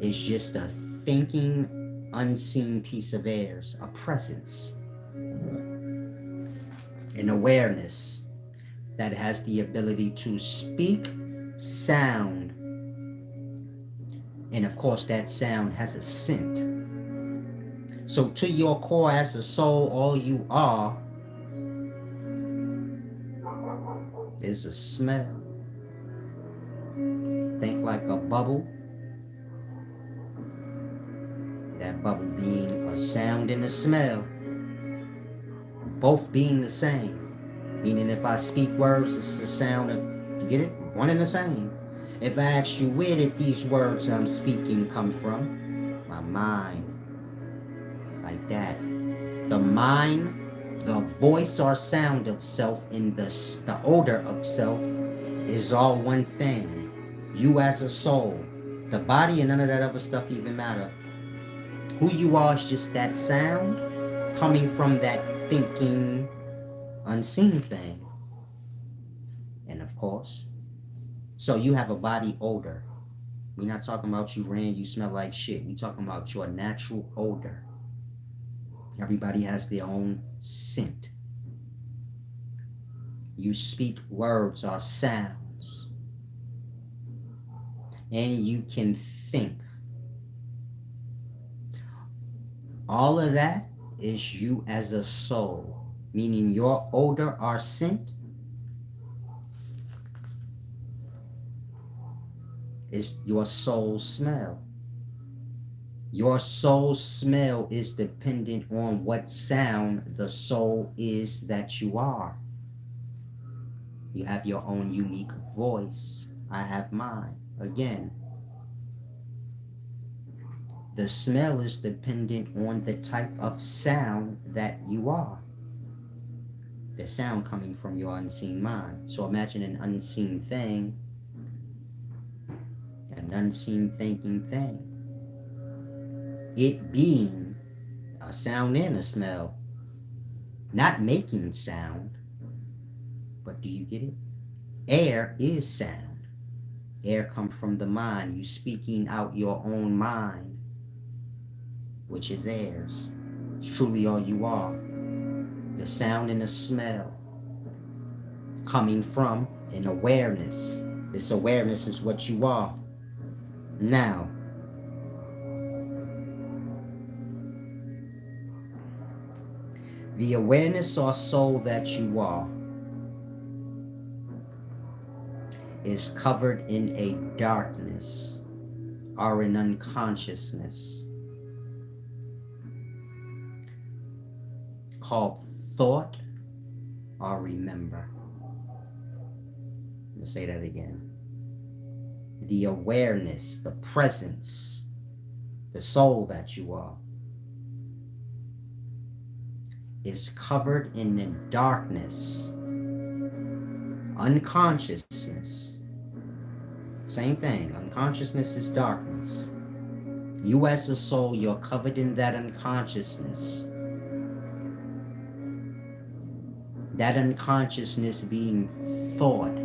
is just a thinking, unseen piece of air, a presence, an awareness that has the ability to speak sound, and of course that sound has a scent. So to your core as a soul, all you are is a smell. Think like a bubble. That bubble being a sound and a smell. Both being the same. Meaning if I speak words, it's the sound of, you get it? One and the same. If I ask you, where did these words I'm speaking come from? My mind. Like that. The mind, the voice or sound of self, and the odor of self is all one thing. You as a soul. The body and none of that other stuff even matter. Who you are is just that sound coming from that thinking, unseen thing. And of course, so you have a body odor. We're not talking about you ran, you smell like shit. We're talking about your natural odor. Everybody has their own scent. You speak words or sounds. and you can think. All of that is you as a soul, meaning your odor or scent is your soul smell. Your soul smell is dependent on what sound the soul is that you are. You have your own unique voice. I have mine. Again, the smell is dependent on the type of sound that you are. The sound coming from your unseen mind. So imagine an unseen thing, an unseen thinking thing. It being a sound and a smell. Not making sound, but do you get it? Air is sound. Air comes from the mind. You speaking out your own mind, which is theirs. It's truly all you are. The sound and the smell coming from an awareness. This awareness is what you are. Now, the awareness or soul that you are is covered in a darkness or an unconsciousness called thought or remember. Let me say that again. The awareness, the presence, the soul that you are is covered in the darkness, unconsciousness. Same thing, unconsciousness is darkness. You as a soul, you're covered in that unconsciousness. That unconsciousness being thought.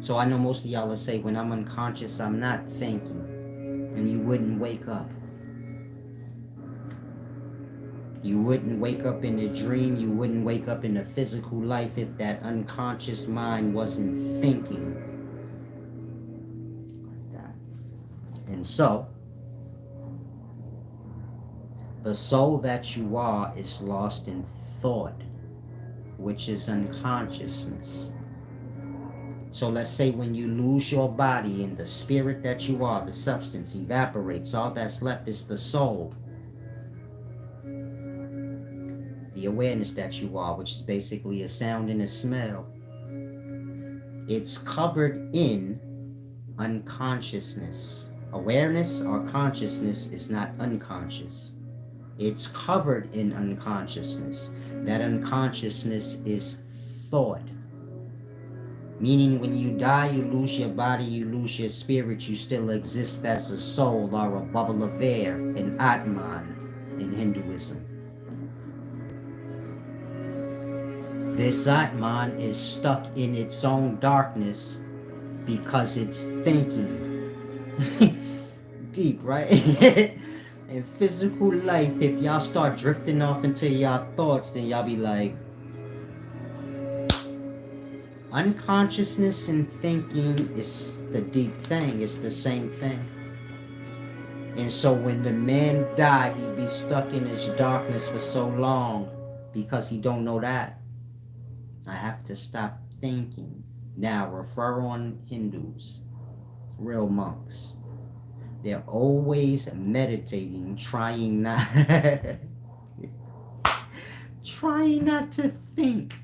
So I know most of y'all will say, when I'm unconscious, I'm not thinking. And you wouldn't wake up. You wouldn't wake up in a dream. You wouldn't wake up in a physical life if that unconscious mind wasn't thinking. Like that. And so, the soul that you are is lost in thought, which is unconsciousness. So let's say when you lose your body and the spirit that you are, the substance evaporates, all that's left is the soul. The awareness that you are, which is basically a sound and a smell. It's covered in unconsciousness. Awareness or consciousness is not unconscious. It's covered in unconsciousness. That unconsciousness is thought. Meaning when you die, you lose your body, you lose your spirit, you still exist as a soul or a bubble of air, an Atman in Hinduism. This Atman is stuck in its own darkness because it's thinking. Deep, right? In physical life, if y'all start drifting off into y'all thoughts, then y'all be like, unconsciousness and thinking is the deep thing. It's the same thing. And so when the man died, he'd be stuck in his darkness for so long because he don't know that. I have to stop thinking. Now, refer on Hindus, real monks. They're always meditating, trying not to think.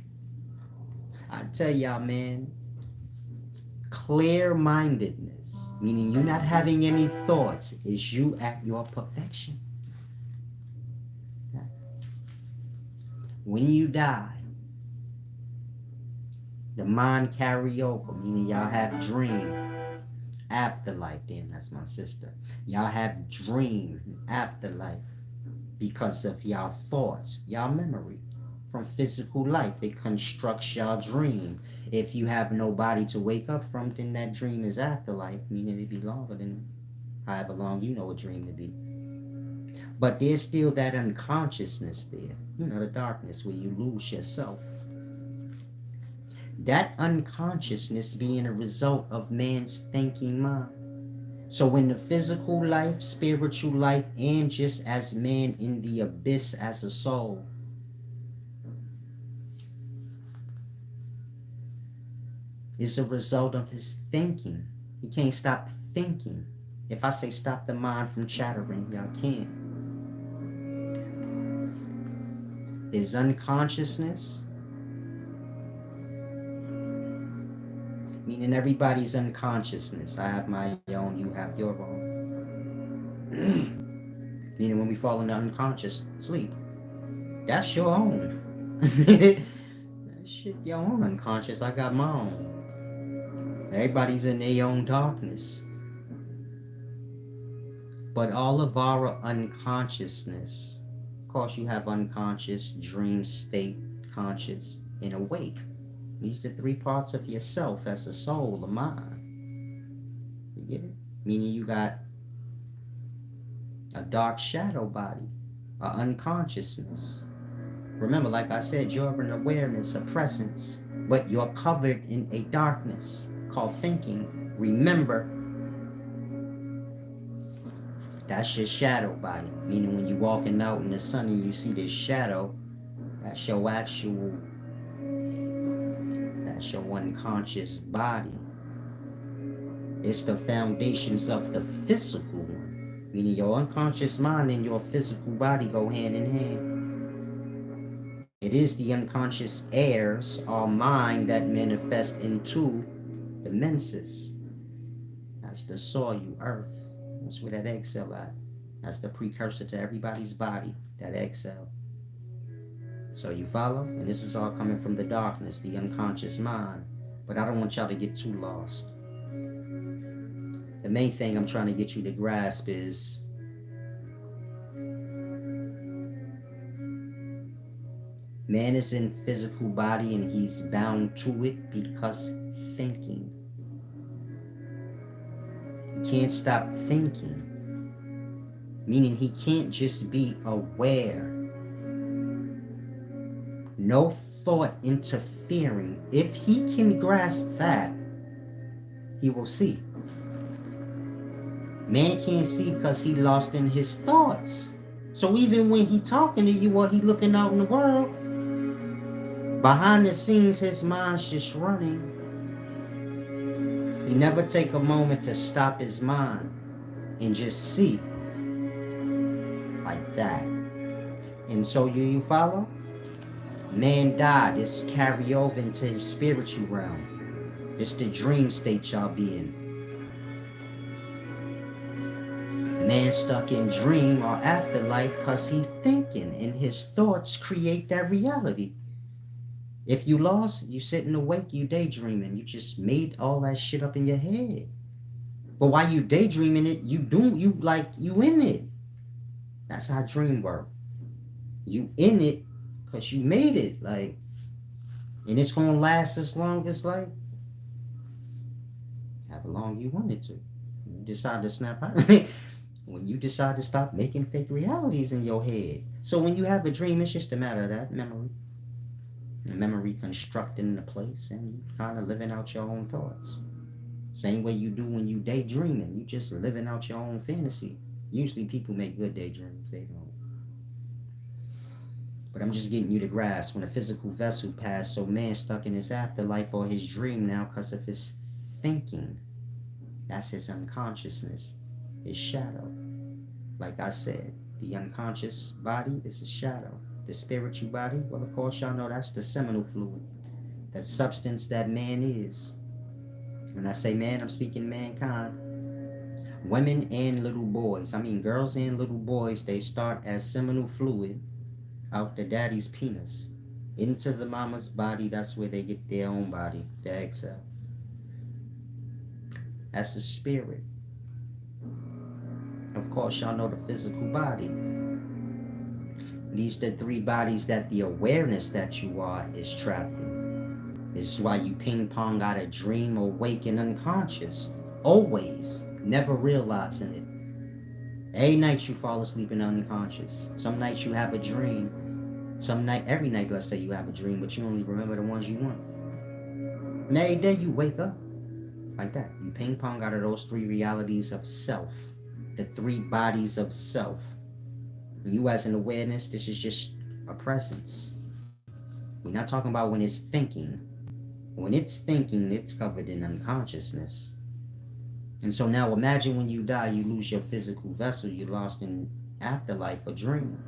I tell y'all, man, clear-mindedness, meaning you're not having any thoughts, is you at your perfection. When you die, the mind carry over, meaning y'all have dream, afterlife. Damn, that's my sister. Y'all have dream, afterlife, because of y'all thoughts, y'all memory. From physical life, it constructs y'all dream. If you have no body to wake up from, then that dream is afterlife, meaning it'd be longer than however long you know a dream to be. But there's still that unconsciousness there, the darkness where you lose yourself. That unconsciousness being a result of man's thinking mind. So in the physical life, spiritual life, and just as man in the abyss as a soul, is a result of his thinking. He can't stop thinking. If I say stop the mind from chattering, y'all can't. His unconsciousness, meaning everybody's unconsciousness. I have my own, you have your own. Meaning when we fall into unconscious sleep, that's your own. That shit your own unconscious. I got my own. Everybody's in their own darkness. But all of our unconsciousness, of course you have unconscious, dream state, conscious, and awake. These are the three parts of yourself as a soul, a mind. You get it? Meaning you got a dark shadow body, a unconsciousness. Remember, like I said, you're an awareness, a presence, but you're covered in a darkness called thinking. Remember, that's your shadow body. Meaning when you're walking out in the sun and you see this shadow, that's your actual, that's your unconscious body. It's the foundations of the physical one. Meaning your unconscious mind and your physical body go hand in hand. It is the unconscious airs, our mind, that manifest into the menses. That's the soil, earth. That's where that egg cell at. That's the precursor to everybody's body, that egg cell. So you follow? And this is all coming from the darkness, the unconscious mind. But I don't want y'all to get too lost. The main thing I'm trying to get you to grasp is man is in physical body and he's bound to it because thinking. He can't stop thinking. Meaning he can't just be aware. No thought interfering. If he can grasp that, he will see. Man can't see because he lost in his thoughts. So even when he talking to you or he looking out in the world, behind the scenes his mind's just running. He never take a moment to stop his mind and just see. Like that. And so you follow? Man died. It's carry over into his spiritual realm. It's the dream state y'all be in. Man stuck in dream or afterlife because he thinking, and his thoughts create that reality. If you lost, you sitting awake, you daydreaming. You just made all that shit up in your head. But while you daydreaming it, you in it. That's how dream work. You in it because you made it, like, and it's gonna last as long as, like, however long you want it to. You decide to snap out of it. When you decide to stop making fake realities in your head. So when you have a dream, it's just a matter of that memory. The memory constructing the place and you kind of living out your own thoughts. Same way you do when you daydreaming. You just living out your own fantasy. Usually people make good daydreams. They don't. But I'm just getting you to grasp when a physical vessel passed, so man stuck in his afterlife or his dream now because of his thinking. That's his unconsciousness, his shadow. Like I said, the unconscious body is a shadow. The spiritual body, well, of course, y'all know that's the seminal fluid. That substance that man is. When I say man, I'm speaking mankind. Women and little boys, I mean girls and little boys, they start as seminal fluid out the daddy's penis into the mama's body. That's where they get their own body, the egg cell. That's the spirit. Of course, y'all know the physical body. These are the three bodies that the awareness that you are is trapped in. This is why you ping pong out a dream, awake, and unconscious. Always. Never realizing it. Every night you fall asleep and unconscious. Some nights you have a dream. Every night, let's say you have a dream, but you only remember the ones you want. And every day you wake up. Like that. You ping pong out of those three realities of self. The three bodies of self. You as an awareness, this is just a presence. We're not talking about when it's thinking. When it's thinking, it's covered in unconsciousness. And so now imagine when you die, you lose your physical vessel, you're lost in afterlife, a dream,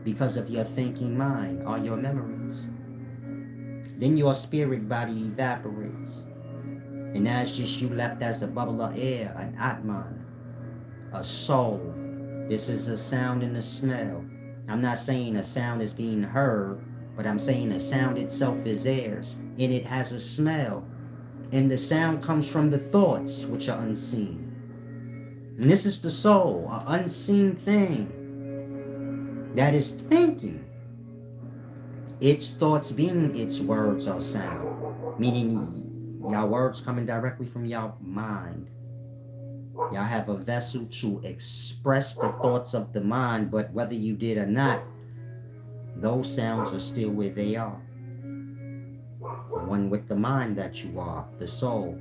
because of your thinking mind or your memories. Then your spirit body evaporates. And now it's just you left as a bubble of air, an Atman, a soul. This is a sound and a smell. I'm not saying a sound is being heard, but I'm saying a sound itself is theirs, and it has a smell. And the sound comes from the thoughts, which are unseen. And this is the soul, an unseen thing that is thinking. Its thoughts being its words or sound, meaning y'all words coming directly from y'all mind. Y'all have a vessel to express the thoughts of the mind, but whether you did or not, those sounds are still where they are. One with the mind that you are, the soul.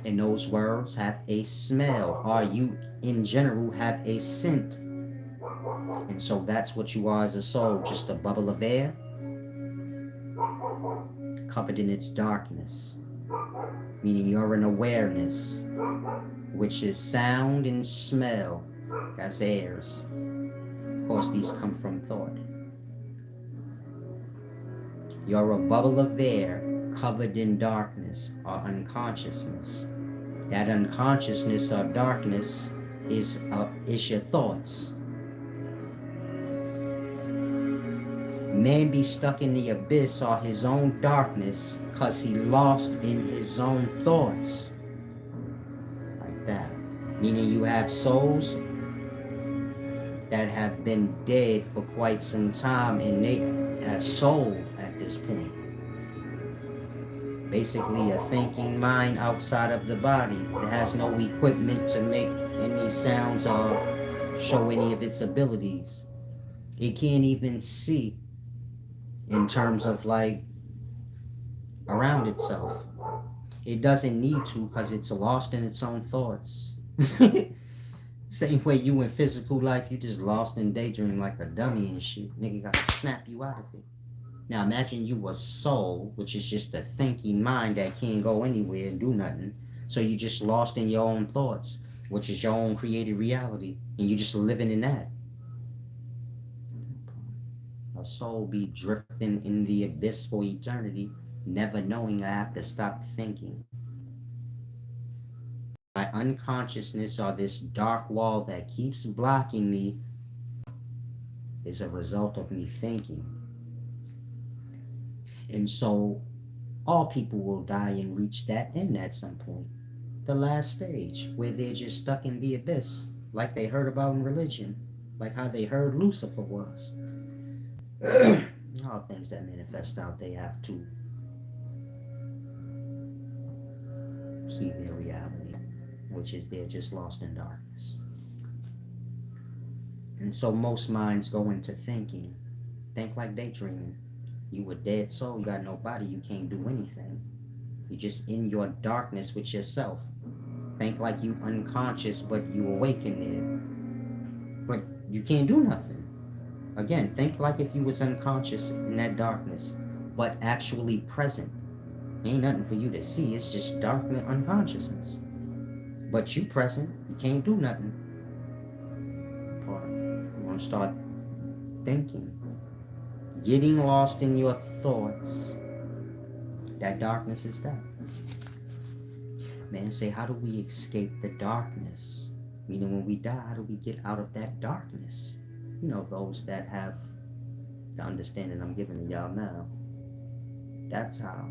And those words have a smell, or you in general have a scent. And so that's what you are as a soul, just a bubble of air covered in its darkness, meaning you're an awareness, which is sound and smell as airs. Of course, these come from thought. You're a bubble of air covered in darkness or unconsciousness. That unconsciousness or darkness is your thoughts. Man be stuck in the abyss or his own darkness because he lost in his own thoughts. Like that. Meaning you have souls that have been dead for quite some time and they are soul at this point. Basically a thinking mind outside of the body that has no equipment to make any sounds or show any of its abilities. It can't even see in terms of like around itself. It doesn't need to because it's lost in its own thoughts. Same way you in physical life, you just lost in daydream like a dummy and shit. Nigga gotta snap you out of it. Now imagine you a soul, which is just a thinking mind that can't go anywhere and do nothing. So you just lost in your own thoughts, which is your own created reality. And you just living in that. A soul be drifting in the abyss for eternity, never knowing I have to stop thinking. My unconsciousness or this dark wall that keeps blocking me is a result of me thinking. And so all people will die and reach that end at some point. The last stage, where they're just stuck in the abyss, like they heard about in religion, like how they heard Lucifer was. All things that manifest out, they have to see their reality, which is they're just lost in darkness. And so most minds go into thinking. Think like daydreaming. You a dead soul, you got no body, you can't do anything. You're just in your darkness with yourself. Think like you unconscious, but you awaken there. But you can't do nothing. Again, think like if you was unconscious in that darkness, but actually present. Ain't nothing for you to see, it's just darkness, unconsciousness. But you present, you can't do nothing. You want to start thinking. Getting lost in your thoughts. That darkness is that. Man, say, how do we escape the darkness? Meaning when we die, how do we get out of that darkness? You know, those that have the understanding I'm giving to y'all now. That's how.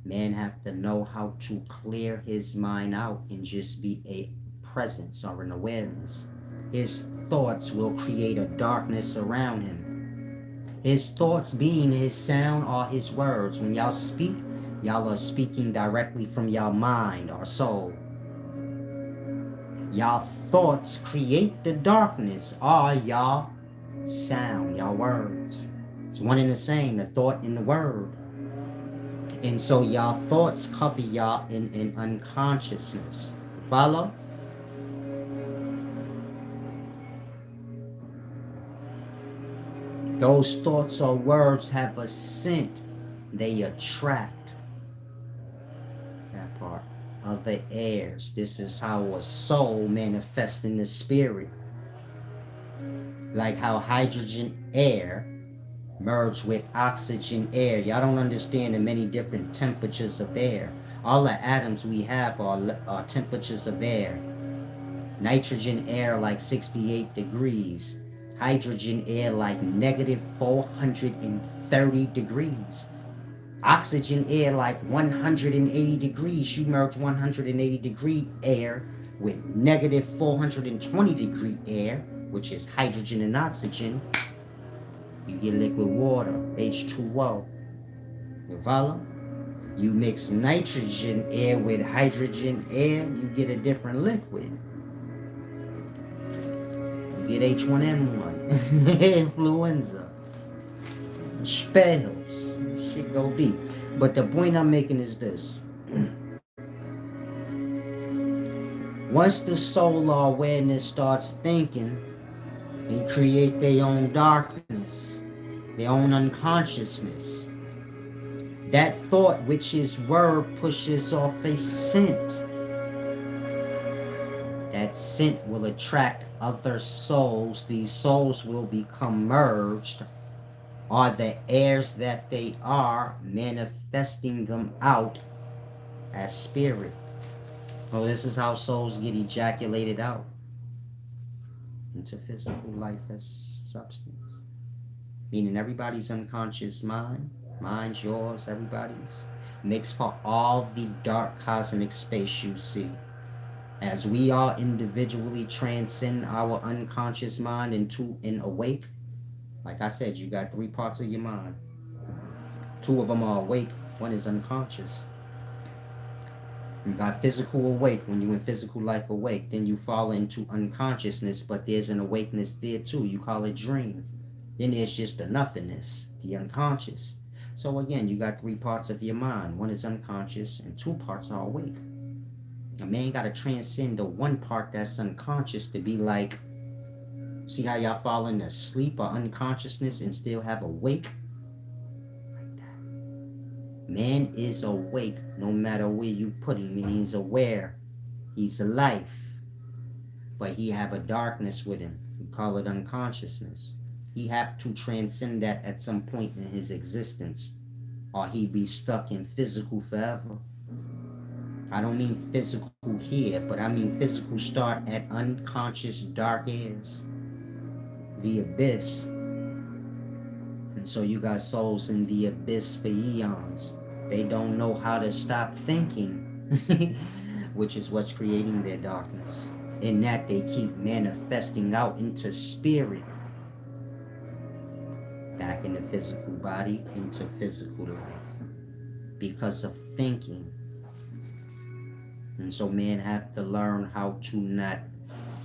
Man have to know how to clear his mind out and just be a presence or an awareness. His thoughts will create a darkness around him. His thoughts being his sound or his words. When y'all speak, y'all are speaking directly from your mind or soul. Y'all thoughts create the darkness or y'all sound, y'all words. It's one and the same, the thought and the word. And so y'all thoughts cover y'all in unconsciousness. Follow? Those thoughts or words have a scent. They attract that part. Other airs. This is how a soul manifests in the spirit. Like how hydrogen air merge with oxygen air. Y'all don't understand the many different temperatures of air. All the atoms we have are temperatures of air. Nitrogen air like 68 degrees. Hydrogen air like negative 430 degrees. Oxygen air like 180 degrees. You merge 180 degree air with negative 420 degree air, which is hydrogen and oxygen. You get liquid water, H2O. You follow? You mix nitrogen air with hydrogen air, you get a different liquid. You get H1N1, influenza, spells, shit go deep. But the point I'm making is this. Once the solar awareness starts thinking, they create their own darkness, their own unconsciousness. That thought, which is word, pushes off a scent. That scent will attract other souls. These souls will become merged, are the heirs that they are, manifesting them out as spirit. So this is how souls get ejaculated out into physical life as substance. Meaning everybody's unconscious mind, mine's, yours, everybody's, makes for all the dark cosmic space you see. As we all individually transcend our unconscious mind into an awake, like I said, you got 3 parts of your mind. 2 of them are awake, 1 is unconscious. You got physical awake, when you in physical life awake, then you fall into unconsciousness, but there's an awakeness there too, you call it dream. Then there's just the nothingness, the unconscious. So again, you got 3 parts of your mind, 1 is unconscious and 2 parts are awake. A man got to transcend the 1 part that's unconscious to be like, see how y'all fall into sleep or unconsciousness and still have awake? Like that. Man is awake no matter where you put him, and he's aware. He's alive. But he have a darkness with him. We call it unconsciousness. He have to transcend that at some point in his existence, or he be stuck in physical forever. I don't mean physical here, but I mean physical start at unconscious dark airs, the abyss. And so you got souls in the abyss for eons. They don't know how to stop thinking, which is what's creating their darkness. In that they keep manifesting out into spirit, back in the physical body, into physical life, because of thinking. And so men have to learn how to not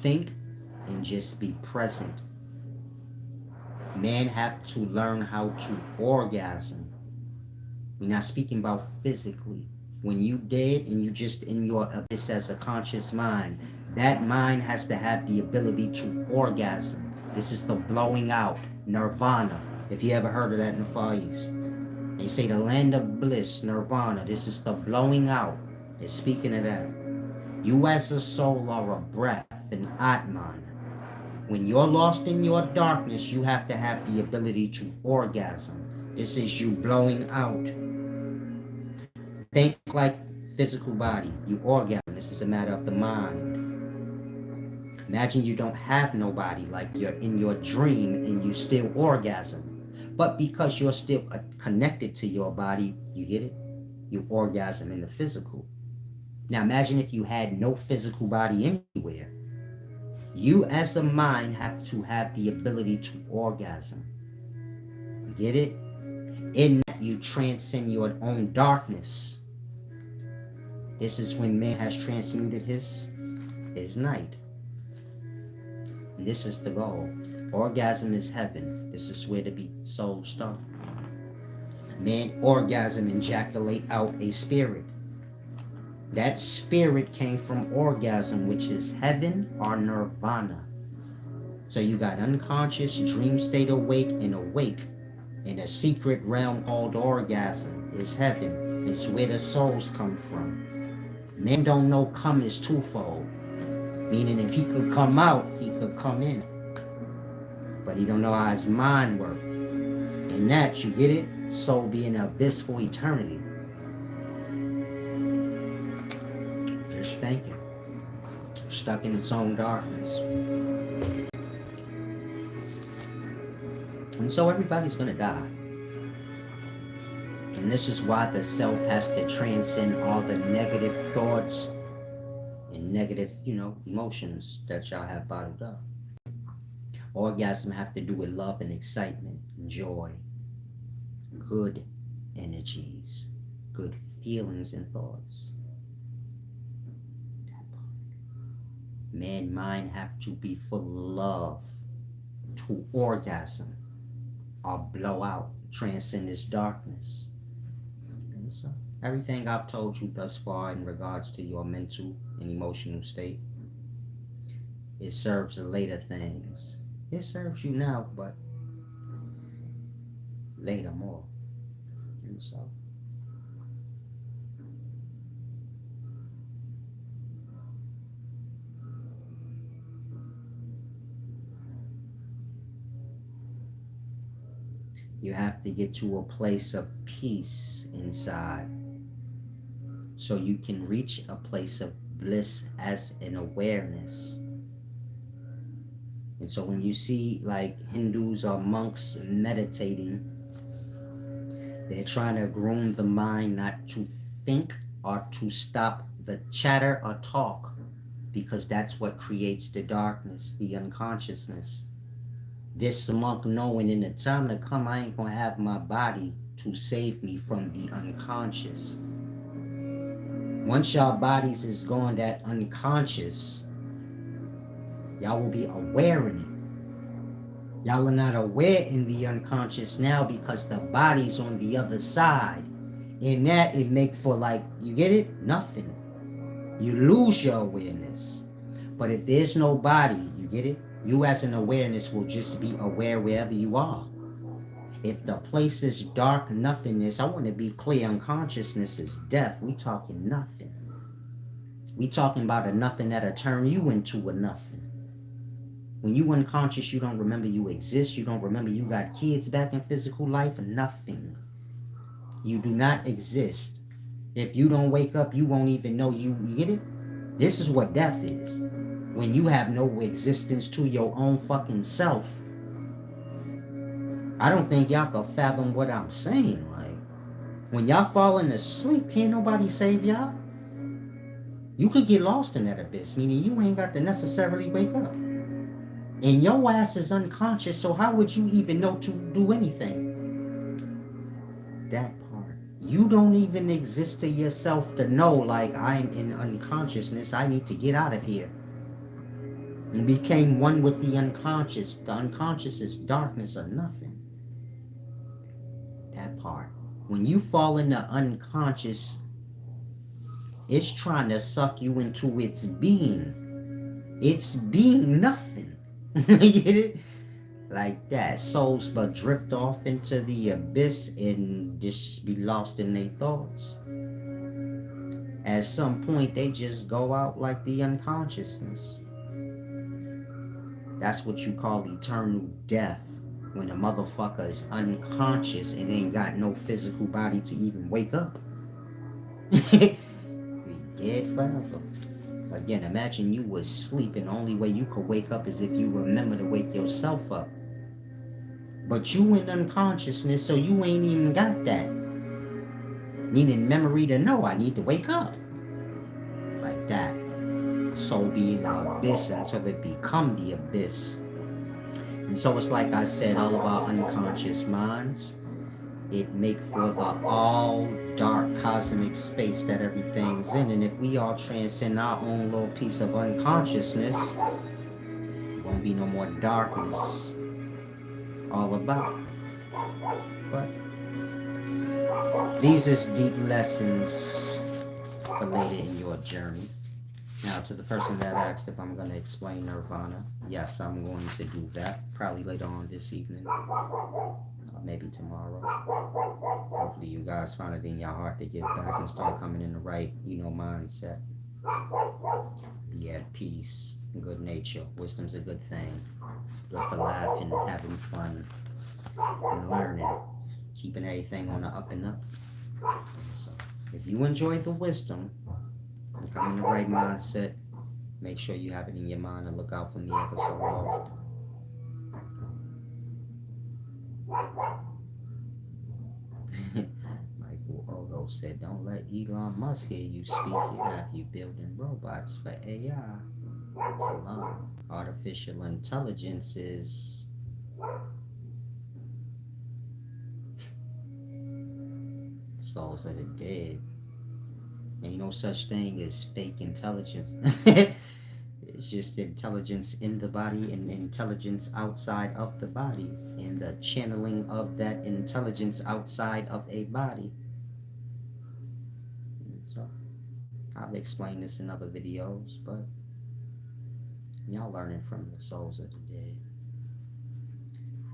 think and just be present. Men have to learn how to orgasm. We're not speaking about physically. When you dead and you just in your abyss as a conscious mind, that mind has to have the ability to orgasm. This is the blowing out, nirvana. If you ever heard of that in the Far East. They say the land of bliss, nirvana. This is the blowing out. It's speaking of that. You as a soul are a breath, an Atman. When you're lost in your darkness, you have to have the ability to orgasm. This is you blowing out. Think like physical body. You orgasm. This is a matter of the mind. Imagine you don't have nobody, like you're in your dream and you still orgasm. But because you're still connected to your body, you get it? You orgasm in the physical. Now imagine if you had no physical body anywhere. You as a mind have to have the ability to orgasm. You get it? In that you transcend your own darkness. This is when man has transmuted his night. And this is the goal. Orgasm is heaven. This is where the soul starts. Man orgasm and ejaculate out a spirit. That spirit came from orgasm, which is heaven or nirvana. So you got unconscious, dream state awake, and awake. In a secret realm called orgasm is heaven. It's where the souls come from. Men don't know come is twofold. Meaning if he could come out, he could come in. But he don't know how his mind works. And that, you get it? Soul be in an abyss for eternity. Just thinking. Stuck in its own darkness. And so everybody's gonna die. And this is why the self has to transcend all the negative thoughts and negative, emotions that y'all have bottled up. Orgasm have to do with love and excitement, joy, good energies, good feelings and thoughts. Man mind have to be full of love to orgasm or blow out, transcend this darkness. And so everything I've told you thus far in regards to your mental and emotional state, it serves later things. It serves you now, but later more. And so you have to get to a place of peace inside so you can reach a place of bliss as an awareness. And so when you see like Hindus or monks meditating, they're trying to groom the mind not to think or to stop the chatter or talk, because that's what creates the darkness, the unconsciousness. This monk knowing in the time to come, I ain't gonna have my body to save me from the unconscious. Once y'all bodies is gone that unconscious, y'all will be aware in it. Y'all are not aware in the unconscious now because the body's on the other side. In that, it make for like, you get it? Nothing. You lose your awareness. But if there's no body, you get it? You as an awareness will just be aware wherever you are. If the place is dark nothingness, I want to be clear, unconsciousness is death. We talking nothing. We talking about a nothing that'll turn you into a nothing. When you unconscious, you don't remember you exist. You don't remember you got kids back in physical life. Nothing. You do not exist. If you don't wake up, you won't even know you get it? This is what death is. When you have no existence to your own fucking self. I don't think y'all can fathom what I'm saying. Like, when y'all falling asleep, can't nobody save y'all. You could get lost in that abyss, meaning you ain't got to necessarily wake up. And your ass is unconscious, so how would you even know to do anything? That part. You don't even exist to yourself to know, like, I'm in unconsciousness, I need to get out of here. And became one with the unconscious. The unconscious is darkness or nothing. That part. When you fall into unconscious, it's trying to suck you into its being. It's being nothing. You get it? Like that. Souls but drift off into the abyss and just be lost in their thoughts. At some point, they just go out like the unconsciousness. That's what you call eternal death. When a motherfucker is unconscious and ain't got no physical body to even wake up. Be dead forever. Again, imagine you was sleeping. The only way you could wake up is if you remember to wake yourself up. But you in unconsciousness, so you ain't even got that. Meaning memory to know I need to wake up. Like that. Soul be in the abyss until it become the abyss. And so it's like I said, all of our unconscious minds, it make for the all dark cosmic space that everything's in. And if we all transcend our own little piece of unconsciousness, there won't be no more darkness all about. But These is deep lessons for later in your journey. Now, to the person that asked if I'm going to explain Nirvana, yes, I'm going to do that. Probably later on this evening, or maybe tomorrow. Hopefully, you guys find it in your heart to give back and start coming in the right, mindset. Be at peace, good nature. Wisdom's a good thing. Good for laughing, having fun, and learning. Keeping everything on the up and up. So, if you enjoy the wisdom and come in the right mindset, make sure you have it in your mind and look out for me ever so often. Michael Odo said, don't let Elon Musk hear you speak. He'll have you building robots for AI. It's a lot. Artificial intelligence is souls of the dead. Ain't no such thing as fake intelligence. It's just intelligence in the body and intelligence outside of the body, and the channeling of that intelligence outside of a body. And so, I've explained this in other videos, but y'all learning from the souls of the dead.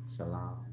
Salam.